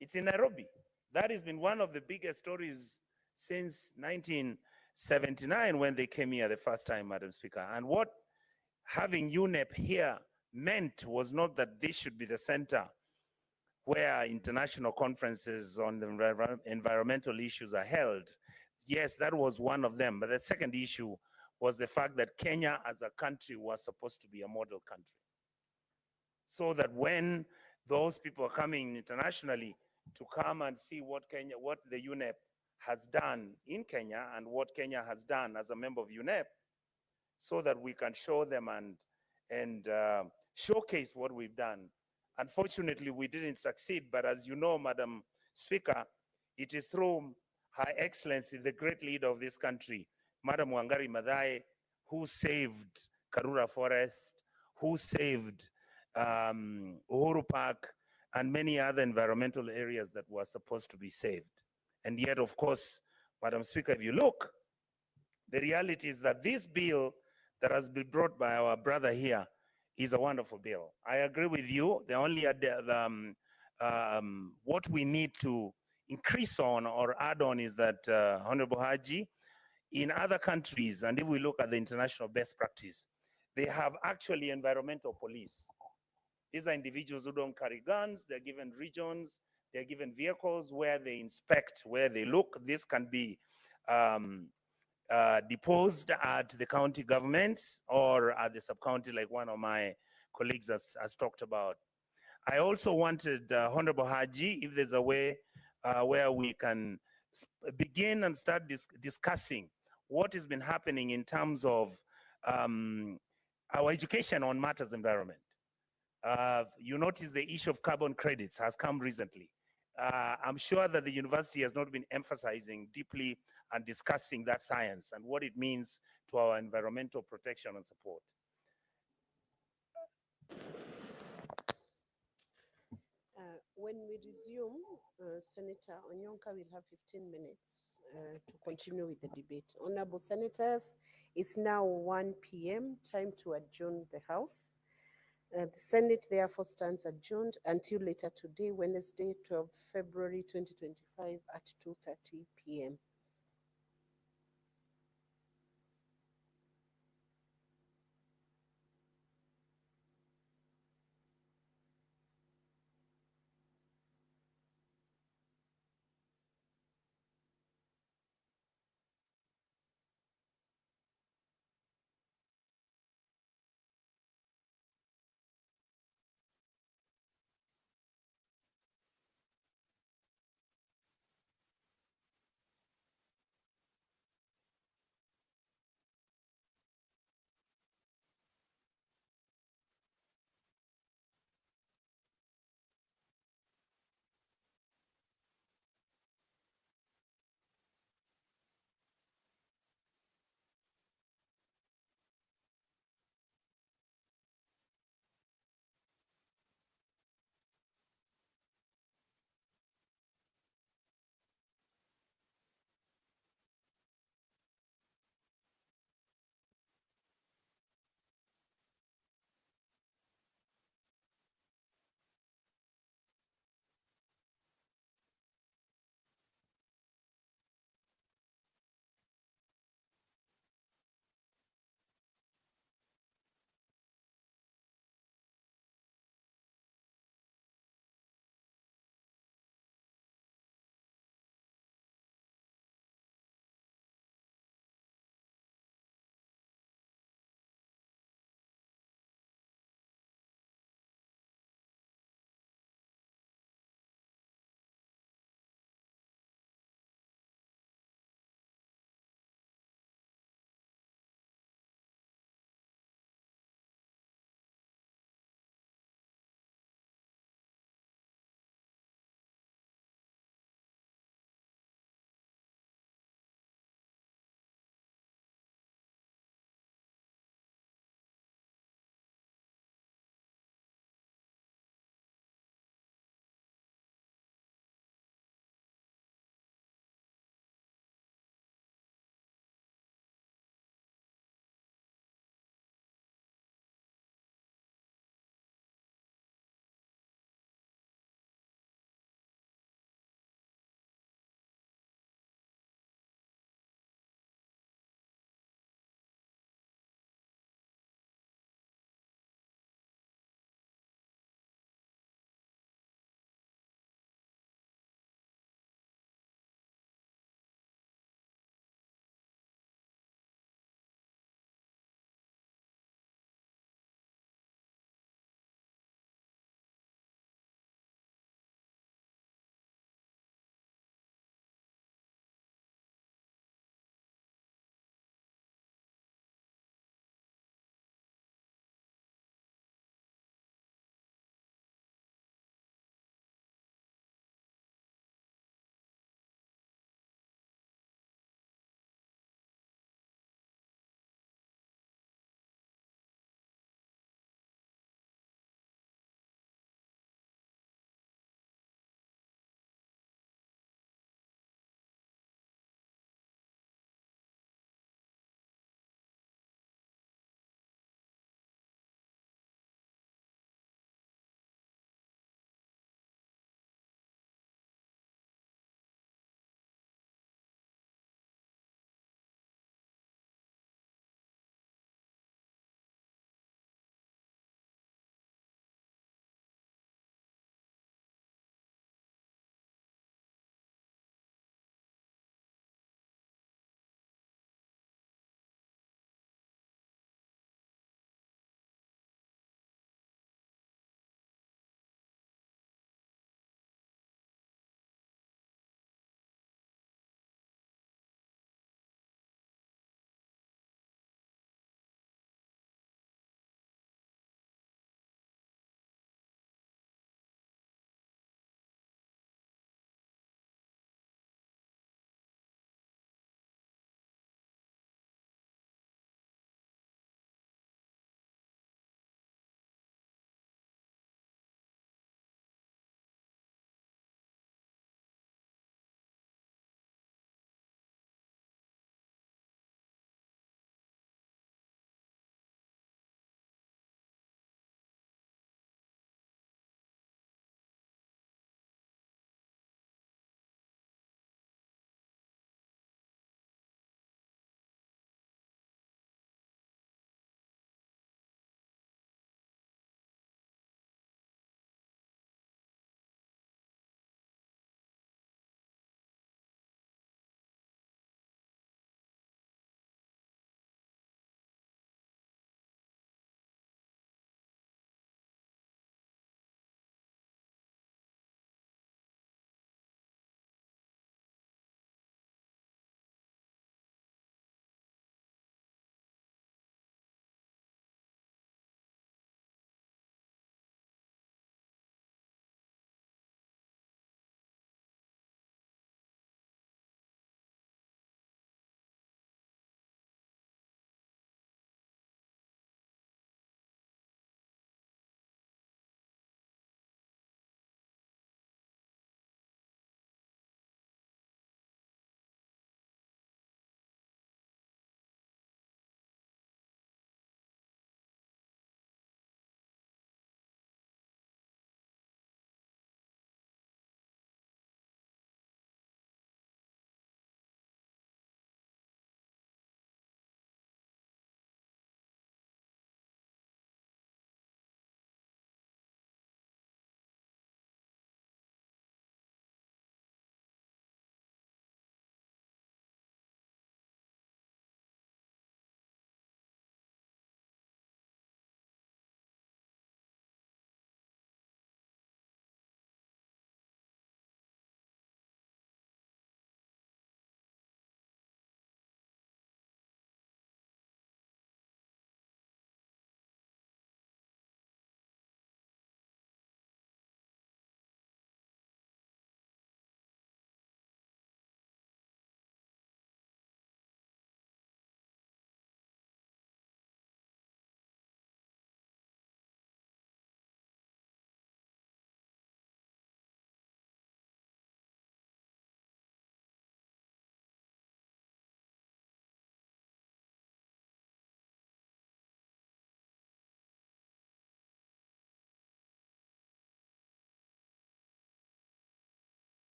It's in Nairobi. That has been one of the biggest stories since 1979 when they came here the first time, Madam Speaker. And what having UNEP here meant was not that this should be the center where international conferences on the environmental issues are held. Yes, that was one of them. But the second issue was the fact that Kenya as a country was supposed to be a model country. So that when those people are coming internationally to come and see what the UNEP has done in Kenya and what Kenya has done as a member of UNEP, so that we can show them and showcase what we've done. Unfortunately, we didn't succeed, but as you know, Madam Speaker, it is through Her Excellency, the great leader of this country, Madam Wangari Maathai, who saved Karura Forest, who saved Uhuru Park, and many other environmental areas that were supposed to be saved. And yet, of course, Madam Speaker, if you look, the reality is that this bill that has been brought by our brother here is a wonderful bill. I agree with you. The only what we need to increase on or add on is that, Honorable Haji, in other countries, and if we look at the international best practice, they have actually environmental police. These are individuals who don't carry guns. They're given regions. They're given vehicles where they inspect, where they look. This can be deposed at the county governments or at the sub-county, like one of my colleagues has talked about. I also wanted, Honorable Haji, if there's a way where we can begin and start discussing what has been happening in terms of our education on matters environment. You notice the issue of carbon credits has come recently. I'm sure that the university has not been emphasizing deeply and discussing that science and what it means to our environmental protection and support. When we resume, Senator Onyonka will have 15 minutes to continue with the debate. Honorable Senators, it's now 1 p.m., time to adjourn the House. The Senate therefore stands adjourned until later today, Wednesday, 12 February 2025 at 2:30 p.m.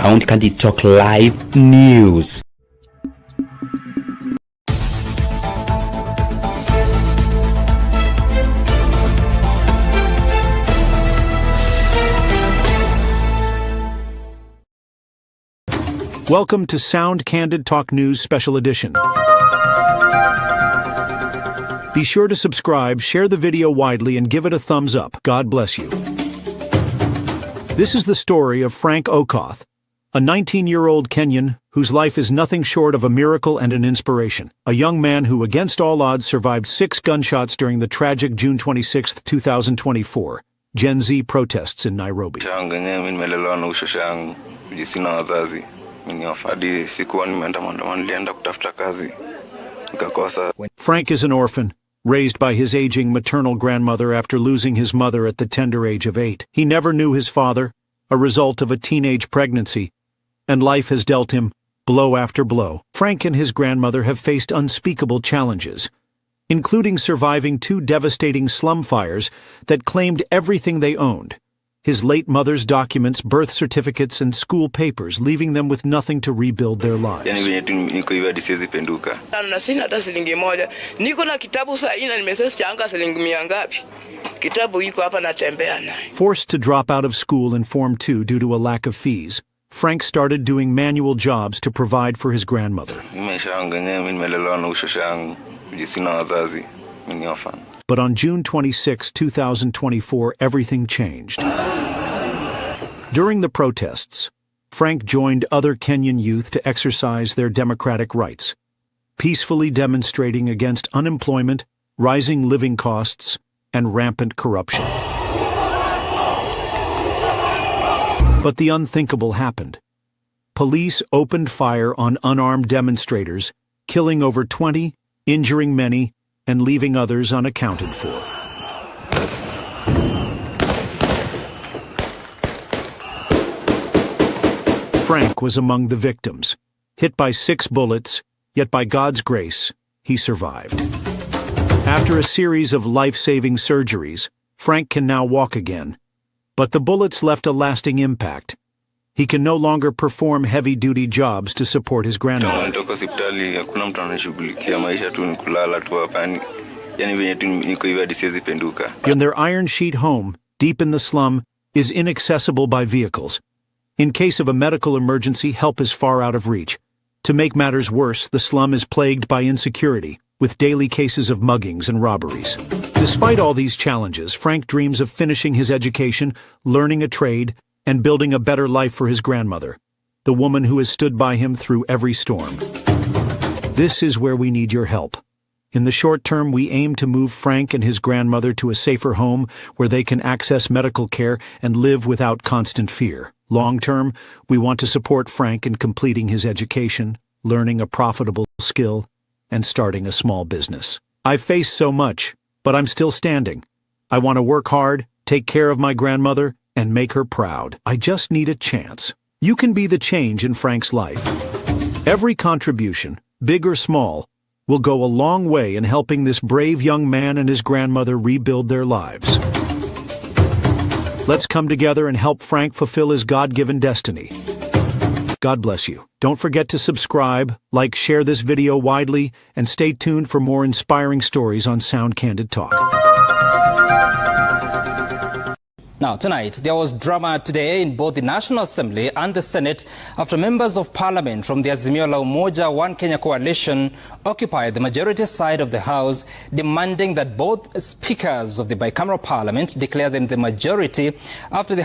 Sound Candid Talk Live News. Welcome to Sound Candid Talk News Special Edition. Be sure to subscribe, share the video widely, and give it a thumbs up. God bless you. This is the story of Frank Okoth, a 19-year-old Kenyan whose life is nothing short of a miracle and an inspiration. A young man who, against all odds, survived 6 gunshots during the tragic June 26, 2024, Gen Z protests in Nairobi. Frank is an orphan, raised by his aging maternal grandmother after losing his mother at the tender age of 8. He never knew his father, a result of a teenage pregnancy, and life has dealt him blow after blow. Frank and his grandmother have faced unspeakable challenges, including surviving 2 devastating slum fires that claimed everything they owned: his late mother's documents, birth certificates, and school papers, leaving them with nothing to rebuid their lives. Forced to drop out of school in Form 2 due to a lack of fees, Frank started doing manual jobs to provide for his grandmother. But on June 26, 2024, everything changed. During the protests, Frank joined other Kenyan youth to exercise their democratic rights, peacefully demonstrating against unemployment, rising living costs, and rampant corruption. But the unthinkable happened. Police opened fire on unarmed demonstrators, killing over 20, injuring many, and leaving others unaccounted for. Frank was among the victims, hit by 6 bullets, yet by God's grace, he survived. After a series of life-saving surgeries, Frank can now walk again, but the bullets left a lasting impact. He can no longer perform heavy-duty jobs to support his grandmother. In their iron sheet home, deep in the slum, is inaccessible by vehicles. In case of a medical emergency, help is far out of reach. To make matters worse, the slum is plagued by insecurity, with daily cases of muggings and robberies. Despite all these challenges, Frank dreams of finishing his education, learning a trade, and building a better life for his grandmother, the woman who has stood by him through every storm. This is where we need your help. In the short term, we aim to move Frank and his grandmother to a safer home where they can access medical care and live without constant fear. Long term, we want to support Frank in completing his education, learning a profitable skill, and starting a small business. I've faced so much, but I'm still standing. I want to work hard, take care of my grandmother, and make her proud. I just need a chance. You can be the change in Frank's life. Every contribution, big or small, will go a long way in helping this brave young man and his grandmother rebuild their lives. Let's come together and help Frank fulfill his God-given destiny. God bless you. Don't forget to subscribe, like, share this video widely, and stay tuned for more inspiring stories on Sound Candid Talk. Now, tonight, there was drama today in both the National Assembly and the Senate after members of Parliament from the Azimio la Umoja One Kenya coalition occupied the majority side of the House, demanding that both speakers of the bicameral parliament declare them the majority after the